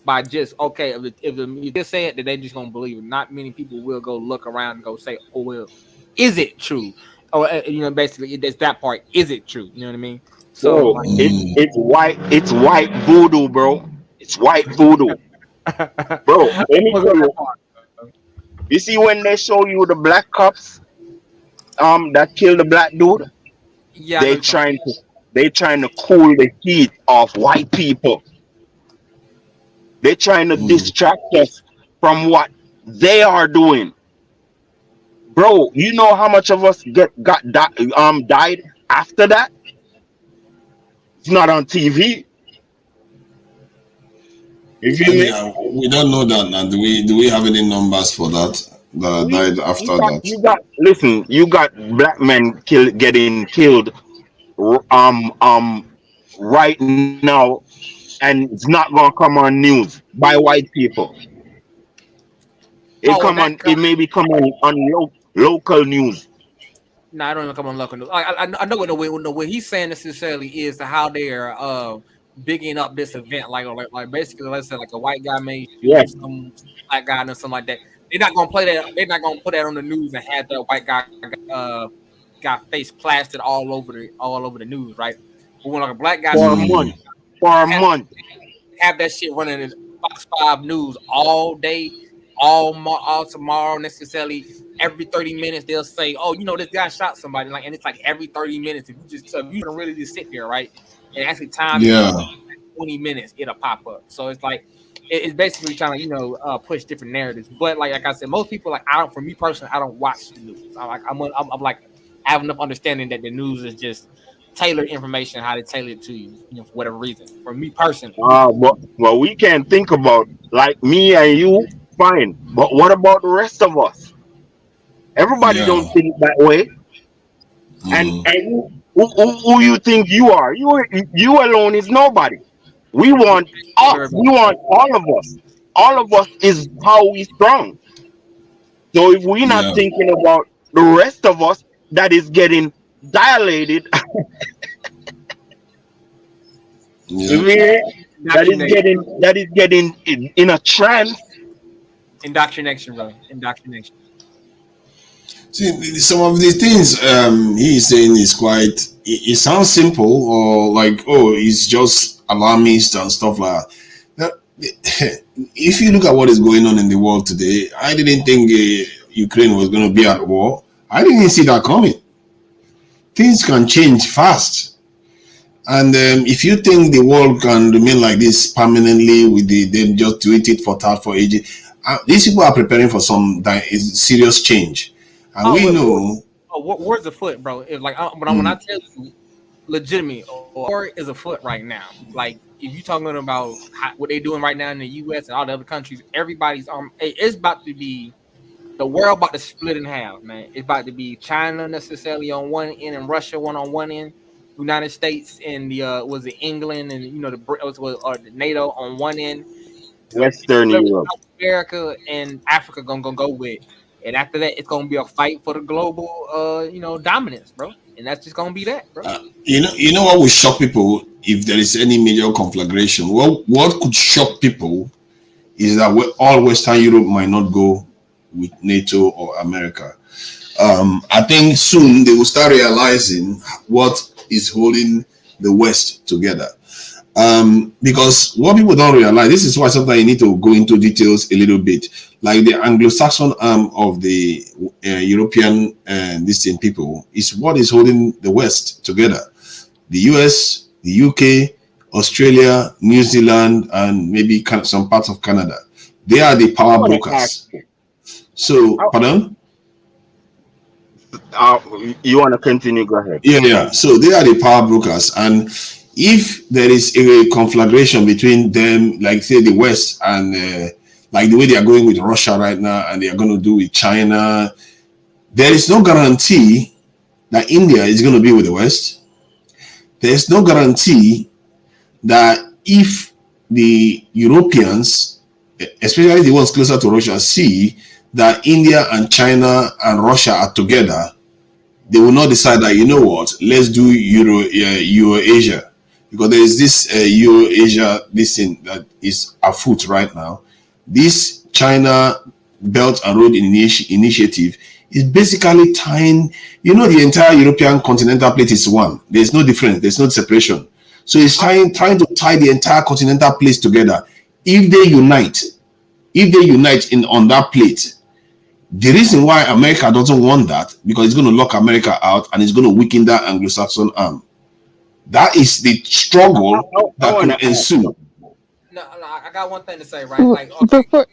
by just okay. If you just say it, then they just gonna believe it. Not many people will go look around and go say, "Oh well, is it true?" Or basically, it's that part. Is it true? You know what I mean? So Bro, like, it's white voodoo, bro. It's white voodoo. Bro, let me we'll go tell that you. far. You see when they show you the black cops that killed the black dude, Yeah, I know they you're talking. trying to they trying to cool the heat of white people. They trying to distract us from what they are doing. Bro, you know how much of us died after that? It's not on TV. You feel me? Yeah, we don't know that now. Do we have any numbers for that We died after that? listen, you got black men getting killed right now, and it's not gonna come on news by white people. Oh, and that It may be come on local news. no, I don't even come on local news. I know what he's saying necessarily is to how they're bigging up this event, like basically let's say like a white guy may Yeah. shoot some black guy or something like that. They're not gonna play that. They're not gonna put that on the news and have the white guy got face plastered all over the news, right? But when like a black guy For a shoots, month. For a month. have that shit running in Fox 5 News all day, all tomorrow necessarily. Every 30 minutes they'll say, "Oh, this guy shot somebody," like, and it's like every 30 minutes. If you can really just sit there, right, and actually time it, Yeah. 20 minutes, it'll pop up. So it's like it's basically trying to push different narratives. But like I said, most people like for me personally, I don't watch the news. I'm like I have enough understanding that the news is just tailored information how they tailor it to you, for whatever reason. For me personally, Well, we can think about like me and you, fine. But what about the rest of us? Everybody Yeah. don't think that way. And who you think you are? You alone is nobody. We want us. We want all of us. All of us is how we strong. So if we're not Yeah. thinking about the rest of us that is getting dilated, Yeah. that is getting in a trance. indoctrination, brother, indoctrination. See, some of the things he is saying is quite. It sounds simple, or like, oh, it's just alarmist and stuff like that. If you look at what is going on in the world today, I didn't think Ukraine was going to be at war. I didn't see that coming. Things can change fast, and if you think the world can remain like this permanently with them just doing it for ages, these people are preparing for some serious change. And we know. Where's the foot, bro? If when I tell you, legitimate, war is afoot right now. Like if you're talking about what they're doing right now in the U.S. and all the other countries, everybody's it's about to be the world about to split in half, man. It's about to be China necessarily on one end and Russia on one end, United States and was it England and the NATO on one end. Western Europe. America and Africa gonna go with. And after that, it's gonna be a fight for the global, dominance, bro. And that's just gonna be that, bro. You know what would shock people if there is any major conflagration? What could shock people is that all Western Europe might not go with NATO or America. I think soon they will start realizing what is holding the West together. Because what people don't realize, this is why sometimes you need to go into details a little bit. Like the Anglo-Saxon arm of the European distant people is what is holding the West together. The US, the UK, Australia, New Zealand, and maybe some parts of Canada. They are the power brokers. So, pardon? You want to continue? Go ahead. Yeah. So they are the power brokers, and if there is a conflagration between them, like say the West and like the way they are going with Russia right now, and they are going to do with China, there is no guarantee that India is going to be with the West. There is no guarantee that if the Europeans especially the ones closer to Russia, see that India and China and Russia are together, they will not decide that, you know what, let's do Euro-Asia, because there is this Euro-Asia, this thing that is afoot right now. This China Belt and Road Initiative is basically tying, the entire European continental plate is one. There's no difference. There's no separation. So it's trying to tie the entire continental plate together. If they unite on that plate, the reason why America doesn't want that, because it's going to lock America out and it's going to weaken that Anglo-Saxon arm. That is the struggle that could ensue. No, I got one thing to say, right? Like, okay.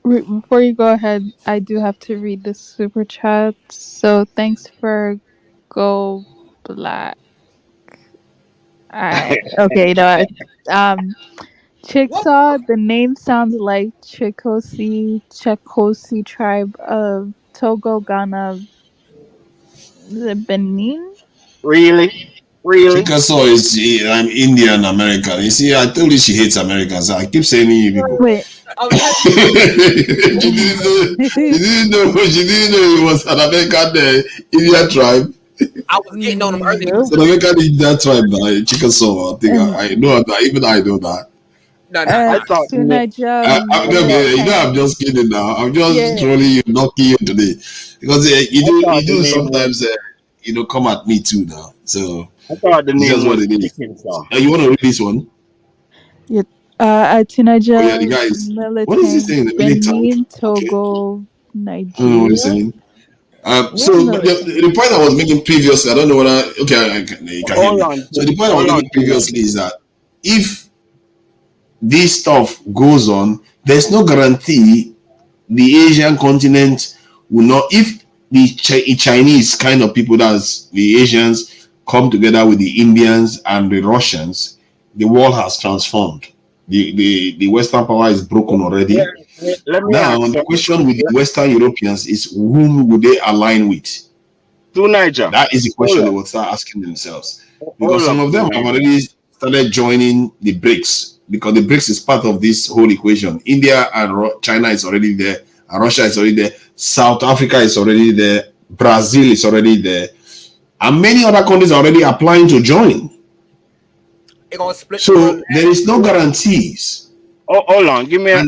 Before you go ahead, I do have to read the super chat. So thanks for Go Black. Okay, no. Chickasaw, the name sounds like Chikosi tribe of Togo, Ghana, Benin. Really? Chickasaw is Indian American. You see, I told you she hates Americans. I keep saying you people. Wait. She didn't know it was an American Indian tribe. I was getting on them earlier. So American Indian tribe now, Chickasaw. I think I know that. Even I know that. I thought I'm just kidding now. I'm just trolling you, knocking you today, because you do sometimes come at me too now. So I thought the name was what it is. You want to read this one? Yeah. Tunaja, the guys. What is he saying? Benin, Togo, Nigeria. I don't know what he's saying. So the point I was making previously, I don't know whether you can hear me. So the point I was making previously is that if this stuff goes on, there's no guarantee the Asian continent will not. If the Chinese kind of people, that's the Asians, come together with the Indians and the Russians, the world has transformed. The Western power is broken already. Now, the question with the Western Europeans is, whom would they align with? To Niger. That is the question they will start asking themselves. Because some of them have already started joining the BRICS, because the BRICS is part of this whole equation. India and China is already there, and Russia is already there. South Africa is already there. Brazil is already there. And many other countries are already applying to join. So there is no guarantees. Oh, hold on, give me a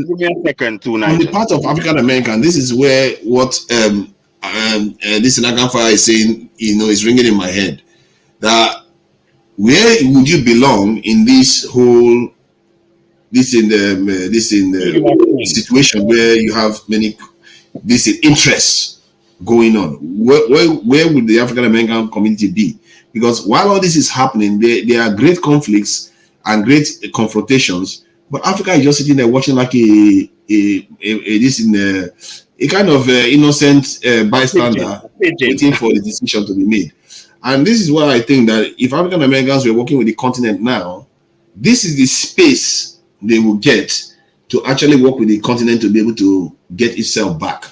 second. On the part of African American, this is where what this Nagan Fire is saying, is ringing in my head. That where would you belong in this whole situation where you have many interests going on? Where would the African American community be? Because while all this is happening, there are great conflicts and great confrontations, but Africa is just sitting there watching like a kind of innocent bystander waiting for the decision to be made. And this is why I think that if African Americans were working with the continent now, this is the space they will get to actually work with the continent to be able to get itself back.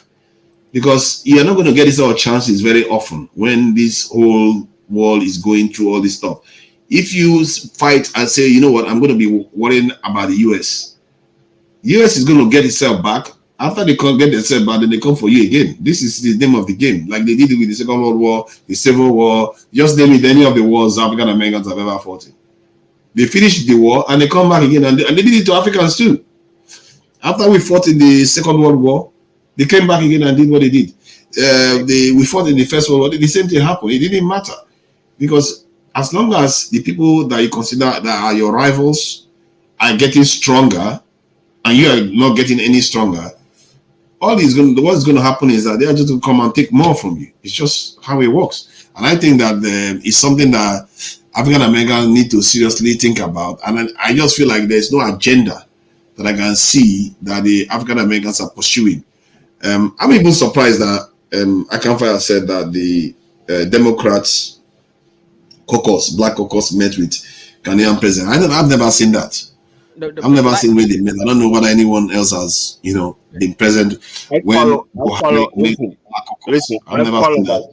Because you're not going to get this sort of chances very often when this whole world is going through all this stuff. If you fight and say, you know what, I'm going to be worrying about the US. US is going to get itself back. After they can't get themselves back, then they come for you again. This is the name of the game. Like they did it with the Second World War, the Civil War, just name it, any of the wars African Americans have ever fought in. They finished the war and they come back again, and they did it to Africans too. After we fought in the Second World War, they came back again and did what they did. We fought in the First World War, the same thing happened. It didn't matter. Because as long as the people that you consider that are your rivals are getting stronger and you are not getting any stronger, what's going to happen is that they are just going to come and take more from you. It's just how it works. And I think that it's something that African Americans need to seriously think about. And I just feel like there's no agenda that I can see that the African Americans are pursuing. I'm even surprised that Akanfire said that the Democrats Black Caucus met with Ghanaian president. I've never seen that. I've never seen where they met. I don't know whether anyone else has, been present when Buhari met Black Caucus. I've never seen that.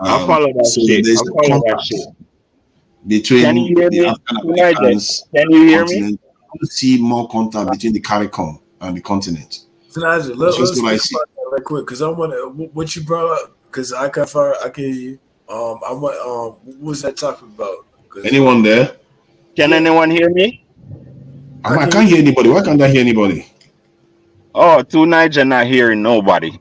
I follow that shit. There's the contact between the African Americans. Can you hear me? I see more contact between the CARICOM and the continent. So Nigel, That's let's just what I speak see. about that right quick because I want to what you brought up because I can hear you. I want what was that talking about? Anyone there? Can anyone hear me? I can't hear anybody. Why can't I hear anybody? Oh, two Niger not hearing nobody.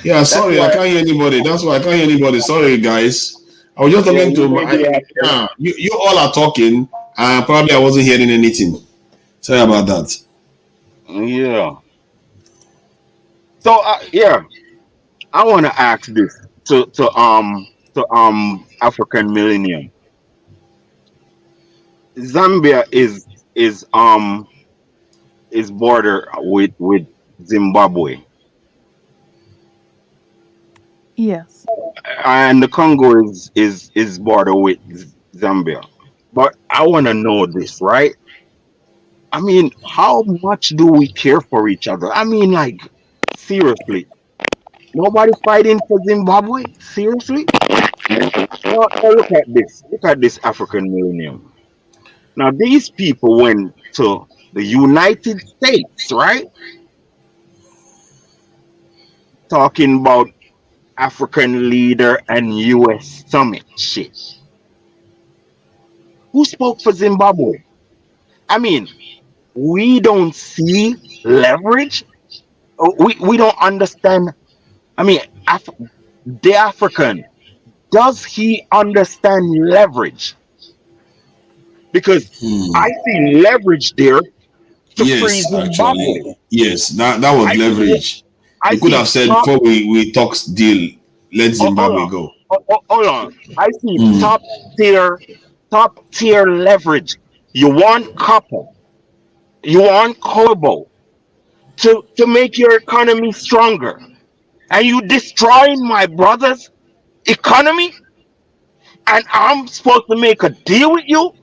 Yeah, sorry, I can't hear anybody. That's why I can't hear anybody. Sorry, guys. I was just talking to you all are talking, and probably I wasn't hearing anything. Sorry about that. Yeah. So yeah, I want to ask this to African Millennium. Zambia is border with Zimbabwe, Yes. and the Congo is border with Zambia. But I want to know this, right? I mean, how much do we care for each other? I mean, like, seriously, nobody fighting for Zimbabwe? Seriously? Now, look at this. Look at this African Millennium. Now, these people went to the United States, right? Talking about African leader and US summit shit. Who spoke for Zimbabwe? I mean, we don't see leverage. We don't understand. I mean, the African, does he understand leverage? Because I see leverage there to freeze Zimbabwe. Actually, yes, that was leverage. You could have said top, before we talk deal, let Zimbabwe go. Hold on. I see top tier leverage. You want copper, you want cobalt to make your economy stronger. And you destroying my brother's economy? And I'm supposed to make a deal with you?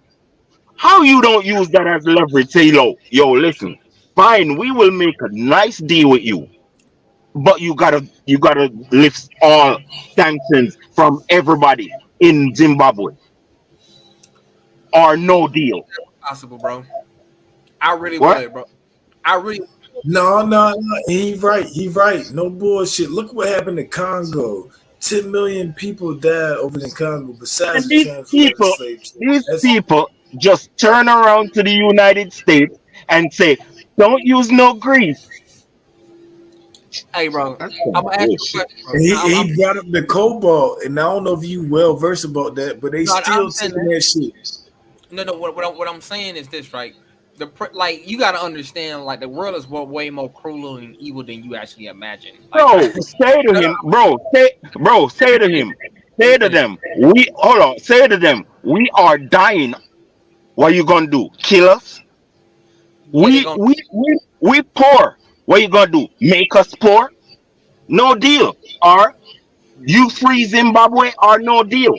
How you don't use that as leverage? Say, yo, listen, fine, we will make a nice deal with you, but you gotta lift all sanctions from everybody in Zimbabwe, or no deal. Possible, bro. I really What? would, bro. I really. No. He right. No bullshit. Look what happened in Congo. 10 million people died over in Congo. Besides And these people just turn around to the United States and say, "Don't use no grease." Hey, bro. That's I'm some gonna ask you a bullshit. question, bro. He brought up the cobalt, and I don't know if you well versed about that, but they No, still I'm saying taking that shit. No. What I'm saying is this, right? Like you got to understand, like the world is way more cruel and evil than you actually imagine. Like, Bro, say to him, say to him, say to them, say to them, we are dying. What you gonna do? Kill us? We poor. What you gonna do? Make us poor? No deal. Or you free Zimbabwe or no deal.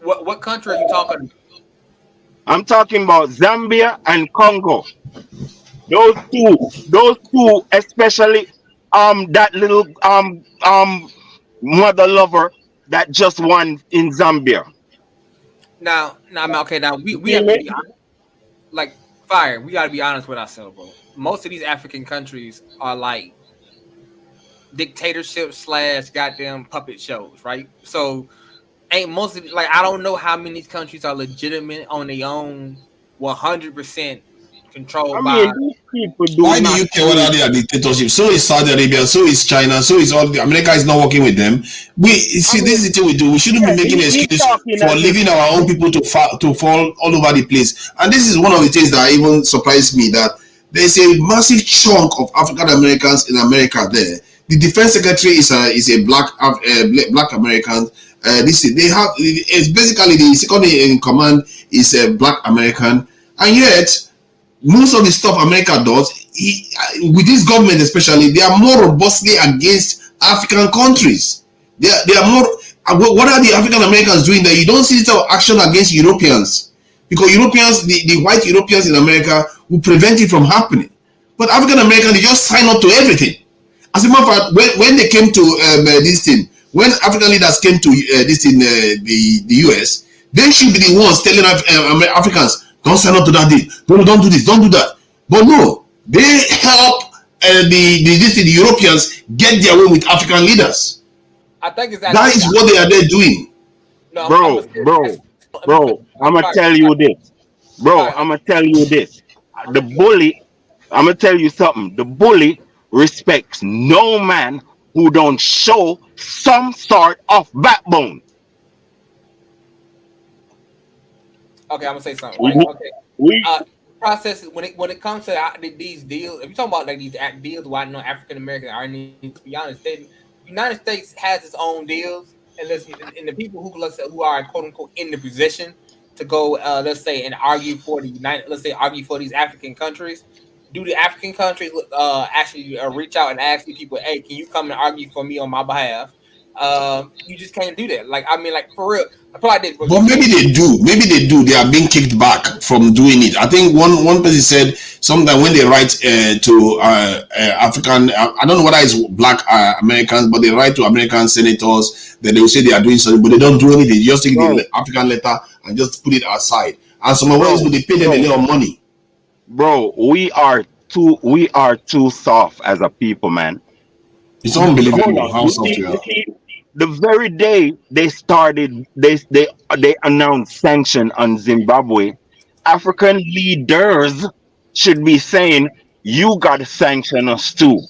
What country are you talking about? I'm talking about Zambia and Congo. Those two, especially that little mother lover that just won in Zambia. Now, okay. Now we have to be honest, like fire. We got to be honest with ourselves, bro. Most of these African countries are like dictatorships / goddamn puppet shows, right? So ain't most of like I don't know how many countries are legitimate on their own, 100% controlled by. These people do. Why do you care whether they are dictatorship? So is Saudi Arabia, so is China, so is all. America is not working with them. This is the thing we do. We shouldn't be making excuses for leaving our own people to fall all over the place. And this is one of the things that even surprised me, that there's a massive chunk of African Americans in America there. The defense secretary is a black American. It's basically the second in command is a black American, and yet most of the stuff America does, with this government especially, they are more robustly against African countries. They are more. What are the African Americans doing that you don't see this action against Europeans? Because Europeans, the white Europeans in America, will prevent it from happening. But African Americans, they just sign up to everything. As a matter of fact, when they came to this thing, when African leaders came to the US, they should be the ones telling Africans, don't sign up to that deal. Don't do this, don't do that. But no, They help the Europeans get their way with African leaders. I think it's That actually is what they are there doing. no. I'm bro, gonna bro, let me finish. bro. I'm gonna Sorry, tell you this, bro. sorry. I'm gonna tell you this. I'll The let you go. bully. I'm gonna tell you something. The bully respects no man who don't show some sort of backbone. Okay, I'm gonna say something. We, Right. Okay. we Process when it comes to these deals. If you talking about like these deals, why no African Americans are to be honest, the United States has its own deals, and and the people who let's say who are quote unquote in the position to go, let's say, and argue for the United, let's say, argue for these African countries. Do the African countries actually reach out and ask these people, hey, can you come and argue for me on my behalf? You just can't do that. Like I mean, like for real. I probably did, but But maybe they do. Maybe they do. They are being kicked back from doing it. I think one person said sometimes when they write to African, I don't know whether it's black Americans, but they write to American senators that they will say they are doing something, but they don't do anything. They just take bro, the African letter and just put it aside. And some of bro, them they pay them a bro, little money. bro. We are too soft as a people, man. It's Hold unbelievable on. how You soft see, we you are. see, the very day they started, they announced sanction on Zimbabwe. African leaders should be saying, "You got to sanction us too."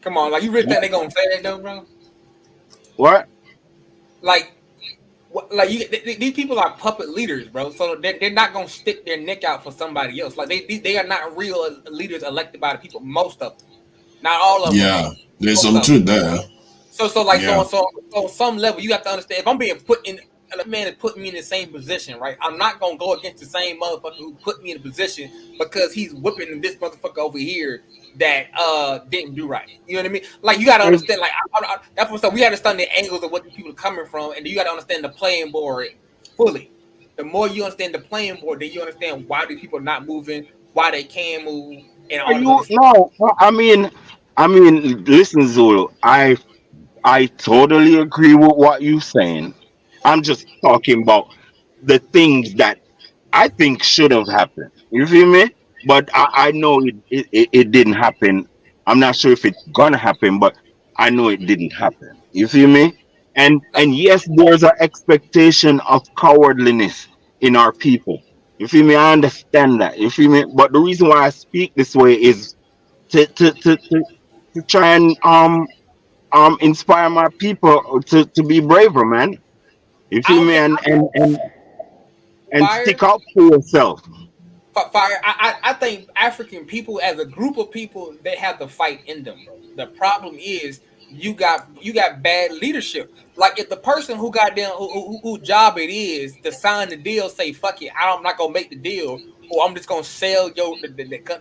come on, like you really think they gonna say that though, bro? What? Like, like these people are puppet leaders, bro. So they're not gonna stick their neck out for somebody else. Like they are not real leaders elected by the people. Most of them, not all of them. Yeah, there's Most some of them. truth there. So like Yeah. so on some level, you have to understand if I'm being put in. A man is putting me in the same position, right? I'm not gonna go against the same motherfucker who put me in a position because he's whipping this motherfucker over here that didn't do right. You know what I mean? Like you gotta Is- understand. Like that's what we understand the angles of what the people are coming from, and you gotta understand the playing board fully. The more you understand the playing board, then you understand why these people are not moving, why they can move, and Are all this other you stuff. no? I mean, listen, Zulu. I totally agree with what you're saying. I'm just talking about the things that I think should have happened. You feel me? But I know it didn't happen. I'm not sure if it's gonna happen, but I know it didn't happen. You feel me? And yes, there's an expectation of cowardliness in our people. You feel me? I understand that. You feel me? But the reason why I speak this way is to try and inspire my people to be braver, man. You I feel don't me? think And fire. stick up for yourself. Fire. I think African people, as a group of people, they have the fight in them, bro. The problem is you got bad leadership. Like if the person who got them who job it is to sign the deal say fuck it, I'm not gonna make the deal, or I'm just gonna sell the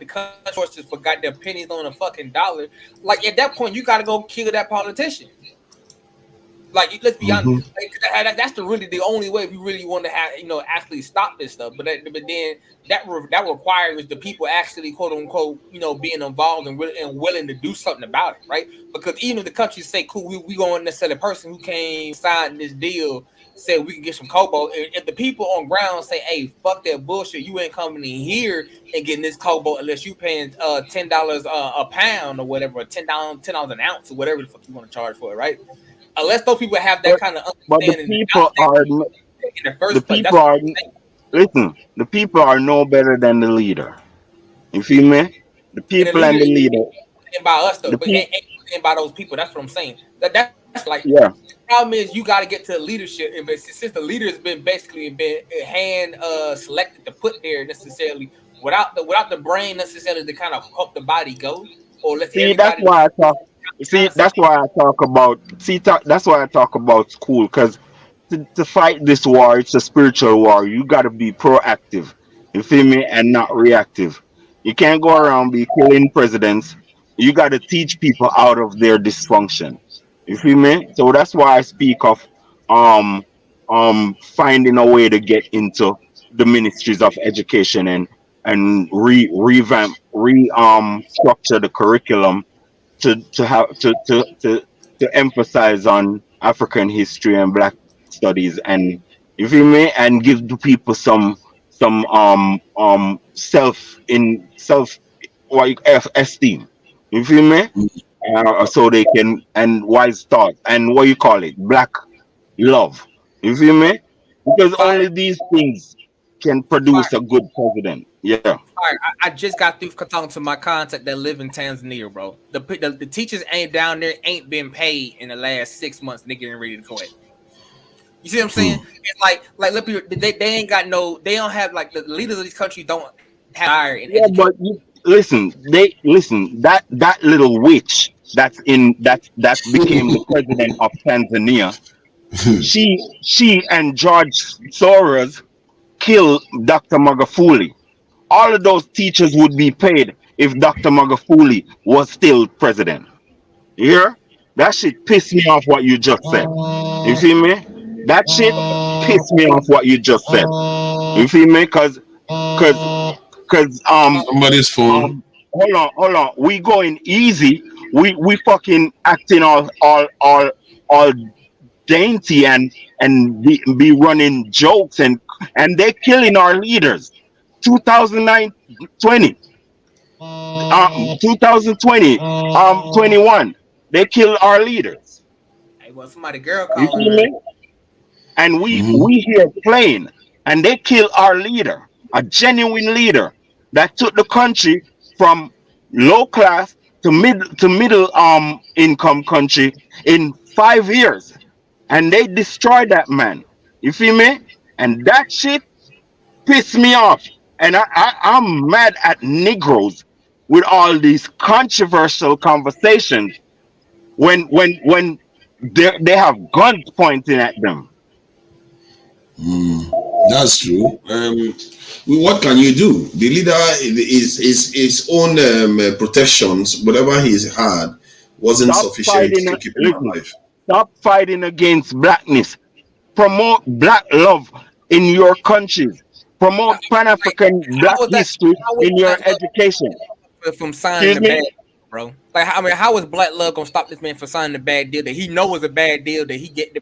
country for goddamn pennies on a fucking dollar. Like at that point, you gotta go kill that politician. Like let's be honest, Mhm. like, that's really the only way if we really want to have actually stop this stuff. But then that requires the people actually quote unquote being involved and willing to do something about it, right? Because even if the countries say cool, we going to sell the person who came sign this deal said we can get some cobalt. If the people on ground say, hey, fuck that bullshit, you ain't coming in here and getting this cobalt unless you paying $10 a pound or whatever, or $10 an ounce or whatever the fuck you want to charge for it, right? Unless those people have that But kind of but the understanding people are n- in the the first place. people That's what are I'm saying. listen. The people are no better than the leader. You feel me? The And the people leader and the ain't leader. by us though, The but people. ain't by those people. That's what I'm saying. That's like Yeah. the problem is you got to get to leadership, and since the leader has been basically been hand selected to put there necessarily without the brain necessarily to kind of help the body go, or let See, that's everybody why I talk. kind See, of that's why I talk about. That's why I talk about school because to fight this war, it's a spiritual war. You got to be proactive. You feel me, and not reactive. You can't go around be killing presidents. You got to teach people out of their dysfunction. You feel me? So that's why I speak of um finding a way to get into the ministries of education and revamp structure the curriculum to have to emphasize on African history and Black studies, and you feel me, and give the people some self esteem. You feel me? So they can, and wise thought, and what you call it, black love. You feel me? Because Fire, only these things can fire, produce a good president. Yeah. fire. I just got through talking to my contact that live in Tanzania, bro. The teachers ain't down there, ain't been paid in the last 6 months. They getting ready to quit. You see what I'm saying? It's like let people, they ain't got no, they don't have, like, the leaders of these countries don't have higher in Yeah, education. but listen. That little witch that became the president of Tanzania. She and George Soros killed Dr. Magufuli. All of those teachers would be paid if Dr. Magufuli was still president. You hear? That shit pissed me off what you just said. You feel me? That shit pissed me off what you just said. You feel me? Cause Somebody's phone. hold on. We going easy. We fucking acting all dainty and be running jokes and they killing our leaders. 2009, 20, 2020, 21. They kill our leaders. Hey, well, somebody girl You calling, feel man. me? And Mhm. we here playing, and they kill our leader, a genuine leader that took the country from low class to middle income country in 5 years, and they destroyed that man. You feel me? And that shit pissed me off, and I'm mad at Negroes with all these controversial conversations when they have guns pointing at them. That's true. What can you do? The leader is his own protections, whatever he's had, wasn't Stop sufficient fighting. to keep him Listen, alive. stop fighting against blackness. Promote black love in your countries. Promote Pan Like, African how black was that? history How was in your Black Love education. from signing Excuse the me? bad deal, bro? Like, how is Black Love gonna stop this man from signing the bad deal that he know is a bad deal that he getting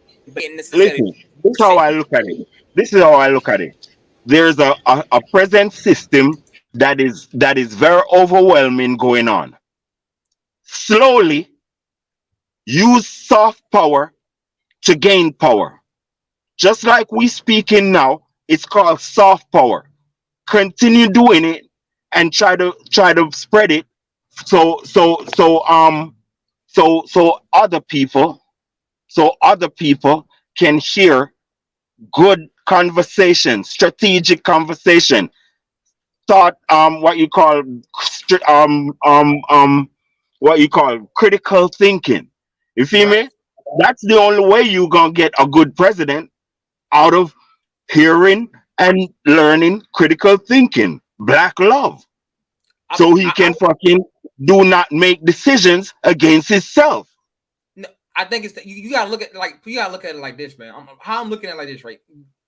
necessarily Listen, this is how shit? I look at it. This is how I look at it. There's a present system that is very overwhelming going on. Slowly use soft power to gain power. Just like we speaking now, it's called soft power. Continue doing it and try to spread it so other people can hear good conversation, strategic conversation, thought what you call what you call critical thinking. You feel Right. me? That's the only way you gonna get a good president, out of hearing and learning critical thinking, black love, so he I can fucking do not make decisions against himself. No, I think it's you gotta look at it like this, man. How I'm looking at it like this, right?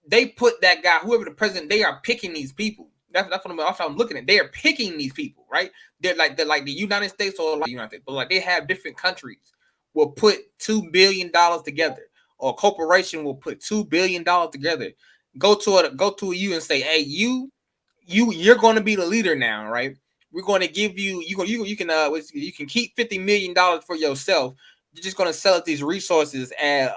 They put that guy, whoever the president, they are picking these people. That's what I'm looking at. They are picking these people, right? They're like the United States or like the United States, but like they have different countries will put $2 billion together, or a corporation will put $2 billion together. Go to you and say, hey, you're going to be the leader now, right? We're going to give you you can keep $50 million for yourself. You're just going to sell it these resources at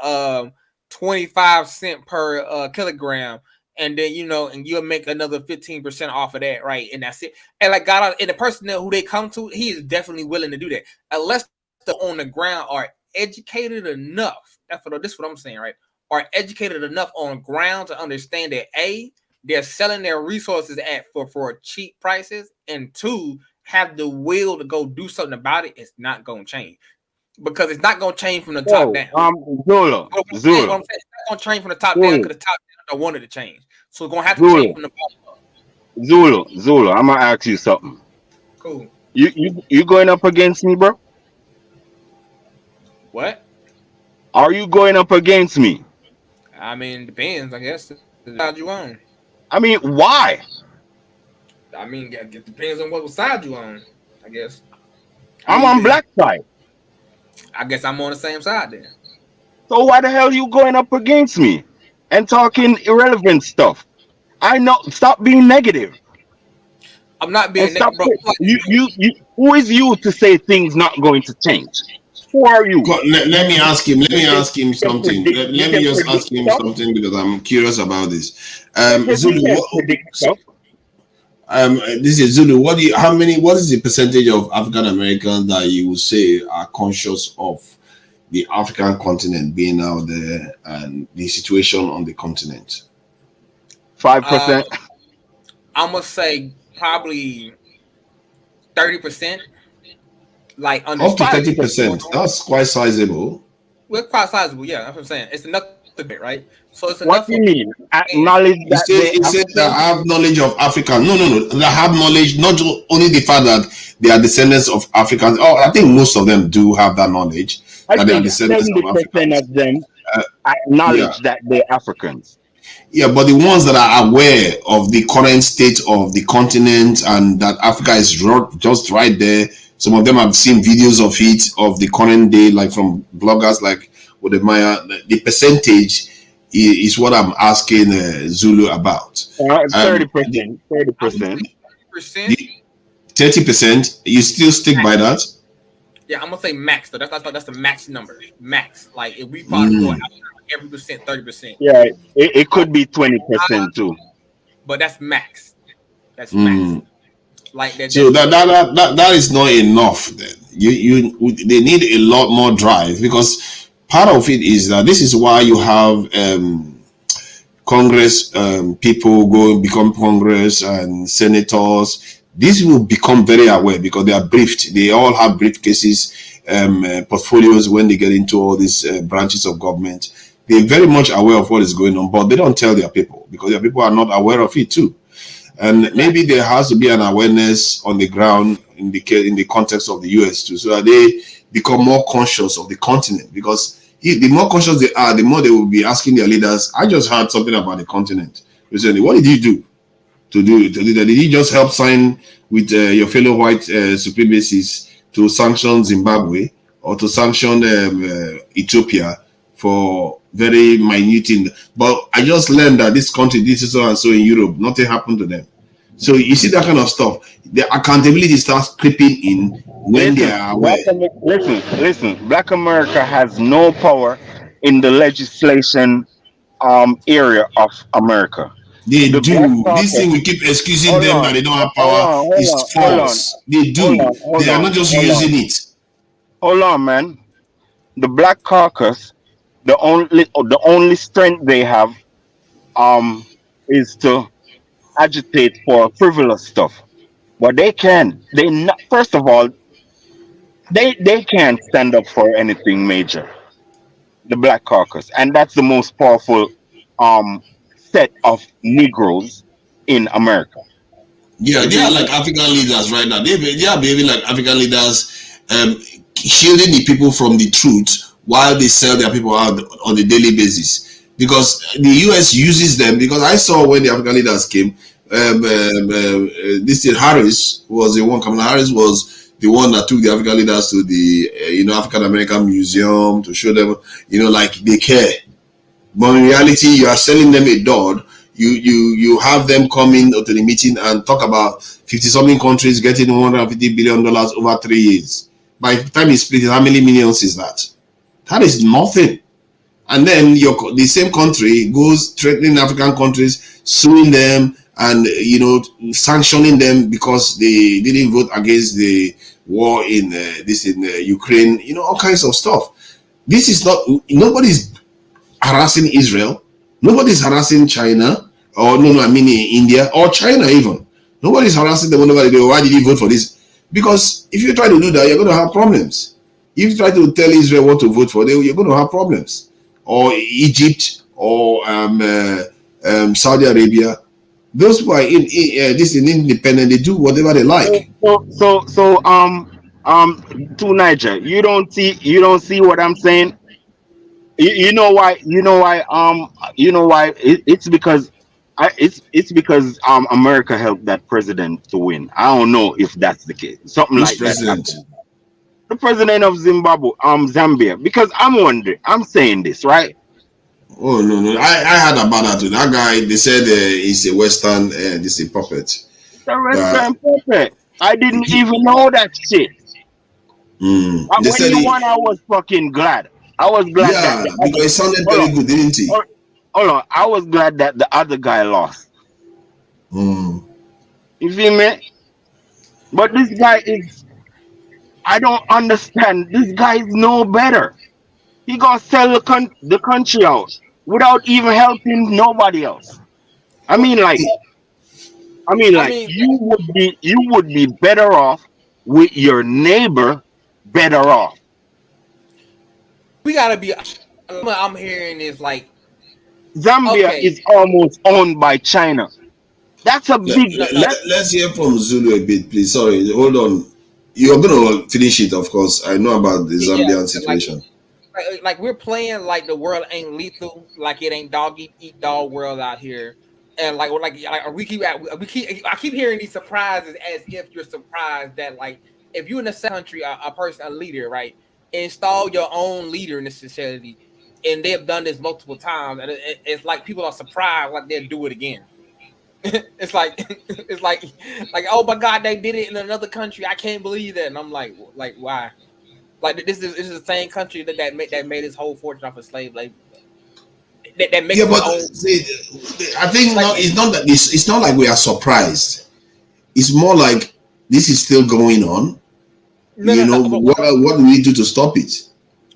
25 cents per kilogram, and then and you'll make another 15% off of that, right? And that's it. And like God, and the person who they come to, he is definitely willing to do that, unless the on the ground are educated enough. This what I'm saying, right? Are educated enough on ground to understand that they're selling their resources at for cheap prices, and two, have the will to go do something about it. It's not going to change, because it's not going to change from the top So, down. Zula, It's not going to change from the top down, because the top down don't want it to change. So it's going to have to change from the bottom up. Zula, I'm gonna ask you something. Cool. You going up against me, bro? What? Are you going up against me? I mean, depends. I guess the side you on. I mean, why? I mean, it depends on what side you on. I guess. I'm on black side. I guess I'm on the same side then. So why the hell you going up against me and talking irrelevant stuff? I know. Stop being negative. I'm not And being stop bro. it. You. Who is you to say things not going to change? Who are you? Let me ask him. Let me ask him You can something. predict. Let You me can just predict ask him stuff. something because I'm curious about this. Because you Zulu, can predict stuff. this is Zulu. What is the percentage of African Americans that you would say are conscious of the African continent being out there and the situation on the continent? 5%. I'm gonna say probably 30%. Like under Up to 30%. That's quite sizable. Well, quite sizable, yeah. That's what I'm saying. It's enough to bit, right? So it's What enough. do you mean? Acknowledge He that said, they that I have knowledge of Africa. No. They have knowledge, not only the fact that they are descendants of Africans. Oh, I think most of them do have that knowledge I that they are think descendants of 70% Africans. of them Yeah. acknowledge that they're Africans. Yeah, but the ones that are aware of the current state of the continent and that Africa is just right there, some of them have seen videos of it, of the current day, like from bloggers like Wodemaya. The percentage is what I'm asking Zulu about. 30%. 30%. 30%. You still stick by that? Yeah, I'm gonna say max. So that's the max number. Max. Like if we probably go out every percent, 30%. Yeah, it could be 20% too. But that's max. That's max. Like that. So that is not enough. Then they need a lot more drive, because part of it is that this is why you have Congress people become Congress and senators. These will become very aware because they are briefed. They all have briefcases, portfolios when they get into all these branches of government. They're very much aware of what is going on, but they don't tell their people because their people are not aware of it too. And maybe there has to be an awareness on the ground in the context of the US too, so that they become more conscious of the continent. Because the more conscious they are, the more they will be asking their leaders. I just heard something about the continent recently. What did you do to do that? Did you just help sign with your fellow white supremacists to sanction Zimbabwe or to sanction Ethiopia for very minute thing? But I just learned that this country, this is so and so in Europe, nothing happened to them. So you see that kind of stuff. The accountability starts creeping in when they are aware. Listen. Black America has no power in the legislation area of America. They do. This thing we keep excusing them that they don't have power is false. They do. They are not just using it. Hold on, man. The Black Caucus, the only strength they have is to agitate for frivolous stuff. But first of all, they can't stand up for anything major. The Black Caucus, and that's the most powerful set of Negroes in America. Yeah, they are like African leaders right now. They are behaving like African leaders, shielding the people from the truth while they sell their people out on a daily basis. Because the US uses them. Because I saw when the African leaders came, this Harris was the one. Kamala Harris was the one that took the African leaders to the African American Museum to show them, like they care. But in reality, you are selling them a dud. You have them come in to the meeting and talk about 50-something countries getting $150 billion over 3 years. By the time you split it, how many millions is that? That is nothing. And then the same country goes threatening African countries, suing them, and sanctioning them because they didn't vote against the war in Ukraine. All kinds of stuff. This is not. Nobody's harassing Israel. Nobody's harassing China, or India or China even. Nobody's harassing them whenever they go, why did you vote for this? Because if you try to do that, you're going to have problems. If you try to tell Israel what to vote for, you're going to have problems. Or Egypt or Saudi Arabia. Those who are independent, they do whatever they like. So to Niger, you don't see what I'm saying? You know why? It's because America helped that president to win. I don't know if that's the case. Something Which like president? that. The president of Zambia. Because I'm wondering. I'm saying this, right? Oh no! I heard about that too. That guy, they said he's a Western, this is a puppet. Teresa and Pepe. I didn't even know that shit. They When said you won, I was fucking glad. I was glad that yeah, because it sounded hold very on, good, didn't he? hold on. I was glad that the other guy lost. Mm. You feel me? But this guy is, I don't understand. This guy is no better. He gonna sell the country out without even helping nobody else. I Well, mean, like, I mean, you would be better off with your neighbor better off. we gotta be. I'm hearing is like, Zambia okay, is almost owned by China. That's a big. Let's hear from Zulu a bit, please. Sorry, hold on. You're gonna finish it, of course. I know about the yeah, Zambian situation. like we're playing like the world ain't lethal, like it ain't dog eat dog world out here, and like I keep hearing these surprises as if you're surprised that like if you're in a country, a person, a leader, right, install your own leader in this society, and they have done this multiple times, and it's like people are surprised like they'll do it again. It's like oh my god, they did it in another country. I can't believe that, and I'm like why? Like this is the same country that made his whole fortune off of slave labor. That makes Yeah, but own, see, I think like, it's not that it's not like we are surprised. It's more like this is still going on. no, what do we do to stop it?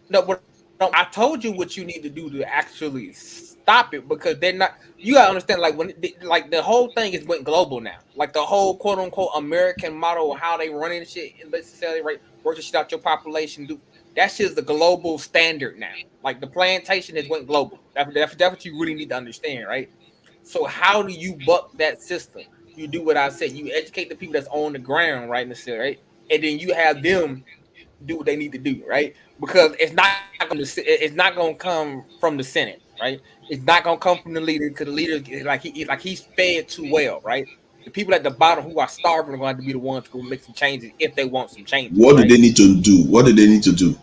no, I told you what you need to do to actually stop it, because they're not. You gotta understand, like like the whole thing is went global now. Like the whole quote unquote American model of how they running shit and necessarily right work the shit out your population. That shit is the global standard now. Like the plantation has went global. That's what you really need to understand, right? So how do you buck that system? You do what I said. You educate the people that's on the ground, right, necessarily, right? And then you have them do what they need to do, right? Because it's not going to come from the Senate, right? It's not going to come from the leader, because the leader he's fed too well, right? The people at the bottom who are starving are going to be the ones who make some changes if they want some changes. What do right? they need to do? What do they need to do?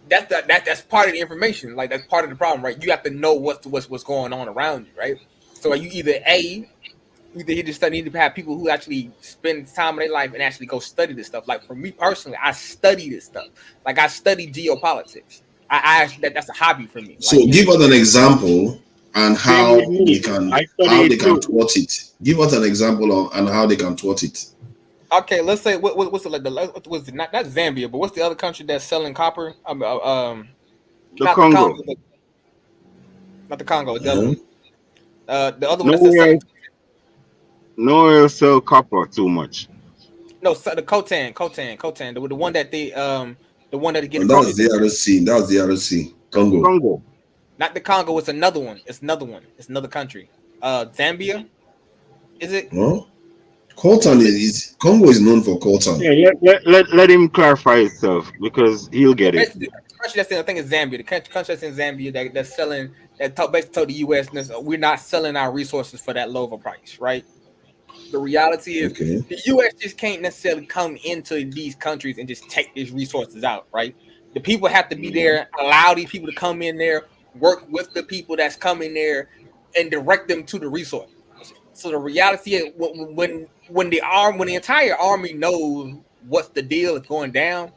That's part of the information. Like that's part of the problem, right? You have to know what's going on around you, right? So you you just need to have people who actually spend time in their life and actually go study this stuff. Like for me personally, I study this stuff. Like I study geopolitics. I actually that's a hobby for me. So Like, give us an example and Same how with me. I study it too. thwart it. Give us an example of and how they can thwart it. okay, let's say what's what's not Zambia, but what's the other country that's selling copper? The not Congo. the Congo, not the Congo. The other one. The other one that's Nowhere, selling. nowhere sell copper too much. No, the Khotan, the one that the one that get And across. that's the RC. That's the RC. Congo. Congo. Not the Congo. It's another one. It's another one. It's another country. Zambia. Is it? Huh? Coltan is Congo is known for coltan. Yeah, let him clarify himself because he'll get it. The country that's in, I think it's Zambia. The country that's in Zambia that's selling basically told the U.S. we're not selling our resources for that low of a price, right? The reality is the U.S. just can't necessarily come into these countries and just take these resources out, right? The people have to be there, allow these people to come in there, work with the people that's coming there, and direct them to the resource. So the reality is when the entire army knows what's the deal is going down,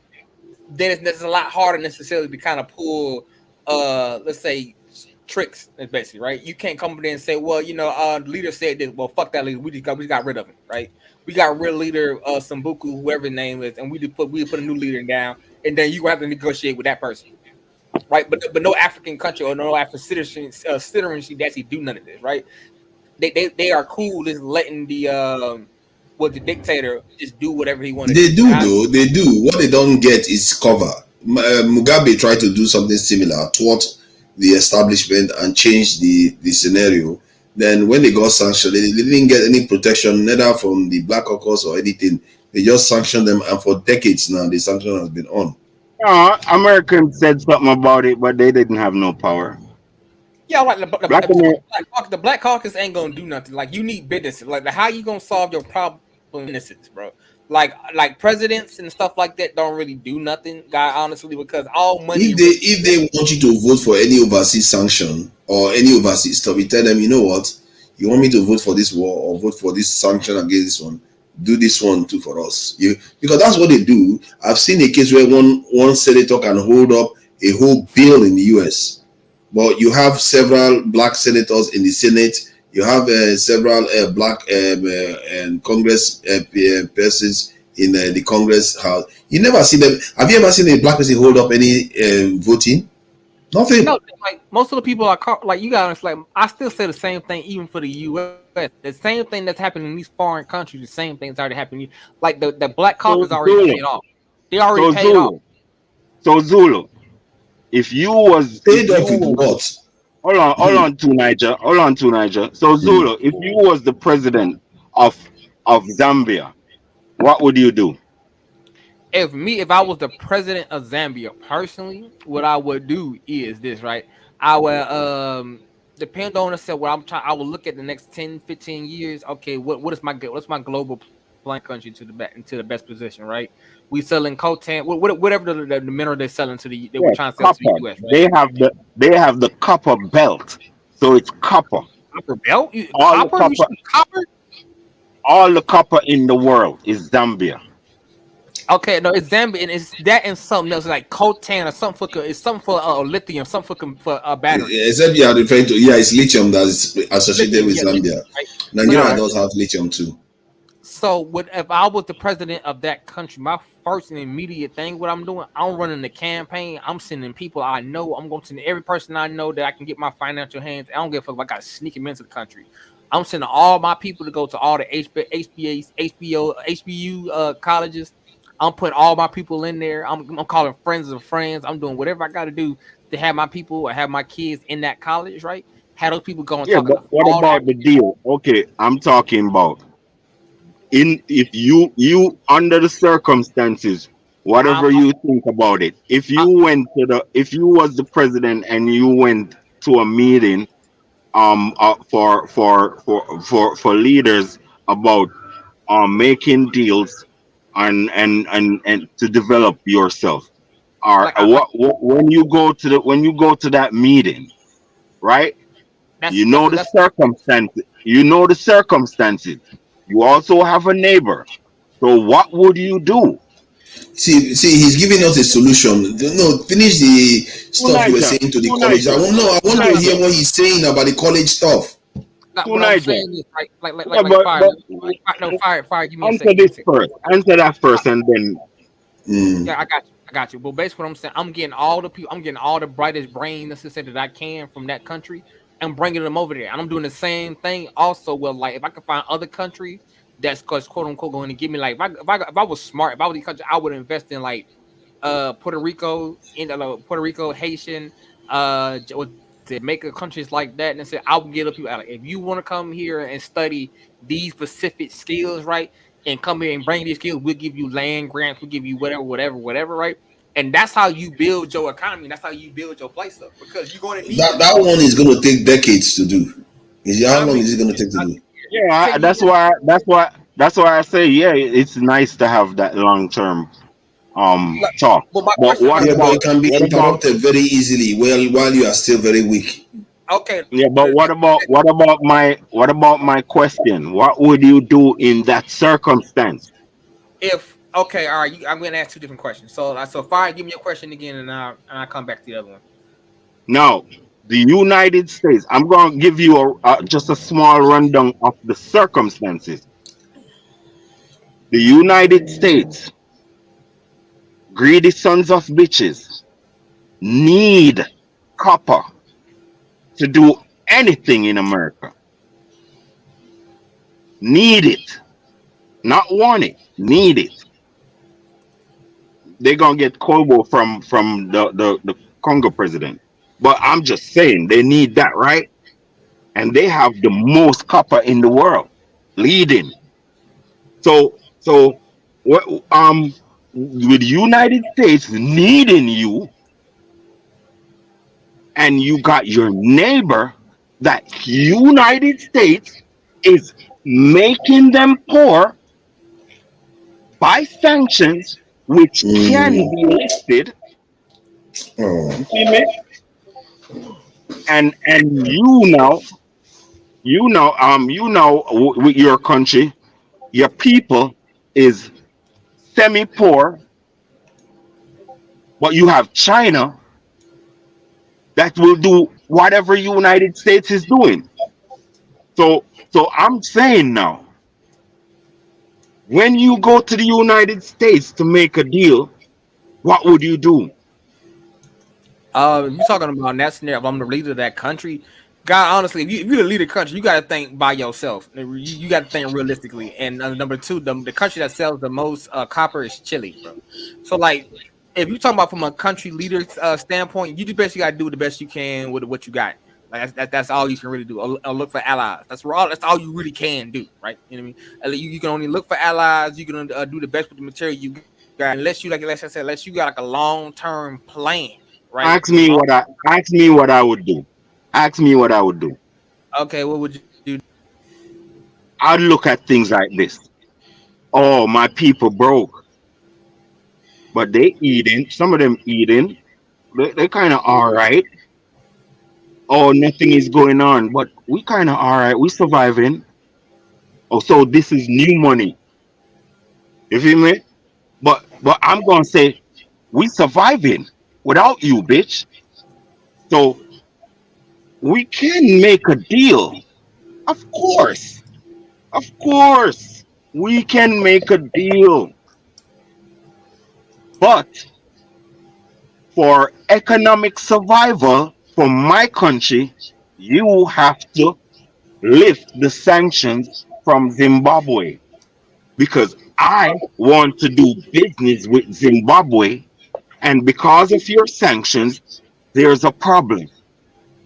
then it's a lot harder necessarily to kind of pull let's say tricks, basically, right? You can't come in there and say, well, the leader said this. Well, fuck that leader. We got rid of him, right? We got rid of leader Sambuku, whoever his name is, and we put a new leader down, and then you have to negotiate with that person, right? But no African country or no African citizenship actually do none of this, right? They are cool just letting the dictator just do whatever he wants. They do though. They do. What they don't get is cover. Mugabe tried to do something similar, thwart the establishment and change the scenario. Then when they got sanctioned, they didn't get any protection, neither from the Black Caucus or anything. They just sanctioned them, and for decades now, the sanction has been on. Americans said something about it, but they didn't have no power. Yeah, like the Black Caucus ain't gonna do nothing. Like you need businesses. Like how you gonna solve your problem? Businesses, bro. Like presidents and stuff like that don't really do nothing, guy. Honestly, because all money. If they want you to vote for any overseas sanction or any overseas stuff, you tell them, you know what, you want me to vote for this war or vote for this sanction against this one, do this one too for us. Because that's what they do. I've seen a case where one senator can hold up a whole bill in the US, but you have several black senators in the Senate. You have several black Congress persons in the Congress House. You never see them. Have you ever seen a black person hold up any voting? Nothing. No, like most of the people are like you guys. Like I still say the same thing, even for the U.S. The same thing that's happening in these foreign countries. The same thing's already happening. Like the Black Caucus already paid off. They already paid off. So Zulu, if you was paid off with what? Hold on to Niger. So Zulu, if you was the president of Zambia, what would you do? If I was the president of Zambia personally, what I would do is this, right? I would depend on what I'm trying. I would look at the next 10, 15 years. Okay, what's my global plan country into the best position, right? We selling coltan, whatever the mineral they're selling to the we're trying to sell to the US. Right? They have the copper belt, so it's copper. Copper belt? Copper? All the copper in the world is Zambia. Okay, no, it's Zambia, and it's that and something else like coltan or something for lithium, something for a battery. Except you are referring to it's lithium that is associated with Zambia. Right? Nigeria does have lithium too. So, if I was the president of that country, my first and immediate thing, what I'm doing, I'm running the campaign. I'm sending people I know. I'm going to send every person I know that I can get my financial hands. I don't give a fuck if I got to sneak them into the country. I'm sending all my people to go to all the HBU colleges. I'm putting all my people in there. I'm calling friends of friends. I'm doing whatever I got to do to have my people or have my kids in that college, right? Have those people going. Yeah, but what about the deal? Okay, I'm talking about if you under the circumstances, whatever you think about it. If you was the president and you went to a meeting, for leaders about making deals and to develop yourself. When you go to that meeting, right? The circumstances. You know the circumstances. You also have a neighbor. So what would you do? See, he's giving us a solution. No, finish the stuff you were saying to the college. I want to hear what he's saying about the college stuff. What I'm saying is Fire. Give me a second. Answer that first, and then. Yeah, I got you. But basically, what I'm saying, I'm getting all the people, I'm getting all the brightest brains necessary that I can from that country, and bringing them over there. And I'm doing the same thing also. Well, like if I can find other countries that's quote unquote going to give me like if I was smart, if I was the country, I would invest in like Puerto Rico, Haitian, Jamaica, countries like that, and say I will get people out. If you want to come here and study these specific skills, right, and come here and bring these skills, we'll give you land grants, we'll give you whatever, right? And that's how you build your economy. That's how you build your place up, because you're going to need that one is going to take decades to do. How long is it going to take to do? Yeah, that's why I say it's nice to have that long term talk. But it can be interrupted very easily while you are still very weak. Okay. Yeah, but what about my question? What would you do in that circumstance? All right, I'm going to ask two different questions. So Fire, give me your question again, and I'll come back to the other one. Now, the United States. I'm going to give you just a small rundown of the circumstances. The United States, greedy sons of bitches, need copper to do anything in America. Need it. Not want it. Need it. They're going to get Kobo from the Congo president. But I'm just saying, they need that, right? And they have the most copper in the world, leading. So with the United States needing you, and you got your neighbor that United States is making them poor by sanctions, which can be lifted. And you now with your country, your people is semi-poor, but you have China that will do whatever United States is doing. So I'm saying now, when you go to the United States to make a deal, what would you do? You're talking about that scenario. If I'm the leader of that country, God, honestly, if you're the leader of the country, you got to think by yourself. You got to think realistically. And number two, the country that sells the most copper is Chile, bro. So, like, if you're talking about from a country leader standpoint, you just basically got to do the best you can with what you got. Like that's all you can really do. Or look for allies. That's all you really can do, right? You know what I mean? You can only look for allies. You can do the best with the material you got, unless you unless you got like a long-term plan. Right. Ask me what I would do. Ask me what I would do. Okay, what would you do? I'd look at things like this. Oh, my people broke, but they eating. Some of them eating. They kind of all right. Oh, nothing is going on, but we kind of all right. We surviving. Oh, so this is new money. You feel me? But I'm gonna say we surviving without you, bitch. So we can make a deal. Of course. Of course. We can make a deal. But for economic survival for my country, you have to lift the sanctions from Zimbabwe because I want to do business with Zimbabwe, and because of your sanctions, there's a problem.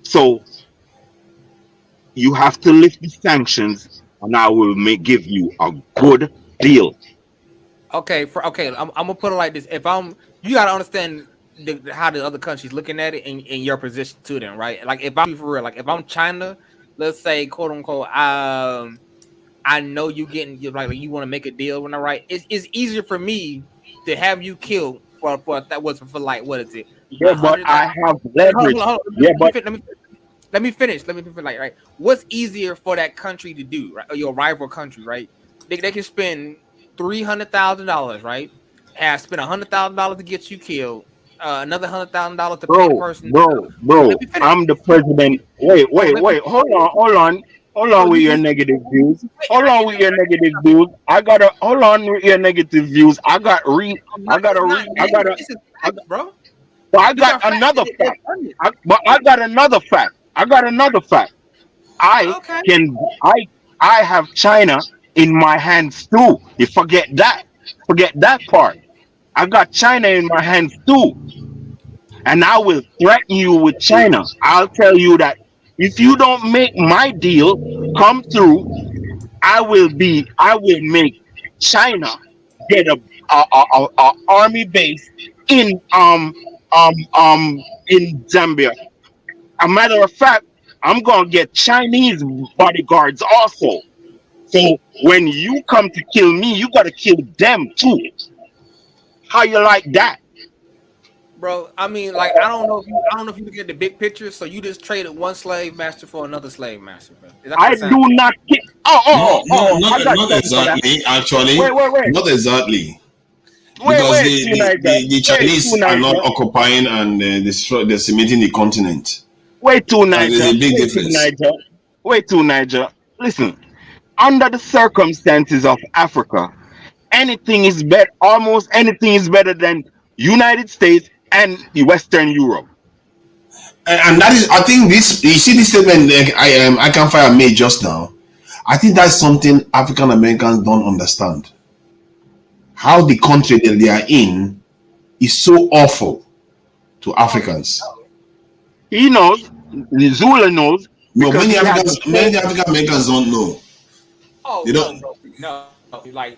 So you have to lift the sanctions, and I will give you a good deal. Okay, I'm gonna put it like this. You gotta understand how the other countries looking at it and your position to them, right? Like if I'm for real, like if I'm China, let's say quote unquote, I know you like you want to make a deal when I right. It's easier for me to have you killed for that was for like what is it? Yeah, but I have leverage. Hold on. Yeah, but Let me finish. Like right. What's easier for that country to do, right? Or your rival country, right? They can spend $300,000, right? Spend $100,000 to get you killed. Another $100,000 to pay the person. Bro, I'm the president. Wait. Hold on with your negative views. Hold on with your negative views. Hold on with your negative views. Bro. But I got another fact. I got another fact. I have China in my hands too. You forget that. Forget that part. I got China in my hands too. And I will threaten you with China. I'll tell you that if you don't make my deal come through, I will make China get a army base in Zambia. A matter of fact, I'm gonna get Chinese bodyguards also. So when you come to kill me, you gotta kill them too. How you like that? Bro, I mean, like I don't know if you look at the big picture. So you just traded one slave master for another slave master, bro. I do not kill. Not exactly. Actually, wait. Not exactly. Because the Chinese are not occupying and decimating the continent. Wait till There's a big difference. Wait till Niger. Listen, under the circumstances of Africa, almost anything is better than United States and the Western Europe. And that is, I think this. You see this statement I can fire made just now. I think that's something African Americans don't understand. How the country that they are in is so awful to Africans. He knows. Zula knows. No, many African Americans don't know. Oh, they don't. No. I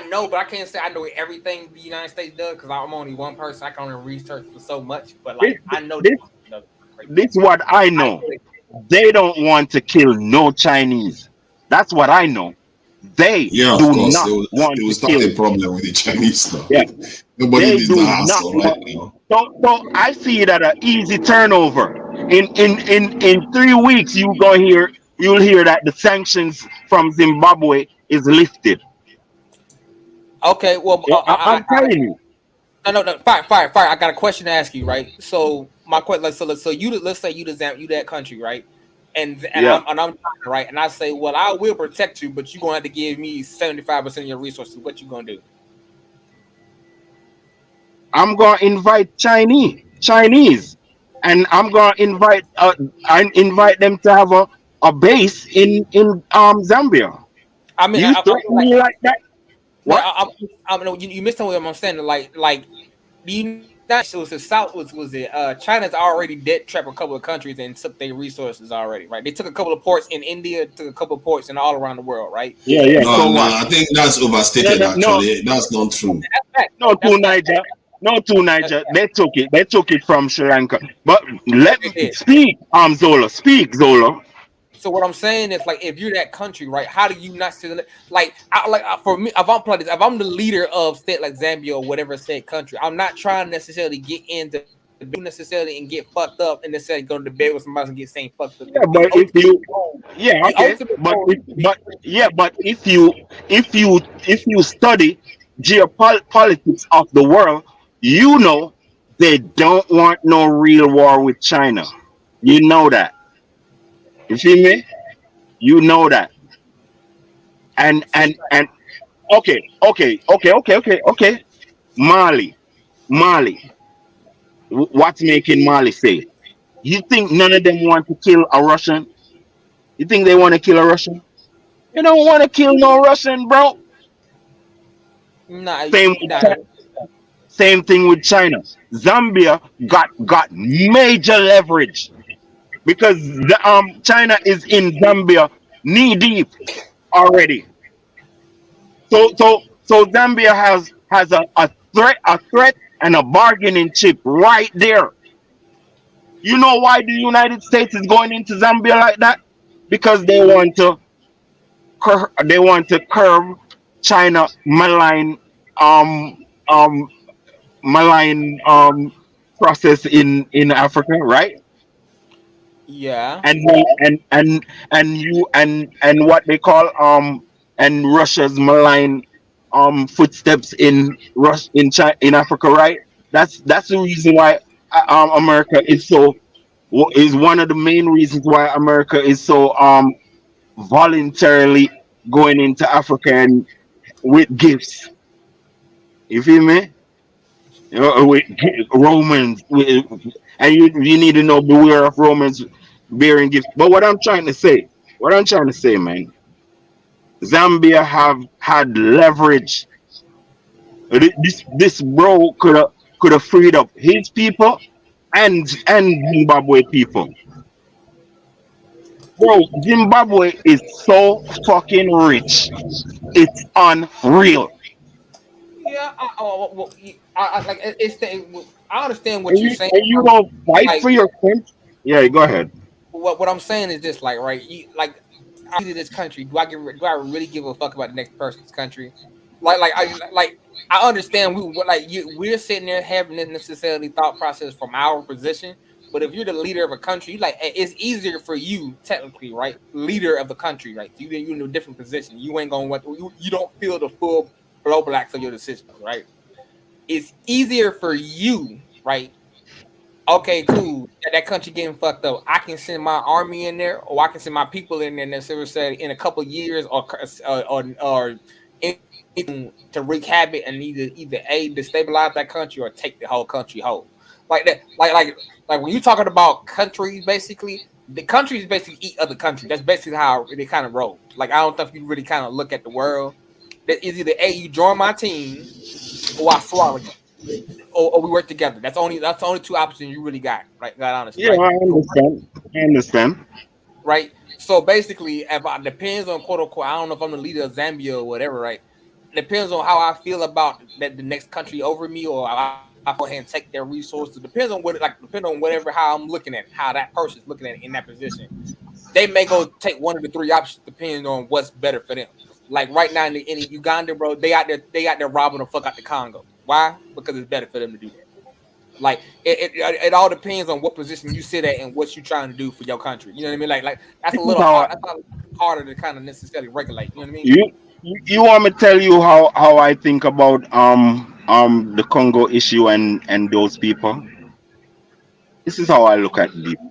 know, but I can't say I know everything the United States does because I'm only one person. I can only research for so much, but I know this is what I know. They don't want to kill no Chinese. That's what I know. They do not want to kill. A problem with the Chinese now. Yeah, nobody did that right now. So I see it at an easy turnover. In 3 weeks you'll hear that the sanctions from Zimbabwe is lifted. Okay, well, Yeah, I'm telling you. no, fire. I got a question to ask you, right? So my question, so let's say you that country, right? And Yeah, I'm right, and I say, well, I will protect you, but you're gonna have to give me 75% of your resources. What you gonna do? I'm gonna invite Chinese, and I'm gonna invite them to have a base in Zambia. I mean, You threaten like, me like that? no, What? you missed what I'm saying. Like the United States was the South was it? China's already debt trapped a couple of countries and took their resources already, right? They took a couple of ports in India, took a couple of ports in all around the world, right? Yeah, yeah. No, So no, what? I think that's No, overstated. no, no, Actually, that's not true. That's fact. no. That's To fact. Niger, no, to That's Niger. fact. They took it. They took it from Sri Lanka. But let They me did. speak. Zola, speak, Zola. So what I'm saying is, like, if you're that country, right? How do you not still for me? If I'm the leader of state like Zambia or whatever state country, I'm not trying to necessarily get into necessarily and get fucked up and necessarily go to bed with somebody and get saying fucked up. Yeah, but if you, yeah, The okay. ultimate But goal if, is to be but yeah, but if you study geopolitics of the world, you know they don't want no real war with China. You know that. You feel me? You know that. And okay. Mali. What's making Mali say? You think none of them want to kill a Russian? You think they want to kill a Russian? They don't want to kill no Russian, bro. nah, Same with nah. China. Same thing with China. Zambia got major leverage because China is in Zambia knee deep already. So Zambia has a threat and a bargaining chip right there. You know why the United States is going into Zambia like that? Because they want to curb China um um malign process in Africa, right? Yeah, And what they call and Russia's malign footsteps in Africa, right? That's the reason why America is one of the main reasons why America is so voluntarily going into Africa and with gifts. You feel me? With Romans, and you need to know beware of Romans bearing gifts. But what I'm trying to say, man, Zambia have had leverage. This bro could have freed up his people and Zimbabwe people. Bro, Zimbabwe is so fucking rich. It's unreal. yeah. It's I understand what And you're you saying, and you bro. don't fight Like for your country. Yeah, go ahead. what I'm saying is this, like, right? I to this country. Do I really give a fuck about the next person's country? I understand we're sitting there having this necessarily thought process from our position. But if you're the leader of a country, it's easier for you technically, right? Leader of the country, right? You're in a different position. You ain't gonna you don't feel the full blowbacks of your decisions, right? It's easier for you, right? Okay, cool. That country getting fucked up. I can send my army in there, or I can send my people in there, and say in a couple of years, or to wreak havoc and either a destabilize that country or take the whole country whole. Like that, like when you're talking about countries, basically the countries basically eat other countries. That's basically how they kind of roll. Like I don't think you really kind of look at the world. That is either a you join my team or I swallow you. Or we work together. That's the only two options you really got, right? God honestly, Yeah, right? I understand. I understand. Right. So basically, if I depends on quote unquote, I don't know if I'm the leader of Zambia or whatever, right? Depends on how I feel about that the next country over me, or I go ahead and take their resources. Depends on depend on whatever how I'm looking at it, how that person's looking at it in that position. They may go take one of the three options depending on what's better for them. Like right now in Uganda, bro, they out there robbing the fuck out the Congo. Why? Because it's better for them to do that. Like it all depends on what position you sit at and what you're trying to do for your country. You know what I mean? Like that's a This is little how hard. That's a little harder to kind of necessarily regulate. You know what I mean? you want me to tell you how I think about the Congo issue and those people. This is how I look at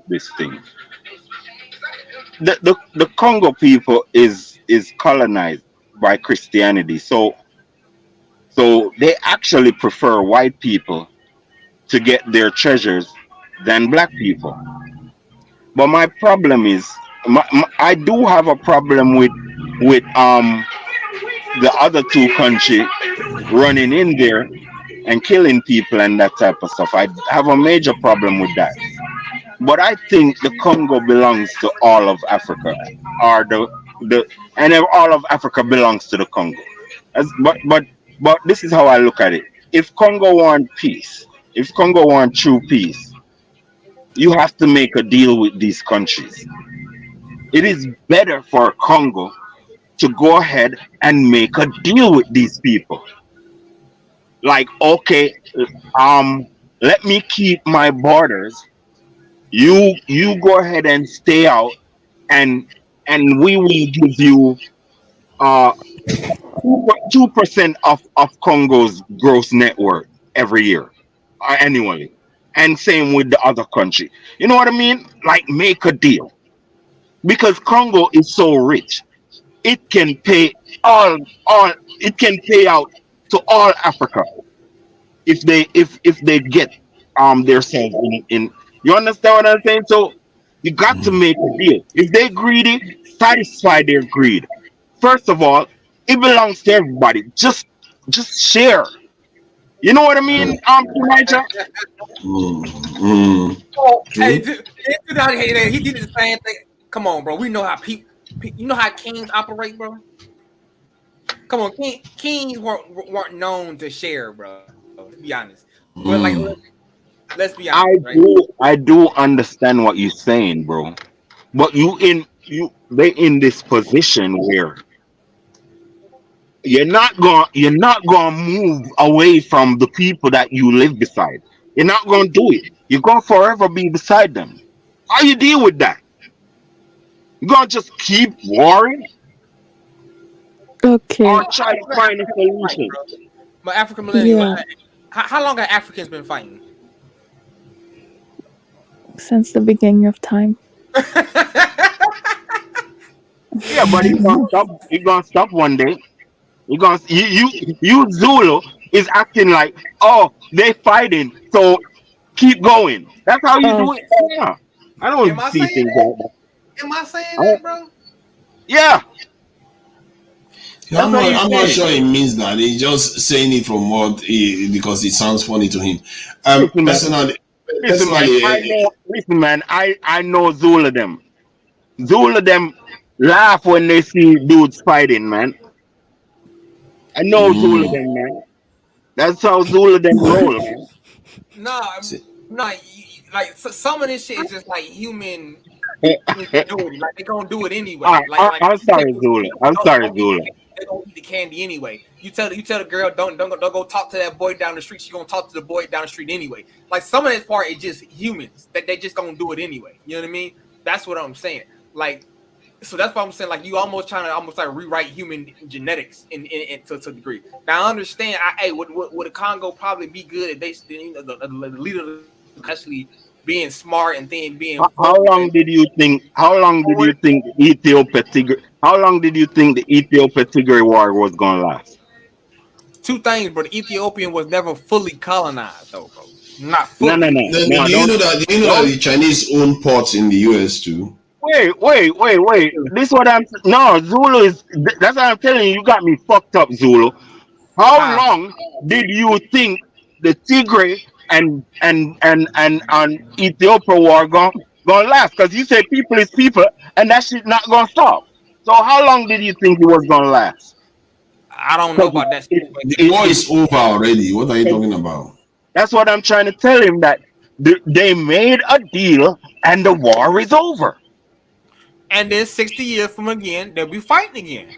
this thing. The Congo people is colonized by Christianity, so they actually prefer white people to get their treasures than black people. But my problem is, I do have a problem with the other two countries running in there and killing people and that type of stuff. I have a major problem with that. But I think the Congo belongs to all of Africa, or the and then all of Africa belongs to the Congo. But this is how I look at it. If Congo want peace, if Congo want true peace, you have to make a deal with these countries. It is better for Congo to go ahead and make a deal with these people. Like, okay, let me keep my borders. You go ahead and stay out, and we will give you uh 2% of Congo's gross net worth every year, annually, and same with the other country. You know what I mean? Like, make a deal, because Congo is so rich, it can pay all it can pay out to all Africa if they get themselves in. You understand what I'm saying? So you got to make a deal. If they greedy, satisfy their greed. First of all, it belongs to everybody. Just share. You know what I mean? Elijah? Oh, hey, True. he did the same thing. Come on, bro. We know how people. You know how kings operate, bro. Come on, kings weren't known to share, bro. To be honest, but like, let's be I honest, right? do understand what you're saying, bro. But they in this position where you're not gonna move away from the people that you live beside. You're not gonna do it. You're gonna forever be beside them. How you deal with that? You're gonna just keep warring Okay. or try to find a Right, solution? bro. My African millennial. Yeah. How long have Africans been fighting? Since the beginning of time. Yeah, but it's gonna stop. It's gonna stop one day. You Zulu is acting like, oh, they fighting, so keep going. That's how you Oh, do it. Yeah, I Am don't I see saying things like that. that? Am I saying I- that, bro? yeah, Yeah, that's how you I'm say not it. sure he means that. He's just saying it from because it sounds funny to him. Listen, man. Personally, Listen, man. Listen, man. I know Zulu them. Zulu them laugh when they see dudes fighting, man. I know Zulu them, man. That's how Zulu them roll, man. No, see, no. Like some of this shit is just like human ingenuity. Like they gonna do it anyway. I'm You take sorry, Zulu. I'm sorry, don't eat Zulu. they gonna eat the candy anyway. You tell the girl don't go talk to that boy down the street. She gonna talk to the boy down the street anyway. Like some of this part is just humans that they just gonna do it anyway. You know what I mean? That's what I'm saying. Like, so that's what I'm saying. Like, you almost trying to almost like rewrite human genetics in to a degree. Now I understand. Would the Congo probably be good if they, the leader actually being smart and then being How long did you think? How long did you think the Ethiopia Tigray war was gonna last? two things, but the Ethiopian was never fully colonized, though, bro. Not No, no, fully. no, do no. you know that? Do you know that the Chinese own ports in the US too? Wait. This what I'm. No, Zulu is. That's what I'm telling you. You got me fucked up, Zulu. How Huh? long did you think the Tigray and Ethiopia war gonna last? Because you said people is people, and that shit not gonna stop. So how long did you think it was gonna last? I don't know Because about that it, situation. The it, war it, is over already. What are you it, talking about? that's what I'm trying to tell him, that they made a deal and the war is over. And then 60 years from again, they'll be fighting again.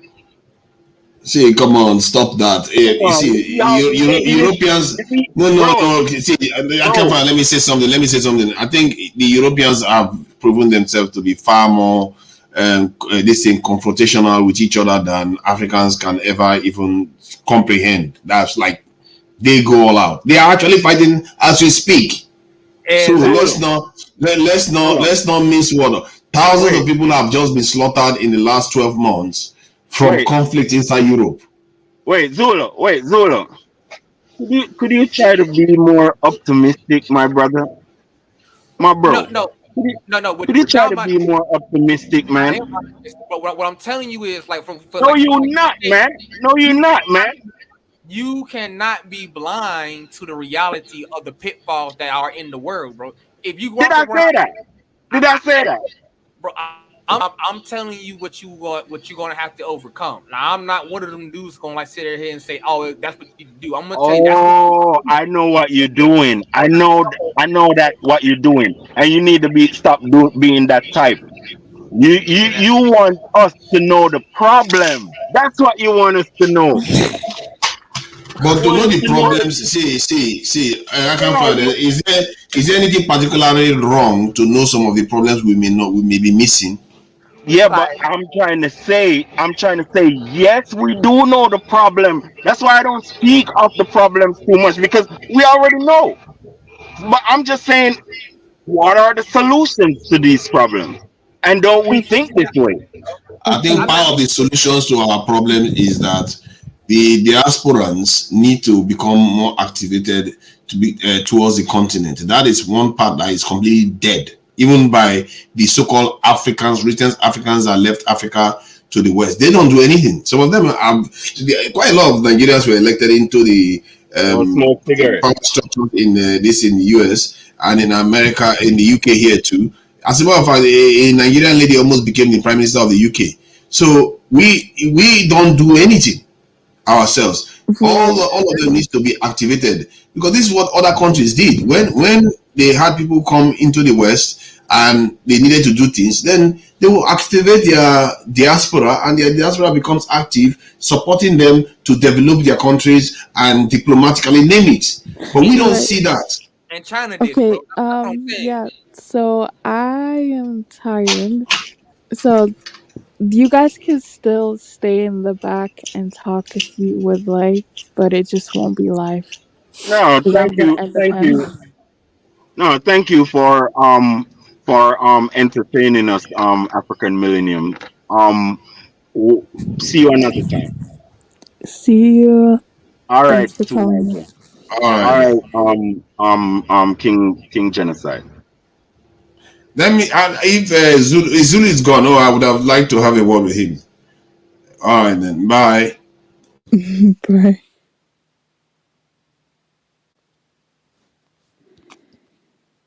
See, come on, stop that. You You see, see how he making it? Europeans. You see, No, no, bro, no. See, I can't bro. find. Let me say something. I think the Europeans have proven themselves to be far more this thing confrontational with each other than Africans can ever even comprehend. That's like they go all out. They are actually fighting as we speak. So Exactly. let's not miss water. Thousands Wait, of people have just been slaughtered in the last 12 months from wait, conflict inside Europe. wait, Zula. Could you try to be more optimistic, my brother? My No, bro. no, Could you, no. could you What try y'all to might, be more optimistic, I man? am optimistic, but what I'm telling you is like for No, like you from like not, you said, man. No, you not, man. you cannot be blind to the reality of the pitfalls that are in the world, bro. If you Did walk I around, say that? Did I say that? bro, I'm telling you what you're gonna have to overcome. Now, I'm not one of them dudes gonna like sit here and say, "Oh, that's what you do." I'm gonna tell you that's what you Oh, I know what you're doing. I know that what you're doing, and you need to being that type. do. You want us to know the problem. That's what you want us to know. You But to want know us the to know problems, I no, can't no, find it. Is there anything particularly wrong to know some of the problems we may be missing? yeah, but Like, I'm trying to say, yes, we do know the problem. That's why I don't speak of the problems too much because we already know. But I'm just saying, what are the solutions to these problems? And don't we Okay. think this way? I think Okay. I part of the solutions to our problem is that the diasporans need to become more activated to be towards the continent. That is one part that is completely dead, even by the so-called Africans, recent Africans that left Africa to the West. They don't do anything. Some of them have quite a lot of Nigerians were elected into the Don't smoke cigarette. power structure in in the US and in America, in the UK here too. As a matter of fact, a Nigerian lady almost became the prime minister of the UK. So we don't do anything ourselves. Right. All of them needs to be activated because this is what other countries did when they had people come into the West and they needed to do things. Then they will activate their diaspora, and their diaspora becomes active, supporting them to develop their countries and diplomatically name it. But we don't China, Right. see that. and China did it, bro. Okay. That's what I'm saying. Yeah. So I am tired. So you guys can still stay in the back and talk if you would like, but it just won't be live No, because I'm gonna end the thank panel. you. No, thank you for entertaining us, African Millennium. Um, w- See you another time. See you. All right, Thanks for Two telling me. Niger. All All right. right, King Genocide. Let me. If Zulu is gone, I would have liked to have a word with him. All right then. Bye. Bye.